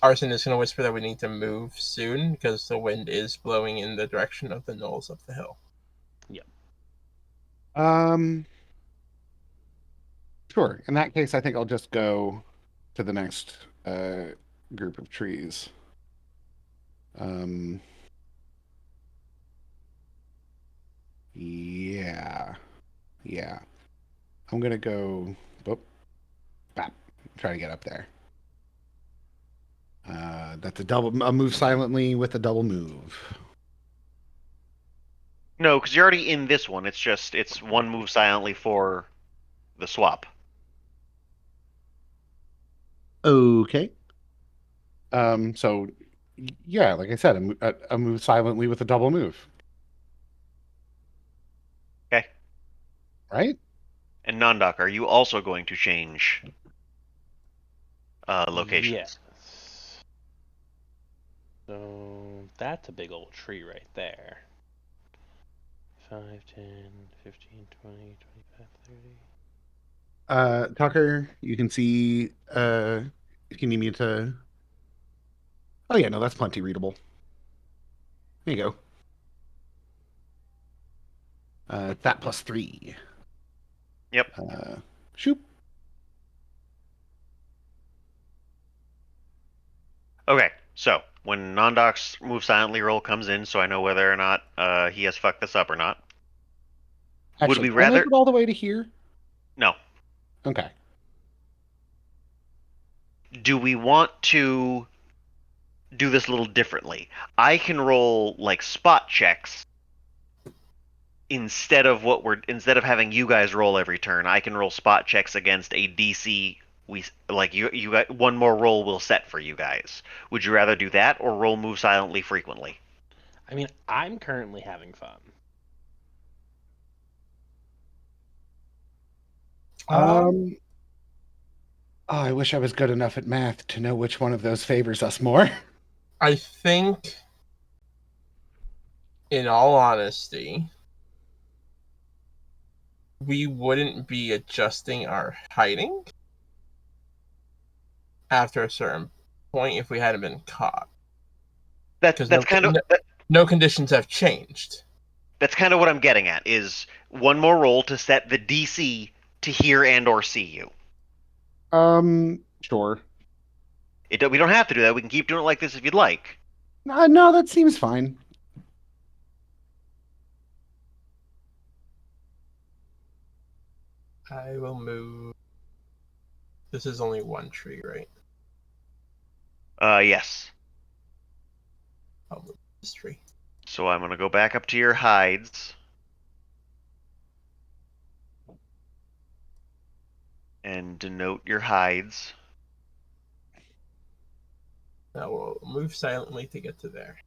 Arson is gonna whisper that we need to move soon because the wind is blowing in the direction of the knolls up the hill. Sure. In that case, I think I'll just go to the next group of trees. Yeah. Yeah. I'm gonna go bap, try to get up there. That's a move silently with a double move. No, because you're already in this one. It's one move silently for the swap. Okay. So yeah, like I said, a move silently with a double move. Okay. Right? And Nondok, are you also going to change locations? Yes. So that's a big old tree right there. 5, 10, 15, 20, 25, 30. Tucker, you can see if you need me to. Oh yeah, no, that's plenty readable. There you go. That +3. Yep. Shoot. Okay, so when Nondok's move silently roll comes in, so I know whether or not he has fucked this up or not. Actually, we can I make rather- it all the way to here? No. Okay. Do we want to do this a little differently? I can roll like spot checks instead of having you guys roll every turn. I can roll spot checks against a DC. You got one more roll will set for you guys. Would you rather do that or roll move silently frequently? I mean, I'm currently having fun. Oh, I wish I was good enough at math to know which one of those favors us more. I think, in all honesty, we wouldn't be adjusting our hiding after a certain point if we hadn't been caught. That's kind of no conditions have changed. That's kind of what I'm getting at. Is one more roll to set the DC to hear and or see you. Sure. We don't have to do that. We can keep doing it like this if you'd like. No, that seems fine. I will move. This is only one tree, right? Yes. I'll move this tree. So I'm gonna go back up to your hides. And denote your hides. Now we'll move silently to get to there.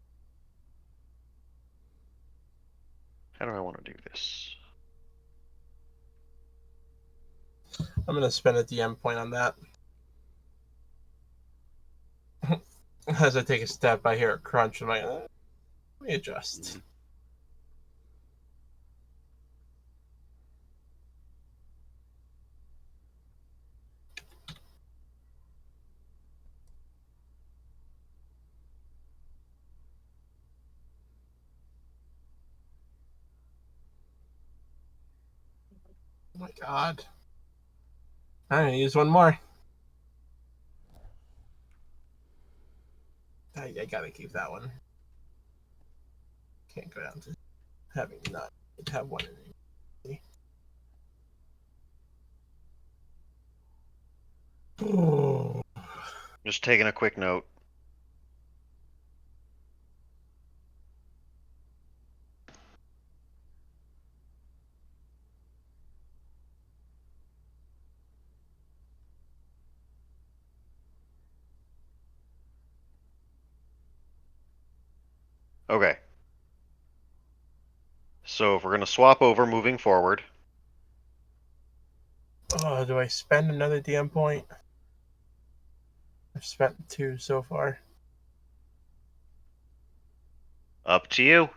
How do I want to do this? I'm going to spend a DM point on that. As I take a step, I hear a crunch. I'm like, let me adjust. Oh my god. I'm going to use one more. I gotta keep that one. Can't go down to having not have one in it. Just taking a quick note. Okay. So if we're going to swap over moving forward, Oh, do I spend another DM point? I've spent 2 so far. up to you.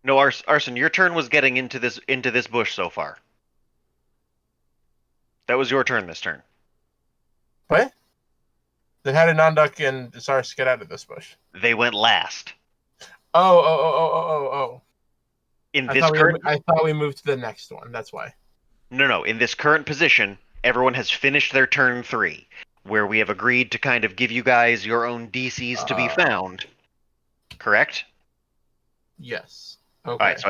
No, Arson, your turn was getting into this bush so far. That was your turn this turn. What? Then how did Nonduk and Zars get out of this bush? They went last. Oh. In I this thought, current I thought we moved to the next one. That's why. No, in this current position, everyone has finished their turn 3, where we have agreed to kind of give you guys your own DCs to be found. Correct? Yes. All Okay. right,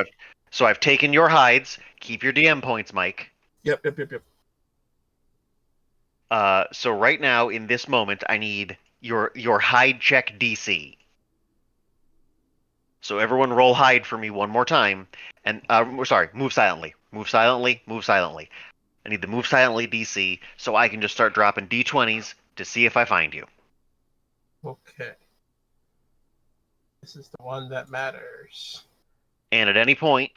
so I've taken your hides. Keep your DM points, Mike. Yep. So right now, in this moment, I need your hide check DC. So everyone roll hide for me one more time. And sorry, move silently. Move silently. I need the move silently DC so I can just start dropping D20s to see if I find you. Okay. This is the one that matters. And at any point,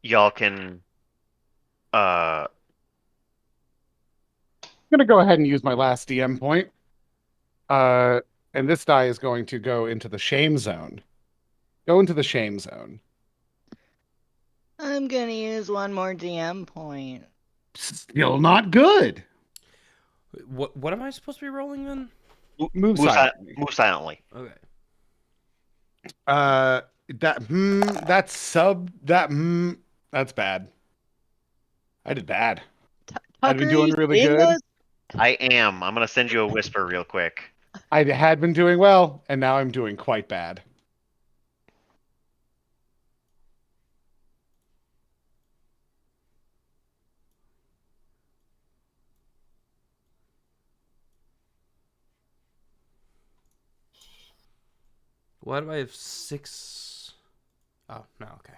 y'all can I'm gonna go ahead and use my last DM point. And this die is going to go into the shame zone. Go into the shame zone. I'm gonna use one more DM point. Still not good. What am I supposed to be rolling then? Move silently. move silently. Okay. That's bad. I did bad. I'd been Tucker, doing you really seeing good. this? I am. I'm gonna send you a whisper real quick. I had been doing well, and now I'm doing quite bad. Why do I have 6? Oh, no, okay.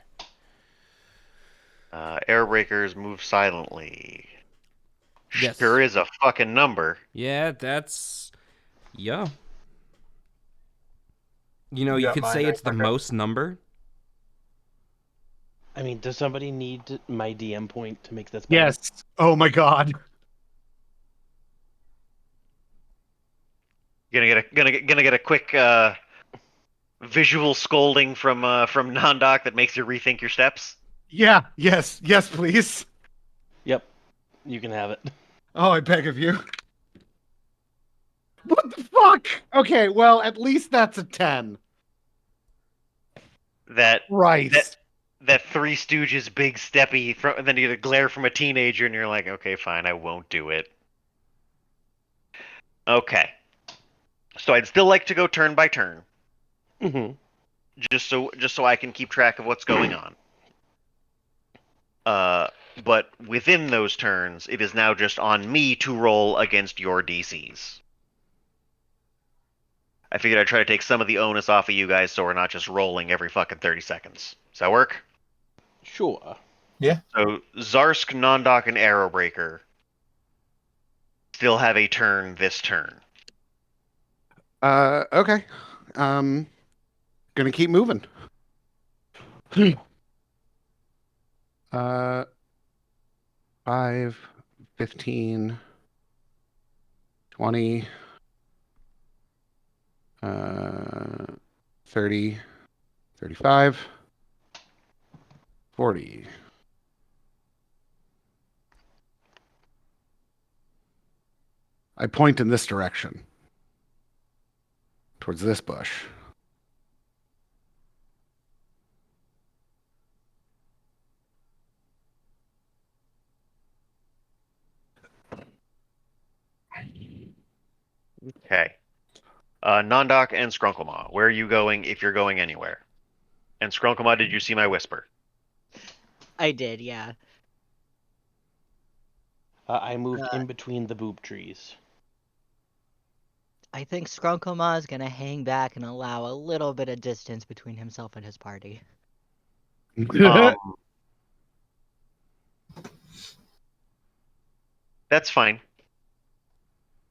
Airbreakers move silently. Yes. Sure is a fucking number. Yeah, that's... Yeah. You know, You you got could mine, say right, it's the Tucker? most number. I mean, does somebody need my DM point to make this better? Yes. Oh my god. Gonna get a quick visual scolding from Nondoc that makes you rethink your steps. Yeah. Yes, please. Yep. You can have it. Oh, I beg of you. What the fuck? Okay, well, at least that's a 10. That Right. that Three Stooges big steppy and then you get a glare from a teenager and you're like, okay, fine, I won't do it. Okay. So I'd still like to go turn by turn. Mm-hmm. Just so I can keep track of what's going on. But within those turns, it is now just on me to roll against your DCs. I figured I'd try to take some of the onus off of you guys so we're not just rolling every fucking 30 seconds. Does that work? Sure. So Zarsk, Nondoc, and Arrowbreaker still have a turn this turn. Okay. Gonna keep moving. 5, 15, 20, 30, 35, 40. I point in this direction. Towards this bush. Okay. Nondoc and Skrunklemaw, where are you going if you're going anywhere? And Skrunklemaw, did you see my whisper? I did, yeah. I moved in between the boob trees. I think Skrunkoma is gonna hang back and allow a little bit of distance between himself and his party. Um, that's fine.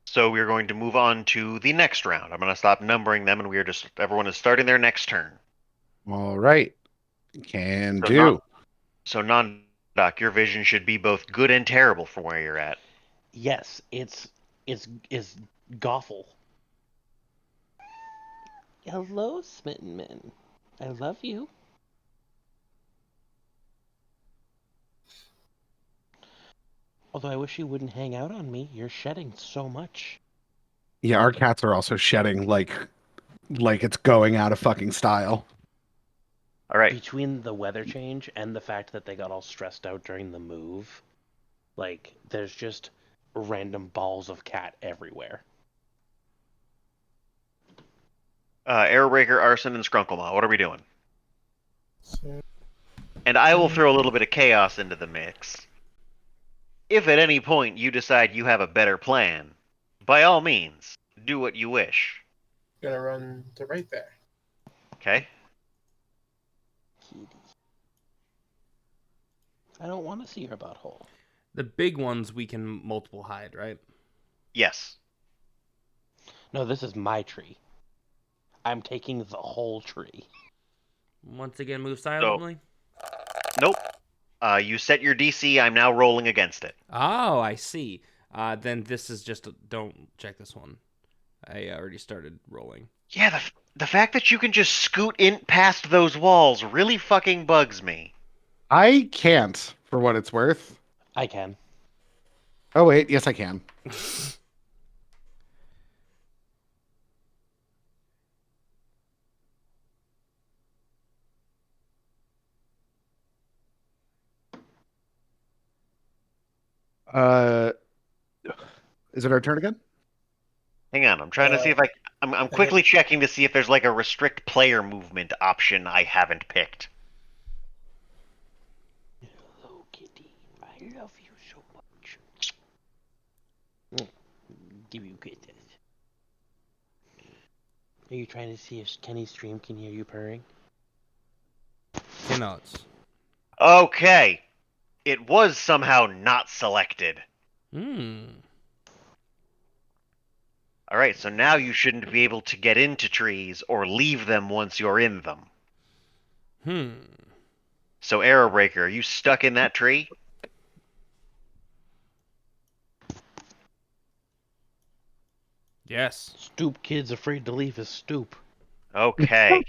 So we're going to move on to the next round. I'm going to stop numbering them, and everyone is starting their next turn. All right. Can So do. Non-Doc, your vision should be both good and terrible from where you're at. Yes, it's Goffle. Hello, Smitten Man. I love you. Although I wish you wouldn't hang out on me. You're shedding so much. Yeah, our cats are also shedding like it's going out of fucking style. All right. Between the weather change and the fact that they got all stressed out during the move, like, there's just random balls of cat everywhere. Arrowbreaker, Arson, and Skrunkleman. What are we doing? So, And I will throw a little bit of chaos into the mix. If at any point you decide you have a better plan, by all means, do what you wish. gonna run to right there. Okay? I don't want to see your butthole. The big ones we can multiple hide, right? Yes. No, this is my tree. I'm taking the whole tree. Once again, move silently. Nope. You set your DC. I'm now rolling against it. Oh, I see. Then this is just don't check this one. I already started rolling. Yeah, the fact that you can just scoot in past those walls really fucking bugs me. I can't, for what it's worth. I can. Oh wait, yes I can. Is it our turn again? Hang on, I'm trying to see if I'm quickly checking to see if there's like a restrict player movement option I haven't picked. Hello, kitty. I love you so much. Give you kisses. Are you trying to see if Kenny's stream can hear you purring? Cannot. Okay. It was somehow not selected. Alright, so now you shouldn't be able to get into trees or leave them once you're in them. So, Arrowbreaker, are you stuck in that tree? Yes. Stoop kid's afraid to leave his stoop. Okay.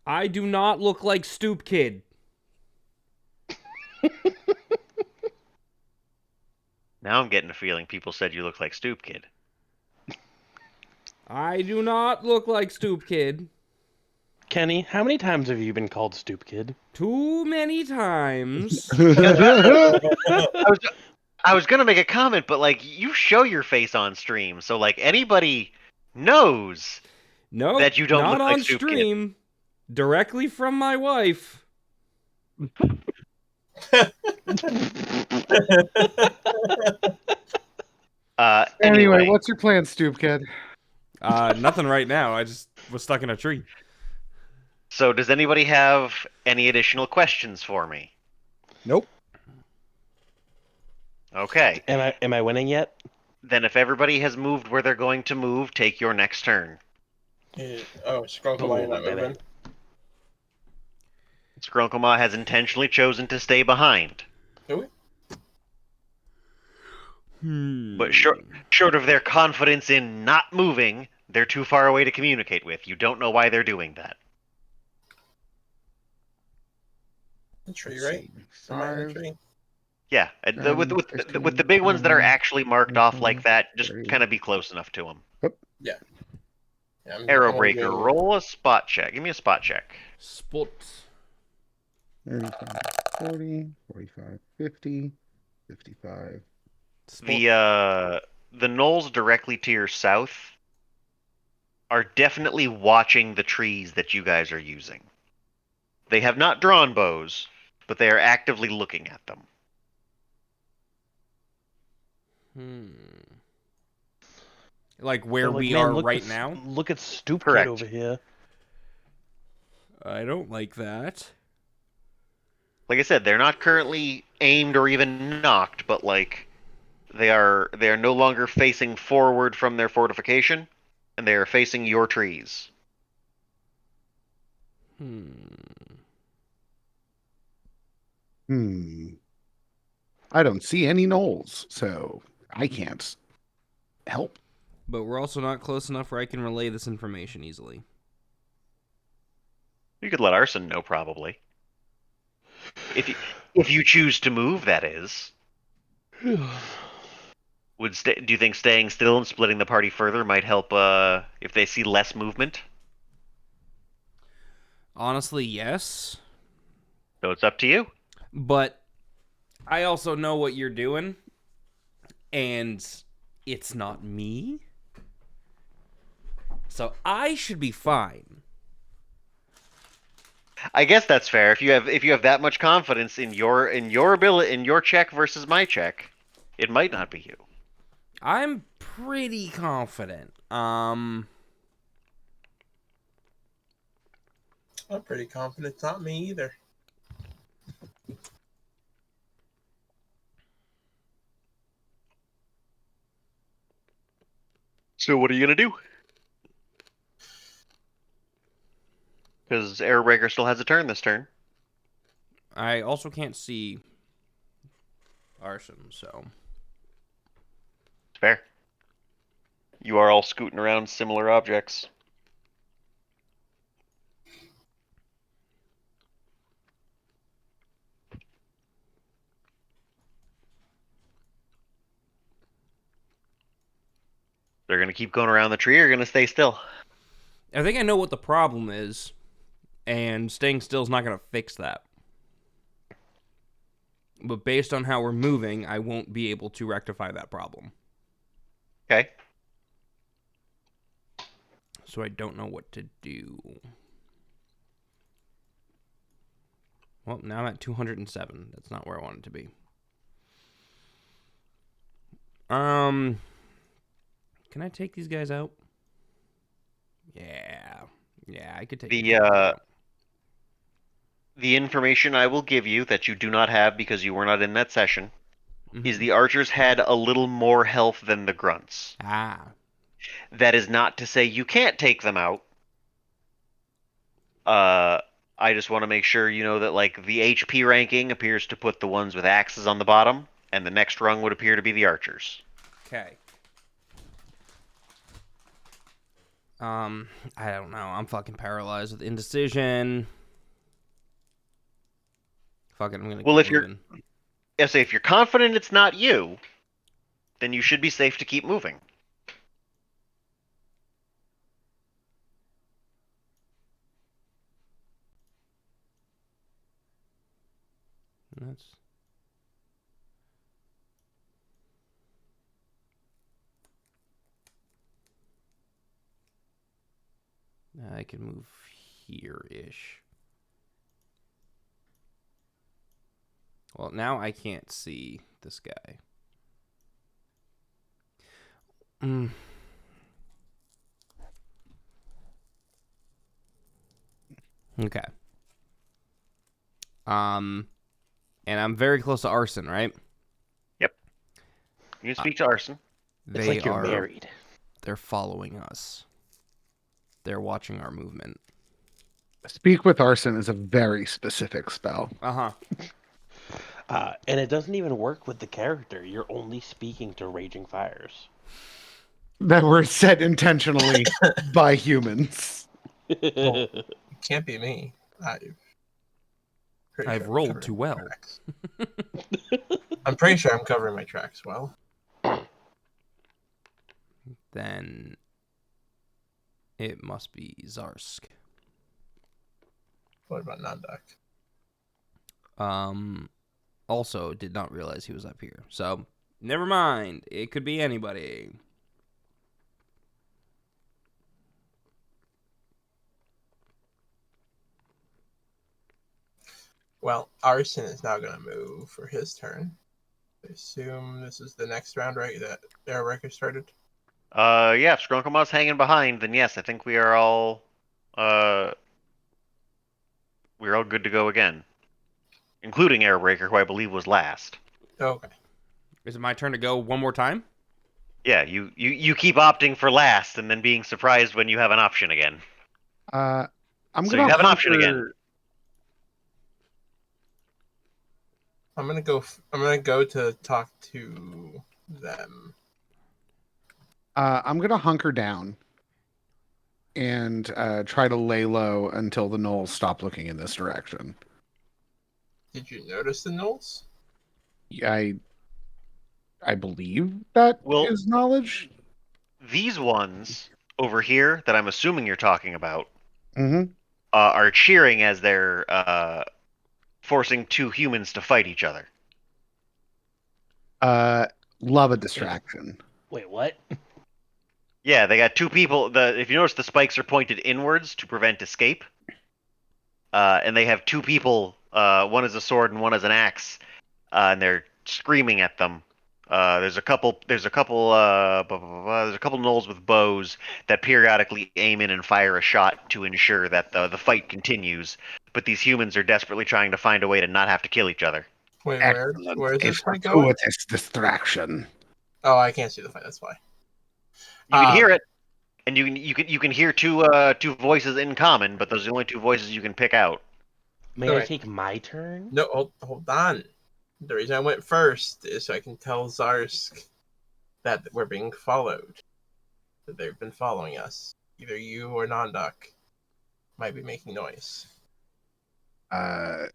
I do not look like Stoop Kid. Now I'm getting a feeling people said you look like Stoop Kid. I do not look like Stoop Kid. Kenny, how many times have you been called stoop kid? Too many times. I was gonna make a comment, but like you show your face on stream, so like anybody knows No, that you don't not look on like Stoop Kid. stream. Directly from my wife. Anyway, what's your plan, Stoop Kid? Nothing right now. I just was stuck in a tree. So does anybody have any additional questions for me? Nope. Okay. Am I winning yet? Then if everybody has moved where they're going to move, take your next turn. Oh, Skrunkle, not moving. Skrunkoma has intentionally chosen to stay behind. Do we? But short of their confidence in not moving, they're too far away to communicate with. You don't know why they're doing that. The tree, right? Am I in the tree? Yeah, with the big ones that are actually marked off like that, just kind of be close enough to them. Yeah. Arrowbreaker, roll a spot check. Give me a spot check. Spot. 35, 40, 45, 50, 55. The gnolls directly to your south are definitely watching the trees that you guys are using. They have not drawn bows, but they are actively looking at them. Like where They're like, we "Man, are look right at now? Look at Stoop Kid Correct. over here. I don't like that. Like I said, they're not currently aimed or even knocked, but like they are no longer facing forward from their fortification, and they are facing your trees. I don't see any knolls, so I can't help. But we're also not close enough where I can relay this information easily. You could let Arson know, probably. If you choose to move, that is. Do you think staying still and splitting the party further might help if they see less movement? Honestly, yes. So it's up to you. But I also know what you're doing, and it's not me. So I should be fine. I guess that's fair. If you have that much confidence in your ability, in your check versus my check, it might not be you. I'm pretty confident. I'm pretty confident it's not me either. So what are you gonna do? Because Airbreaker still has a turn this turn. I also can't see Arson, so It's fair. You are all scooting around similar objects. They're gonna keep going around the tree or gonna stay still. I think I know what the problem is, and staying still is not going to fix that. But based on how we're moving, I won't be able to rectify that problem. Okay. So I don't know what to do. Well, now I'm at 207. That's not where I wanted to be. Can I take these guys out? Yeah, I could take these guys out. The information I will give you that you do not have because you were not in that session is the archers had a little more health than the grunts. That is not to say you can't take them out. I just want to make sure you know that like the HP ranking appears to put the ones with axes on the bottom, and the next rung would appear to be the archers. Okay. I don't know. I'm fucking paralyzed with indecision. Fuck it, I'm gonna keep moving. If you're confident it's not you, then you should be safe to keep moving. I can move here-ish. Well, now I can't see this guy. Okay. And I'm very close to Arson, right? Yep. You can speak to Arson. It's like you're married. They're following us. They're watching our movement. Speak with Arson is a very specific spell. And it doesn't even work with the character. You're only speaking to Raging Fires. That were set intentionally by humans. Well, it can't be me. I've rolled too well. I'm pretty sure I'm covering my tracks well. Then it must be Zarsk. What about Nandak? Also did not realize he was up here. So, never mind. It could be anybody. Well, Arson is now going to move for his turn. I assume this is the next round, right? That our record started. Yeah, if Scrunkamaw's hanging behind, then yes, I think we're all good to go again, including Airbreaker, who I believe was last. Okay. Is it my turn to go one more time? Yeah, you keep opting for last and then being surprised when you have an option again. I'm So gonna you have an option hunker- again. I'm gonna go to talk to them. I'm gonna hunker down and try to lay low until the gnolls stop looking in this direction. Did you notice the gnolls? I believe that Well- is knowledge. These ones over here that I'm assuming you're talking about Mm-hmm. are cheering as they're forcing two humans to fight each other. Love a distraction. Wait, what? Yeah, they got two people. If you notice, the spikes are pointed inwards to prevent escape, and they have two people. One is a sword and one is an axe, and they're screaming at them. There's a couple gnolls with bows that periodically aim in and fire a shot to ensure that the fight continues. But these humans are desperately trying to find a way to not have to kill each other. Wait, Excellent. where is A this fight going? fortuitous distraction. Oh, I can't see the fight. That's why. You can hear it, and you can hear two voices in common, but those are the only two voices you can pick out. May I Alright. take my turn? No, hold on. The reason I went first is so I can tell Zarsk that we're being followed. That they've been following us. Either you or Nondok might be making noise. All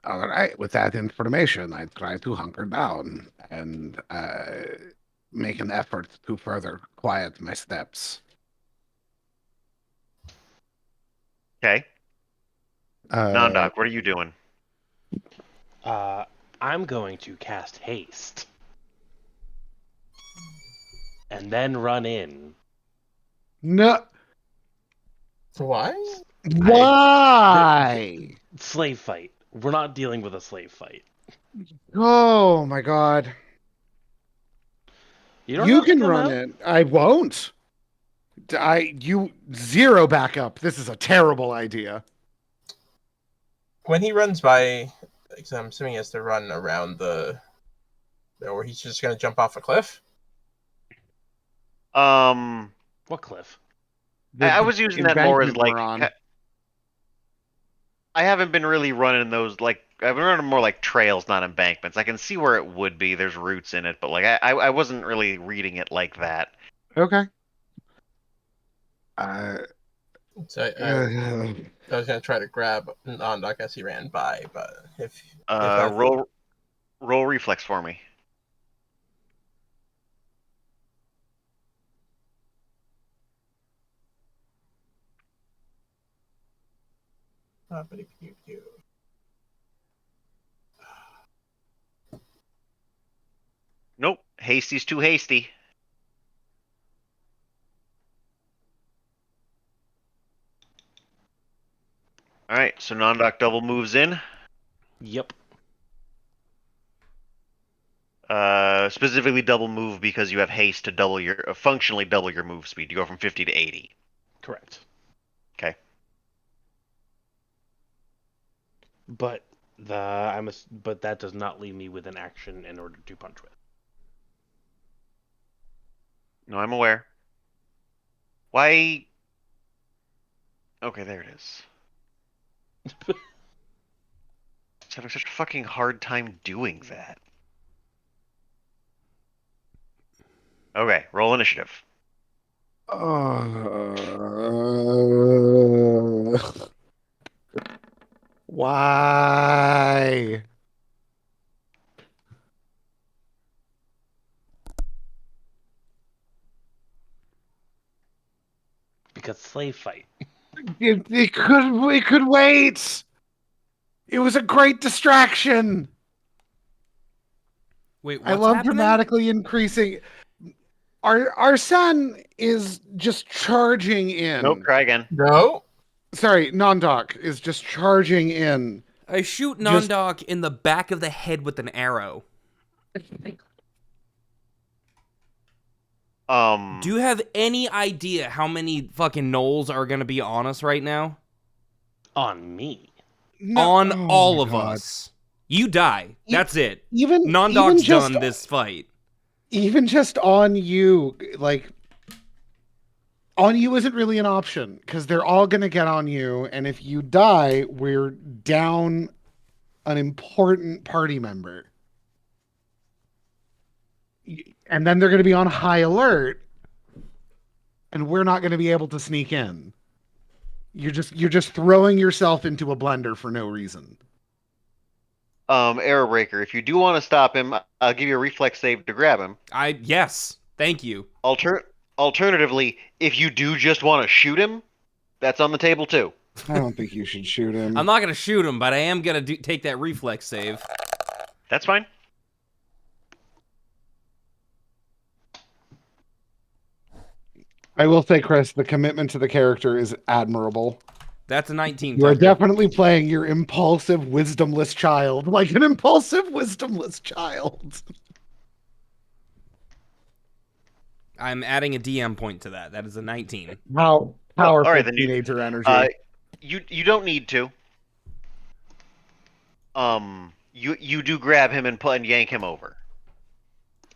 right. With that information, I try to hunker down and make an effort to further quiet my steps. Okay, Uh, Nondok, what are you doing? I'm going to cast haste. And then run in. No. Why? Why? Slave fight. We're not dealing with a slave fight. Oh my God. You don't You have to can come run out. it. I won't. You zero backup. This is a terrible idea. When he runs by, because I'm assuming he has to run around or he's just gonna jump off a cliff. What cliff? I was using that more as embankment we're like. on. I haven't been really running those like. I've been running more like trails, not embankments. I can see where it would be. There's roots in it, but like I wasn't really reading it like that. Okay. So I was gonna try to grab Nondok as he ran by, but if that's Roll reflex for me. Nope, hasty's too hasty. All right, so Nondok double moves in. Yep. Specifically double move because you have haste to functionally double your move speed. You go from 50 to 80. Correct. Okay. But that does not leave me with an action in order to punch with. No, I'm aware. Why? Okay, there it is. Just having such a fucking hard time doing that. Okay, roll initiative. Why? Because slave fight. It could wait. It was a great distraction. Wait, what's I love happening? dramatically increasing. Our son is just charging in. Nope, try again. No. Sorry, Nondok is just charging in. I shoot Just- Nondok in the back of the head with an arrow. Do you have any idea how many fucking gnolls are gonna be on us right now? On me. On Oh all my of God. us. You die. E- That's it. Even Non-Doc's just done this fight. even just on you, like on you isn't really an option because they're all gonna get on you, and if you die, we're down an important party member. And then they're gonna be on high alert, and we're not gonna be able to sneak in. You're just throwing yourself into a blender for no reason. Arrow Breaker, if you do want to stop him, I'll give you a reflex save to grab him. Yes. Thank you. Alternatively, if you do just want to shoot him, that's on the table too. I don't think you should shoot him. I'm not gonna shoot him, but I am gonna take that reflex save. That's fine. I will say, Chris, the commitment to the character is admirable. That's a 19. You are Tucker. definitely playing your impulsive, wisdomless child, like an impulsive, wisdomless child. I'm adding a DM point to that. That is a 19. How powerful all right, then teenager energy. You don't need to. You do grab him and yank him over.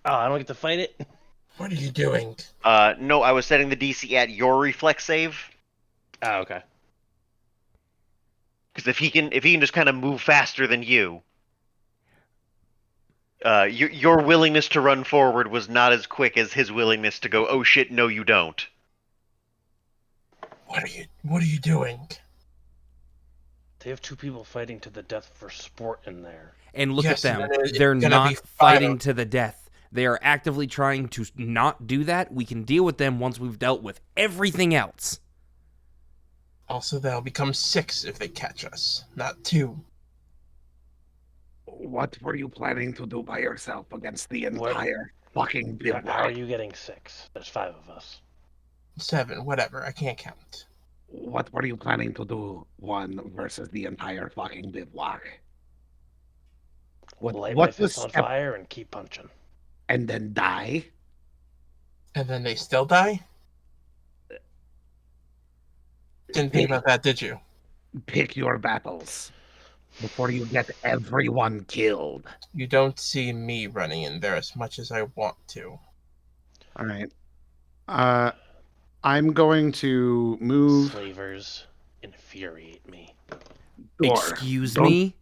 Oh, I don't get to fight it? What are you doing? No, I was setting the DC at your reflex save. Oh, okay. Because if he can just kind of move faster than you, your willingness to run forward was not as quick as his willingness to go, oh shit, no you don't. What are you doing? They have two people fighting to the death for sport in there. And look Yes, at them. and then it's They're gonna not be fighting final. to the death. They are actively trying to not do that. We can deal with them once we've dealt with everything else. Also, they'll become 6 if they catch us, not 2. What were you planning to do by yourself against the What? entire fucking How are you getting 6? There's 5 of us. 7, whatever. I can't count. What were you planning to do, one versus the entire fucking bivouac? Light my fists on fire and keep punching. And then die? And then they still die? Didn't think about that, did you? Pick your battles before you get everyone killed. You don't see me running in there as much as I want to. All right. I'm going to move. Slavers infuriate me. Excuse Don't me?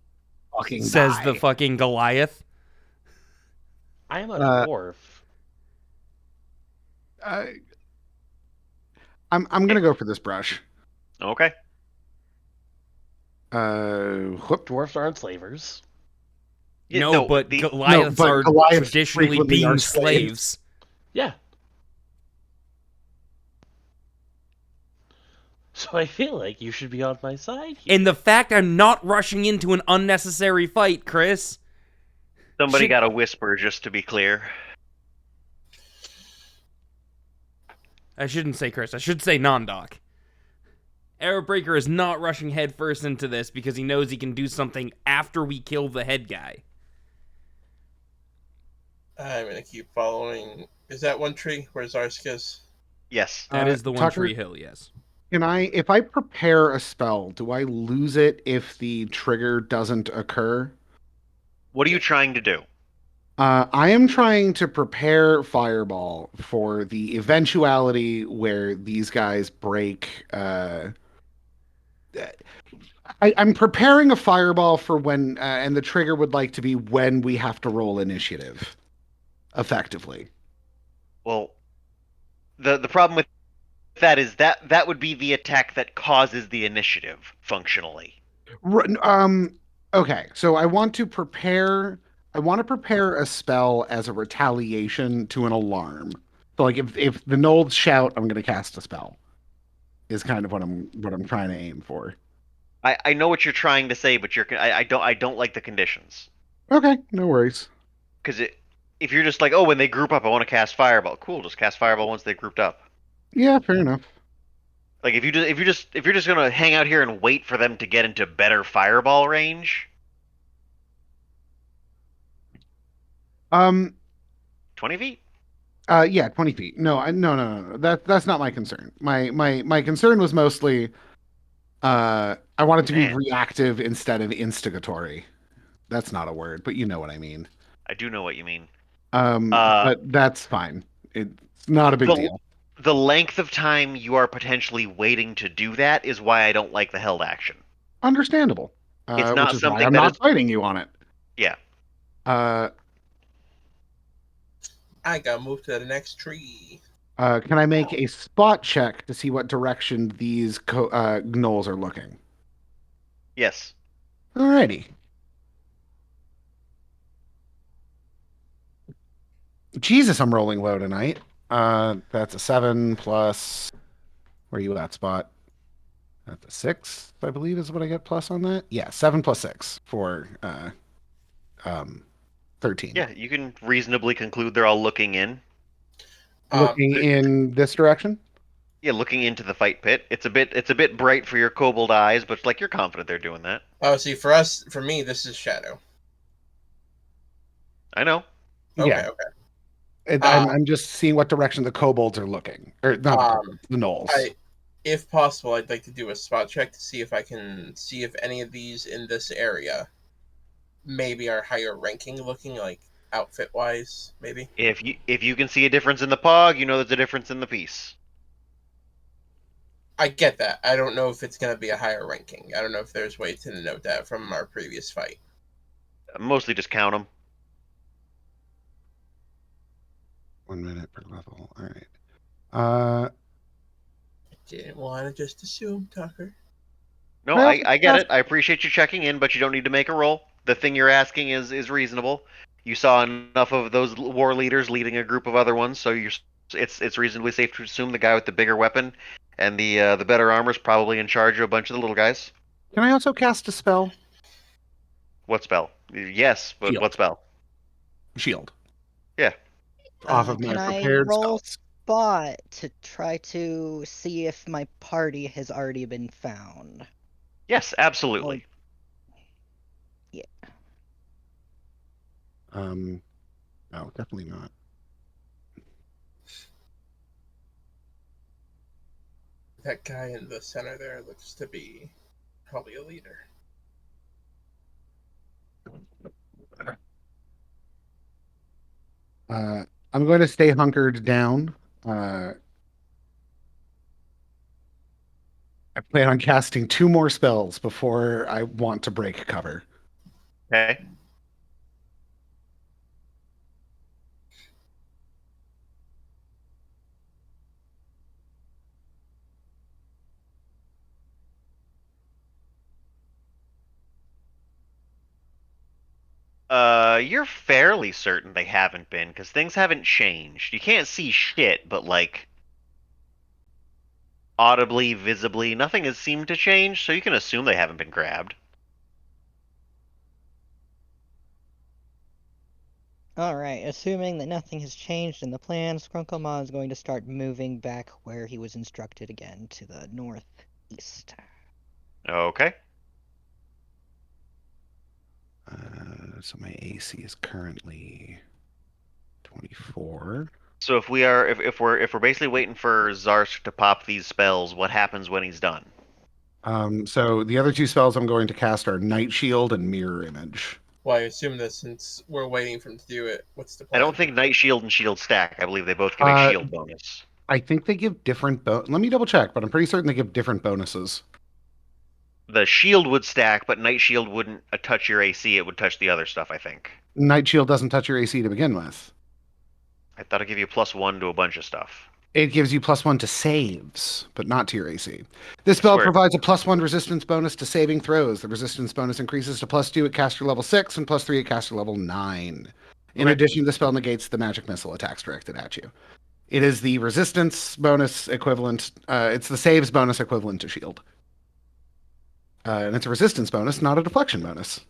fucking Says die. the fucking Goliath. I am a dwarf. I'm gonna go for this brush. Okay. Whoop. Dwarfs aren't slavers. Yeah, No, but the- Goliaths but are Goliaths traditionally frequently being are slaves. Yeah. So I feel like you should be on my side here. And the fact I'm not rushing into an unnecessary fight, Chris. somebody should- got a whisper, just to be clear. I shouldn't say Chris. I should say non-doc. Arrowbreaker is not rushing headfirst into this because he knows he can do something after we kill the head guy. I'm gonna keep following. Is that one tree where Zarsk is? Yes. That is the One Tucker, Tree Hill, yes. if I prepare a spell, do I lose it if the trigger doesn't occur? What are you trying to do? I am trying to prepare Fireball for the eventuality where these guys break. I'm preparing a Fireball for when, and the trigger would like to be when we have to roll initiative, effectively. Well, the problem with that is that would be the attack that causes the initiative, functionally. Okay, so I want to prepare a spell as a retaliation to an alarm. So like if the Nolds shout, I'm going to cast a spell. Is kind of what I'm trying to aim for. I know what you're trying to say, but I don't like the conditions. Okay, no worries. Because if you're just like, oh, when they group up, I want to cast Fireball. Cool, just cast Fireball once they grouped up. Yeah, fair enough. Like if you're just gonna hang out here and wait for them to get into better Fireball range. Um. 20 feet? Yeah, 20 feet. No. That's not my concern. My concern was mostly I want it to be Man. reactive instead of instigatory. That's not a word, but you know what I mean. I do know what you mean. Uh, But that's fine. It's not a big the deal. the length of time you are potentially waiting to do that is why I don't like the held action. Understandable. It's Which not is why something I'm that not is. fighting you on it. Yeah. Uh, I gotta move to the next tree. can I make a spot check to see what direction these gnolls are looking? Yes. Alrighty. Jesus, I'm rolling low tonight. That's a 7 plus. Where are you at, Spot? That's a 6, I believe, is what I get plus on that. Yeah, 7 plus 6 for um 13. Yeah, you can reasonably conclude they're all looking in. Looking in this direction? Yeah, looking into the fight pit. It's a bit bright for your kobold eyes, but like you're confident they're doing that. Oh, see, for me, this is Shadow. I know. Okay, Yeah. okay. I'm just seeing what direction the kobolds are looking. Or not the kobolds, the gnolls. If possible, I'd like to do a spot check to see if I can see if any of these in this area maybe are higher ranking looking, like outfit wise, maybe. If you can see a difference in the pog, you know there's a difference in the piece. I get that. I don't know if it's going to be a higher ranking. I don't know if there's a way to note that from our previous fight. Mostly just count them. 1 minute per level. All right. Didn't want to just assume, Tucker. No, I get it. I appreciate you checking in, but you don't need to make a roll. The thing you're asking is reasonable. You saw enough of those war leaders leading a group of other ones, so it's reasonably safe to assume the guy with the bigger weapon and the better armor is probably in charge of a bunch of the little guys. Can I also cast a spell? What spell? Yes, but Shield. what spell? Shield. Yeah. Off of my Can I prepared roll spells. spot to try to see if my party has already been found? Yes, absolutely. Yeah. No, definitely not. That guy in the center there looks to be probably a leader. I'm going to stay hunkered down. I plan on casting 2 more spells before I want to break cover. Okay. You're fairly certain they haven't been, because things haven't changed. You can't see shit, but like audibly, visibly, nothing has seemed to change, so you can assume they haven't been grabbed. Alright, assuming that nothing has changed in the plan, Skrunklemon is going to start moving back where he was instructed again, to the northeast. Okay. So my AC is currently 24. So if we're basically waiting for Zarsk to pop these spells, what happens when he's done? So the other 2 spells I'm going to cast are Night Shield and Mirror Image. Well, I assume that since we're waiting for him to do it, what's the I plan? don't think Night Shield and Shield stack. I believe they both give a shield bonus. I think they give different let me double check, but I'm pretty certain they give different bonuses. The shield would stack, but Night Shield wouldn't touch your AC. It would touch the other stuff, I think. Night Shield doesn't touch your AC to begin with. I thought it'd give you +1 to a bunch of stuff. It gives you +1 to saves, but not to your AC. This spell provides a +1 resistance bonus to saving throws. The resistance bonus increases to +2 at caster level 6 and +3 at caster level 9. In addition, the spell negates the magic missile attacks directed at you. It is the resistance bonus equivalent. It's the saves bonus equivalent to shield. And it's a resistance bonus, not a deflection bonus.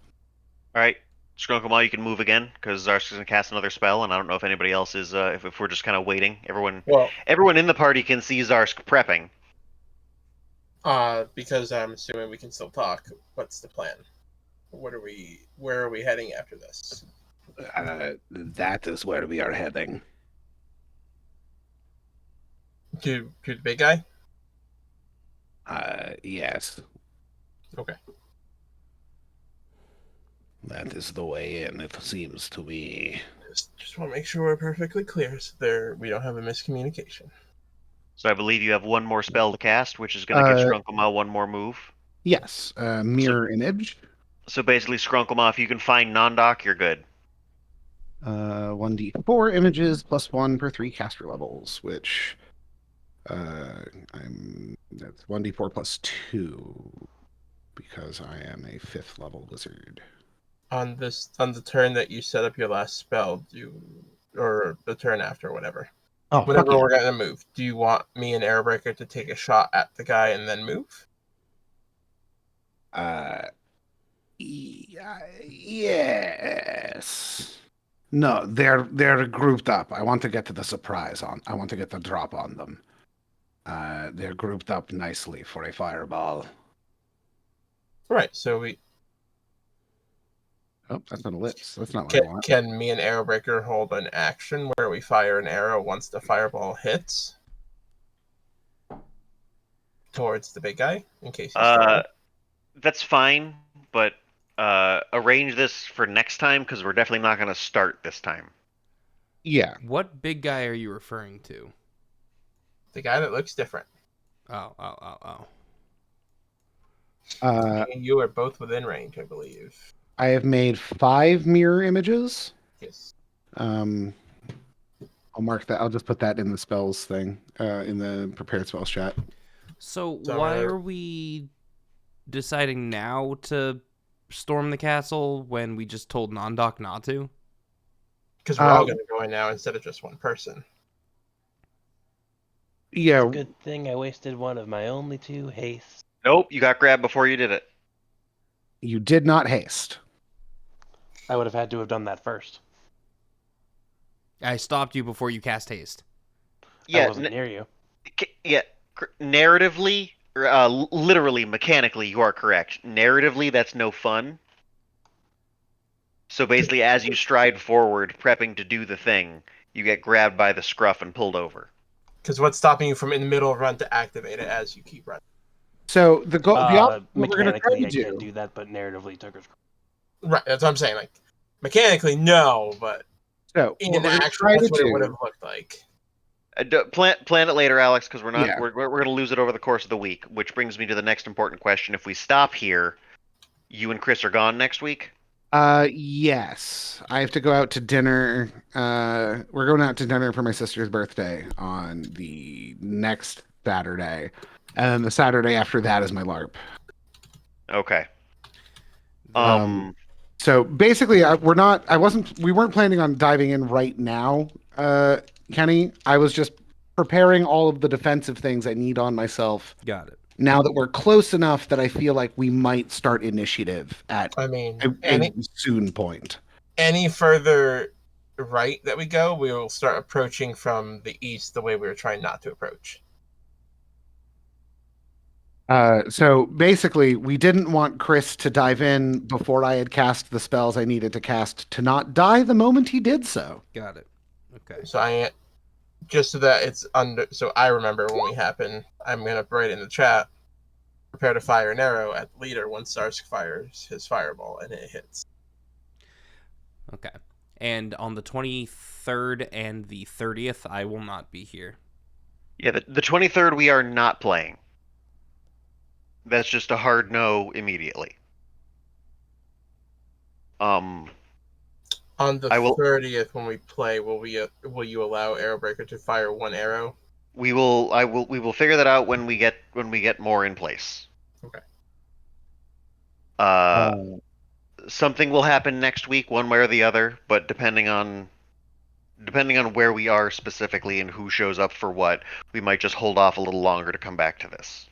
All right. Skrunklemon, you can move again because Zarsk is going to cast another spell, and I don't know if anybody else is. If we're just kind of waiting, everyone in the party can see Zarsk prepping. Because I'm assuming we can still talk. What's the plan? Where are we heading after this? That is where we are heading. To the big guy? Yes. Okay. That is the way in, it seems to me. Just want to make sure we're perfectly clear so we don't have a miscommunication. So I believe you have one more spell to cast, which is going to give Skrunkle one more move. Yes, mirror image. So basically, Skrunkle, if you can find Nondoc, you're good. 1d4 images plus 1 per 3 caster levels, which that's 1d4 plus 2 because I am a 5th level wizard. On the turn that you set up your last spell, or the turn after, whatever. Oh, whenever we're gonna move, do you want me and Airbreaker to take a shot at the guy and then move? Yes. No, they're grouped up. I want to get to the surprise on. I want to get the drop on them. They're grouped up nicely for a fireball. Right. So we Oh, that's not a lips. That's not what I want. can me and Arrowbreaker hold an action where we fire an arrow once the fireball hits towards the big guy in case he's still That's fine, but arrange this for next time because we're definitely not going to start this time. Yeah. What big guy are you referring to? the guy that looks different. Oh. Me and you are both within range, I believe. I have made 5 mirror images. Yes. I'll mark that. I'll just put that in the spells thing, in the prepared spells chat. So why are we deciding now to storm the castle when we just told Nondoc not to? Because we're all going to go in now instead of just one person. Yeah. Good thing I wasted one of my only 2 hastes. Nope, you got grabbed before you did it. You did not haste. I would have had to have done that first. I stopped you before you cast haste. I wasn't near you. Yeah, narratively, literally, mechanically, you are correct. Narratively, that's no fun. So basically, as you stride forward, prepping to do the thing, you get grabbed by the scruff and pulled over. Because what's stopping you from in the middle of run to activate it as you keep running? So the goal, what we're going to try Mechanically, to I can't do that, but narratively, Tucker's. Right, that's what I'm saying. Like, mechanically, no, but So in what we're gonna action, try that's to what it do- would have looked like. Plan it later, Alex, because we're not. Yeah. We're going to lose it over the course of the week. Which brings me to the next important question: if we stop here, you and Chris are gone next week. Yes, I have to go out to dinner. We're going out to dinner for my sister's birthday on the next Saturday, and then the Saturday after that is my LARP. Okay. So basically, we weren't planning on diving in right now, Kenny. I was just preparing all of the defensive things I need on myself. Got it. Now that we're close enough that I feel like we might start initiative at a soon point. Any further right that we go, we will start approaching from the east the way we were trying not to approach. So basically, we didn't want Chris to dive in before I had cast the spells I needed to cast to not die the moment he did so. Got it. Okay. So just so that it's so I remember when we happen, I'm gonna write in the chat, prepare to fire an arrow at the leader once Zarsk fires his fireball and it hits. Okay. And on the 23rd and the 30th, I will not be here. Yeah, the 23rd we are not playing. That's just a hard no immediately. On the 30th, when we play, will you allow Arrowbreaker to fire one arrow? We will figure that out when we get more in place. Okay. Something will happen next week, one way or the other, but depending on where we are specifically and who shows up for what, we might just hold off a little longer to come back to this.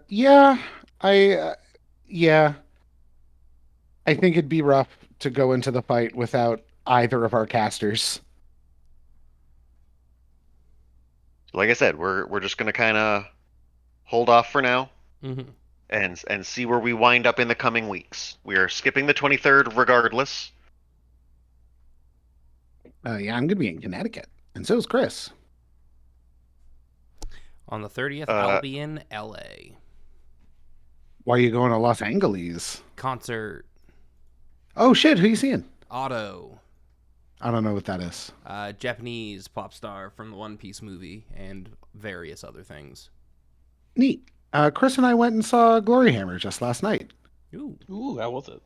Yeah, I think it'd be rough to go into the fight without either of our casters. Like I said, we're just gonna kind of hold off for now, Mm-hmm. and see where we wind up in the coming weeks. We are skipping the 23rd regardless, Yeah, I'm gonna be in Connecticut, and so is Chris. On the 30th, I'll be in LA. Why are you going to Los Angeles? Concert. Oh shit, who you seeing? Otto. I don't know what that is. Japanese pop star from the One Piece movie and various other things. Neat. Chris and I went and saw Glory Hammer just last night. Ooh. Ooh, how was it?